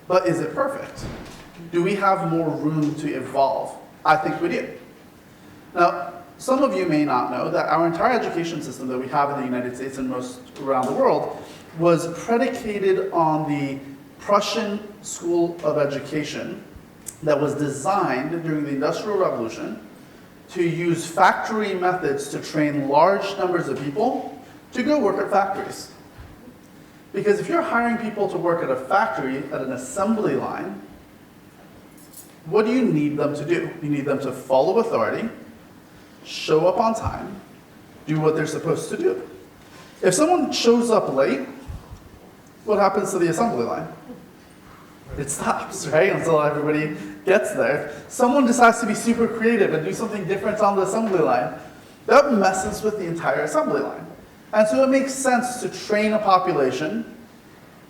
But is it perfect? Do we have more room to evolve? I think we do. Now, some of you may not know that our entire education system that we have in the United States and most around the world was predicated on the Prussian School of Education that was designed during the Industrial Revolution to use factory methods to train large numbers of people to go work at factories. Because if you're hiring people to work at a factory, at an assembly line, what do you need them to do? You need them to follow authority, show up on time, do what they're supposed to do. If someone shows up late, what happens to the assembly line? It stops, right, until everybody gets there. If someone decides to be super creative and do something different on the assembly line, that messes with the entire assembly line. And so it makes sense to train a population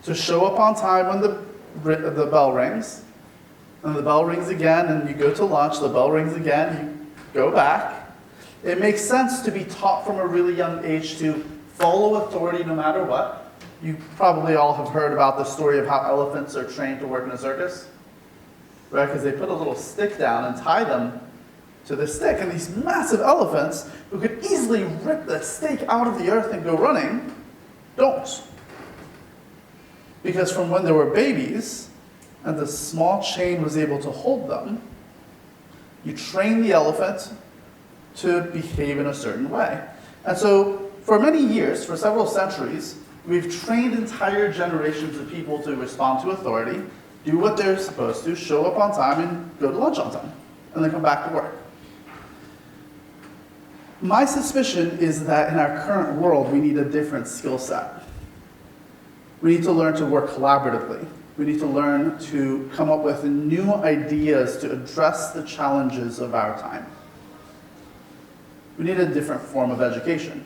to show up on time when the bell rings, and the bell rings again, and you go to lunch, the bell rings again, you go back. It makes sense to be taught from a really young age to follow authority no matter what. You probably all have heard about the story of how elephants are trained to work in a circus, right? Because they put a little stick down and tie them to the stick, and these massive elephants who could easily rip the stake out of the earth and go running, don't. Because from when they were babies, and the small chain was able to hold them, you train the elephant to behave in a certain way. And so for many years, for several centuries, we've trained entire generations of people to respond to authority, do what they're supposed to, show up on time, and go to lunch on time, and then come back to work. My suspicion is that in our current world, we need a different skill set. We need to learn to work collaboratively. We need to learn to come up with new ideas to address the challenges of our time. We need a different form of education.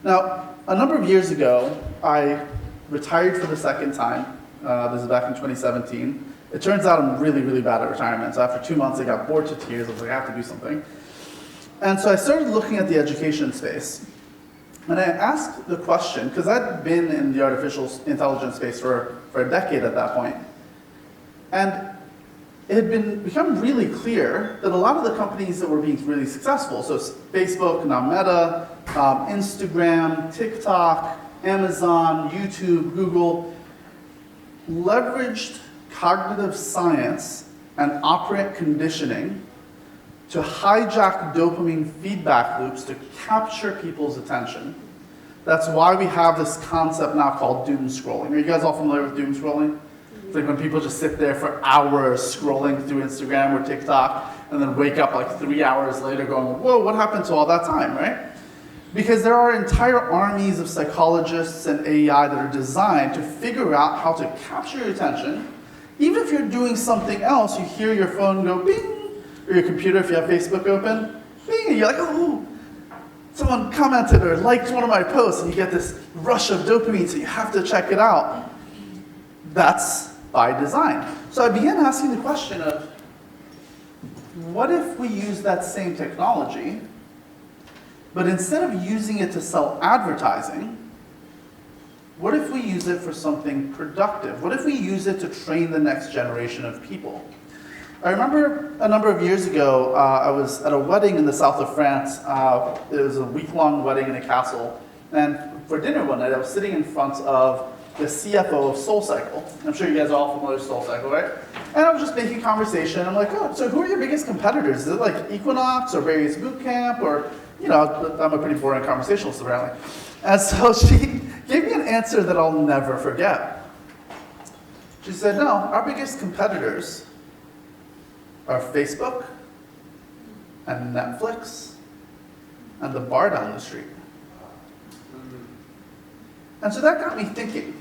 Now, a number of years ago, I retired for the second time. This is back in 2017. It turns out I'm really, really bad at retirement. So after 2 months, I got bored to tears. I was like, I have to do something. And so I started looking at the education space. And I asked the question, because I'd been in the artificial intelligence space for a decade at that point. And it had become really clear that a lot of the companies that were being really successful, so Facebook, now Meta, Instagram, TikTok, Amazon, YouTube, Google, leveraged cognitive science and operant conditioning to hijack dopamine feedback loops to capture people's attention. That's why we have this concept now called doom scrolling. Are you guys all familiar with doom scrolling? It's like when people just sit there for hours scrolling through Instagram or TikTok and then wake up like 3 hours later going, whoa, what happened to all that time, right? Because there are entire armies of psychologists and AI that are designed to figure out how to capture your attention. Even if you're doing something else, you hear your phone go bing, or your computer, if you have Facebook open, bing, and you're like, oh, someone commented or liked one of my posts, and you get this rush of dopamine, so you have to check it out. That's by design. So I began asking the question of, what if we use that same technology, but instead of using it to sell advertising, what if we use it for something productive? What if we use it to train the next generation of people? I remember a number of years ago, I was at a wedding in the south of France. It was a week-long wedding in a castle. And for dinner one night, I was sitting in front of the CFO of SoulCycle. I'm sure you guys are all familiar with SoulCycle, right? And I was just making conversation. I'm like, oh, so who are your biggest competitors? Is it like Equinox or Barry's Bootcamp? Or, you know, I'm a pretty boring conversationalist apparently. And so she gave me an answer that I'll never forget. She said, no, our biggest competitors are Facebook and Netflix and the bar down the street. And so that got me thinking.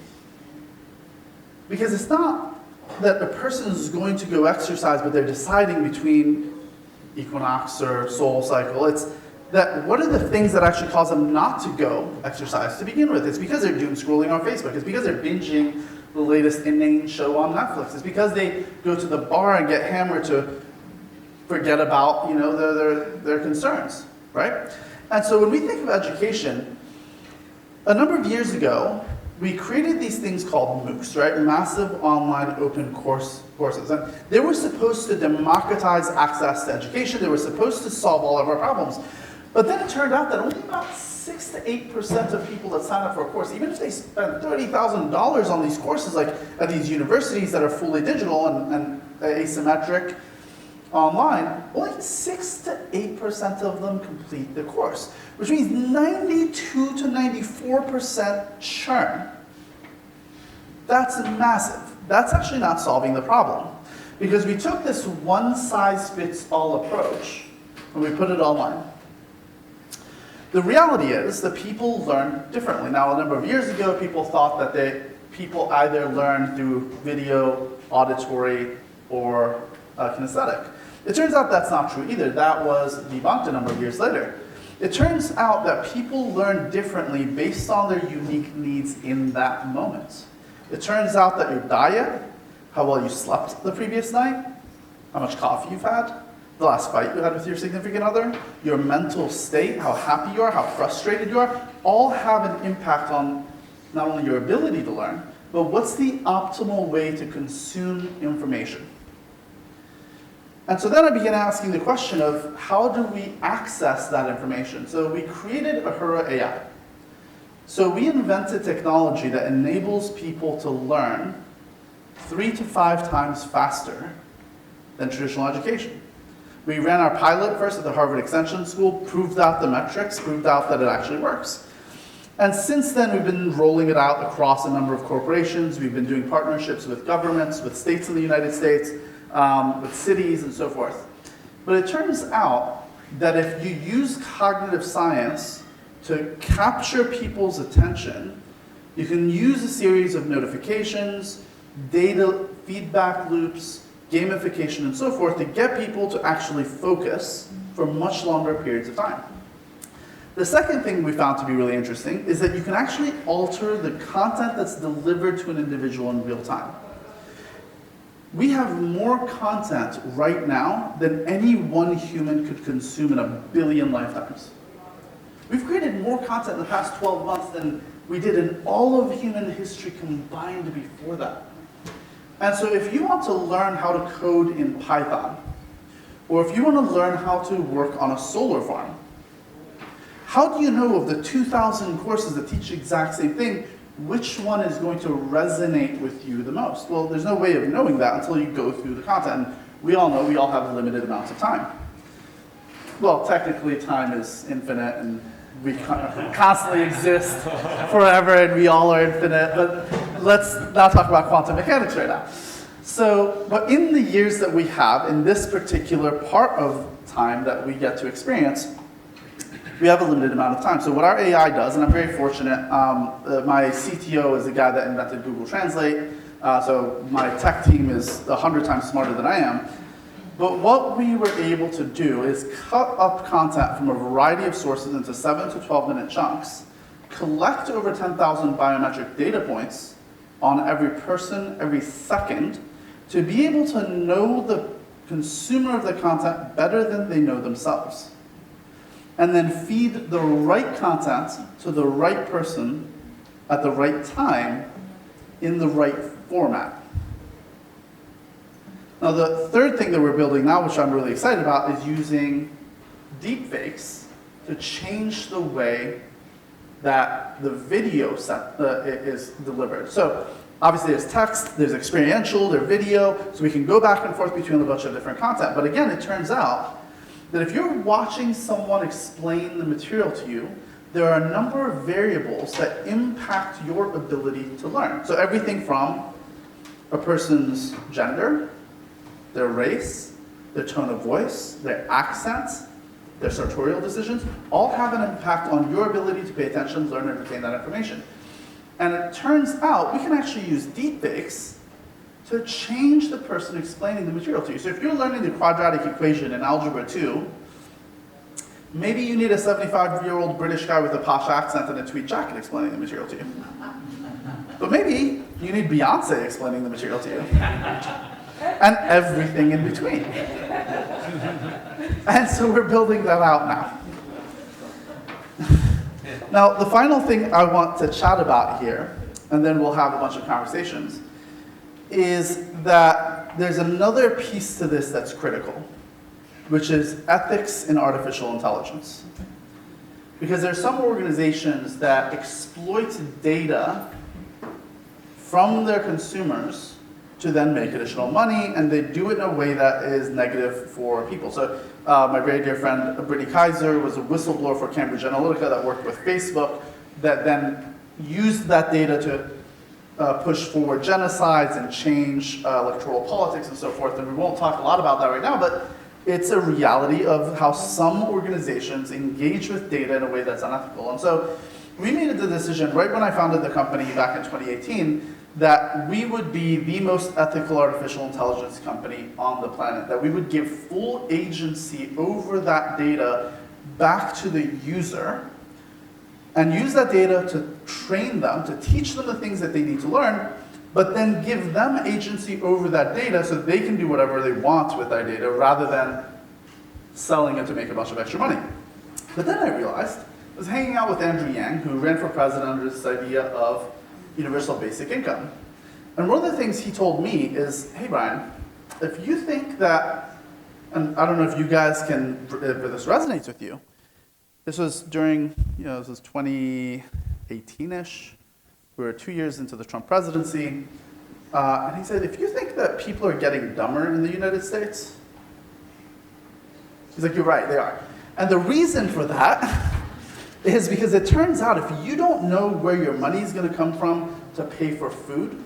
Because it's not that a person is going to go exercise, but they're deciding between Equinox or SoulCycle. It's that what are the things that actually cause them not to go exercise to begin with? It's because they're doom scrolling on Facebook. It's because they're binging the latest inane show on Netflix. It's because they go to the bar and get hammered to forget about, you know, their concerns, right? And so when we think of education, a number of years ago, we created these things called MOOCs, right? Massive Online Open Courses. And they were supposed to democratize access to education. They were supposed to solve all of our problems. But then it turned out that only about 6 to 8% of people that sign up for a course, even if they spend $30,000 on these courses, like at these universities that are fully digital and asymmetric online, only 6 to 8% of them complete the course, which means 92 to 94% churn. That's massive. That's actually not solving the problem, because we took this one-size-fits-all approach and we put it online. The reality is that people learn differently. Now, a number of years ago, people thought that people either learn through video, auditory, or kinesthetic. It turns out that's not true either. That was debunked a number of years later. It turns out that people learn differently based on their unique needs in that moment. It turns out that your diet, how well you slept the previous night, how much coffee you've had, the last fight you had with your significant other, your mental state, how happy you are, how frustrated you are, all have an impact on not only your ability to learn, but what's the optimal way to consume information. And so then I began asking the question of how do we access that information? So we created Ahura AI. So we invented technology that enables people to learn 3 to 5 times faster than traditional education. We ran our pilot first at the Harvard Extension School, proved out the metrics, proved out that it actually works. And since then, we've been rolling it out across a number of corporations. We've been doing partnerships with governments, with states in the United States, with cities, and so forth. But it turns out that if you use cognitive science to capture people's attention, you can use a series of notifications, data feedback loops, gamification, and so forth to get people to actually focus for much longer periods of time. The second thing we found to be really interesting is that you can actually alter the content that's delivered to an individual in real time. We have more content right now than any one human could consume in 1 billion lifetimes. We've created more content in the past 12 months than we did in all of human history combined before that. And so if you want to learn how to code in Python, or if you want to learn how to work on a solar farm, how do you know of the 2,000 courses that teach the exact same thing, which one is going to resonate with you the most? Well, there's no way of knowing that until you go through the content. And we all know we all have limited amounts of time. Well, technically time is infinite and we constantly exist forever and we all are infinite, but let's not talk about quantum mechanics right now. So, but in the years that we have, in this particular part of time that we get to experience, we have a limited amount of time. So what our AI does, and I'm very fortunate, my CTO is the guy that invented Google Translate, so my tech team is 100 times smarter than I am. But what we were able to do is cut up content from a variety of sources into 7 to 12-minute chunks, collect over 10,000 biometric data points on every person, every second, to be able to know the consumer of the content better than they know themselves. And then feed the right content to the right person at the right time in the right format. Now, the third thing that we're building now, which I'm really excited about, is using deepfakes to change the way that the video is delivered. So obviously there's text, there's experiential, there's video, so we can go back and forth between a bunch of different content. But again, it turns out that if you're watching someone explain the material to you, there are a number of variables that impact your ability to learn. So everything from a person's gender, their race, their tone of voice, their accent, their sartorial decisions, all have an impact on your ability to pay attention, learn, and retain that information. And it turns out we can actually use deepfakes to change the person explaining the material to you. So if you're learning the quadratic equation in Algebra 2, maybe you need a 75-year-old British guy with a posh accent and a tweed jacket explaining the material to you. But maybe you need Beyonce explaining the material to you. And everything in between. And so we're building that out now. Now, the final thing I want to chat about here and then we'll have a bunch of conversations, is that there's another piece to this that's critical, which is ethics in artificial intelligence. Because there are some organizations that exploit data from their consumers to then make additional money, and they do it in a way that is negative for people. So my very dear friend Brittany Kaiser was a whistleblower for Cambridge Analytica that worked with Facebook that then used that data to push forward genocides and change electoral politics and so forth. And we won't talk a lot about that right now, but it's a reality of how some organizations engage with data in a way that's unethical. And so we made the decision right when I founded the company back in 2018 that we would be the most ethical artificial intelligence company on the planet, that we would give full agency over that data back to the user and use that data to train them, to teach them the things that they need to learn, but then give them agency over that data so they can do whatever they want with that data rather than selling it to make a bunch of extra money. But then I realized, I was hanging out with Andrew Yang, who ran for president under this idea of universal basic income. And one of the things he told me is, hey Brian, if you think that, and I don't know if you guys can, if this resonates with you, this was during, this was 2018-ish. We were 2 years into the Trump presidency. And he said, if you think that people are getting dumber in the United States, he's like, you're right, they are. And the reason for that is because it turns out if you don't know where your money is going to come from to pay for food,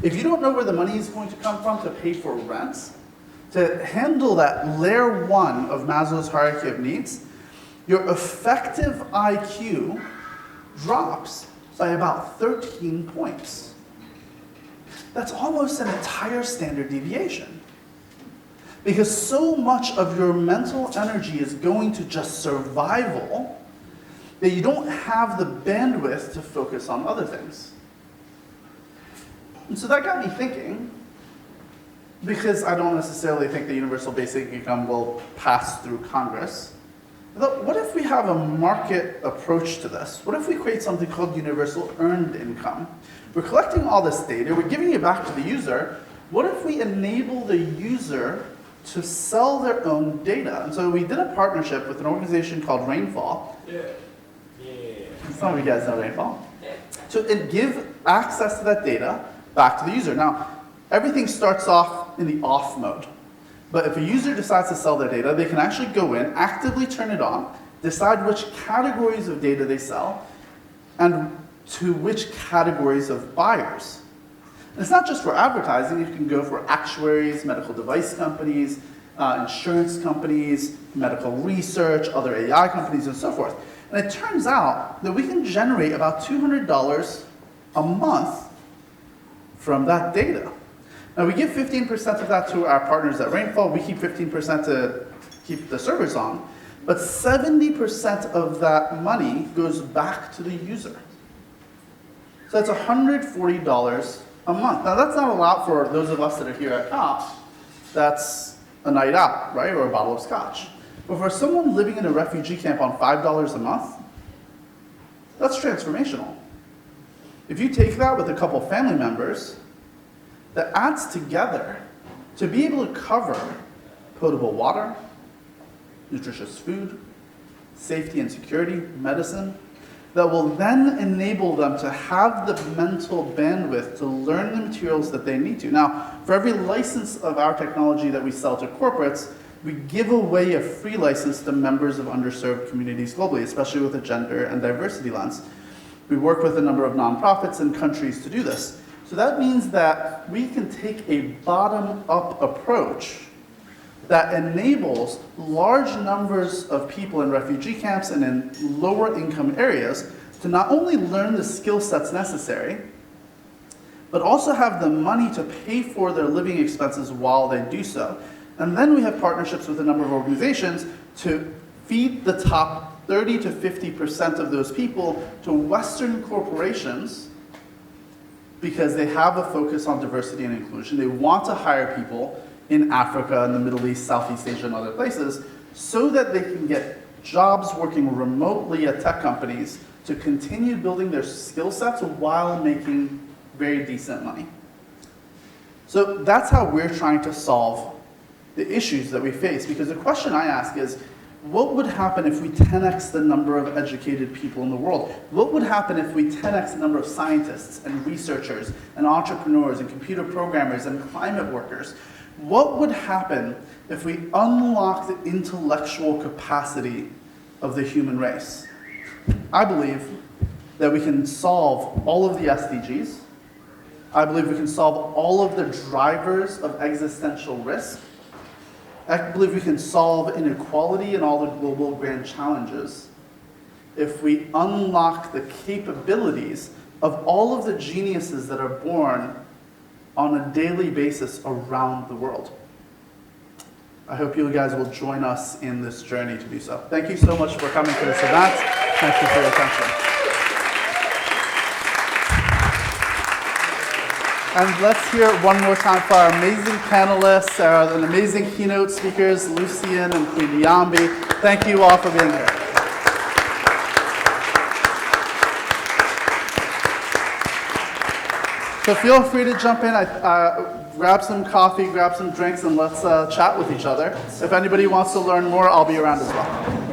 if you don't know where the money is going to come from to pay for rent, to handle that layer one of Maslow's hierarchy of needs, your effective IQ drops by about 13 points. That's almost an entire standard deviation. Because so much of your mental energy is going to just survival that you don't have the bandwidth to focus on other things. And so that got me thinking, because I don't necessarily think the universal basic income will pass through Congress, but what if we have a market approach to this? What if we create something called universal earned income? We're collecting all this data, we're giving it back to the user. What if we enable the user to sell their own data? And so we did a partnership with an organization called Rainfall. Some of you guys know Rainfall. To give access to that data back to the user. Now, everything starts off in the off mode. But if a user decides to sell their data, they can actually go in, actively turn it on, decide which categories of data they sell, and to which categories of buyers. And it's not just for advertising, you can go for actuaries, medical device companies, insurance companies, medical research, other AI companies, and so forth. And it turns out that we can generate about $200 a month from that data. Now we give 15% of that to our partners at Rainfall. We keep 15% to keep the servers on. But 70% of that money goes back to the user. So that's $140 a month. Now that's not a lot for those of us that are here at COP. That's a night out, right? Or a bottle of scotch. But for someone living in a refugee camp on $5 a month, that's transformational. If you take that with a couple family members, that adds together to be able to cover potable water, nutritious food, safety and security, medicine, that will then enable them to have the mental bandwidth to learn the materials that they need to. Now, for every license of our technology that we sell to corporates, we give away a free license to members of underserved communities globally, especially with a gender and diversity lens. We work with a number of nonprofits and countries to do this. So that means that we can take a bottom-up approach that enables large numbers of people in refugee camps and in lower income areas to not only learn the skill sets necessary, but also have the money to pay for their living expenses while they do so. And then we have partnerships with a number of organizations to feed the top 30 to 50% of those people to Western corporations because they have a focus on diversity and inclusion. They want to hire people in Africa, in the Middle East, Southeast Asia, and other places, so that they can get jobs working remotely at tech companies to continue building their skill sets while making very decent money. So that's how we're trying to solve the issues that we face, because the question I ask is, what would happen if we 10x the number of educated people in the world? What would happen if we 10x the number of scientists and researchers and entrepreneurs and computer programmers and climate workers? What would happen if we unlock the intellectual capacity of the human race? I believe that we can solve all of the SDGs. I believe we can solve all of the drivers of existential risk. I believe we can solve inequality and all the global grand challenges if we unlock the capabilities of all of the geniuses that are born on a daily basis around the world. I hope you guys will join us in this journey to do so. Thank you so much for coming to this event. Thank you for your attention. And let's hear it one more time for our amazing panelists, and amazing keynote speakers, Lucian and Queen Yambi. Thank you all for being here. So feel free to jump in, grab some coffee, grab some drinks, and let's chat with each other. If anybody wants to learn more, I'll be around as well.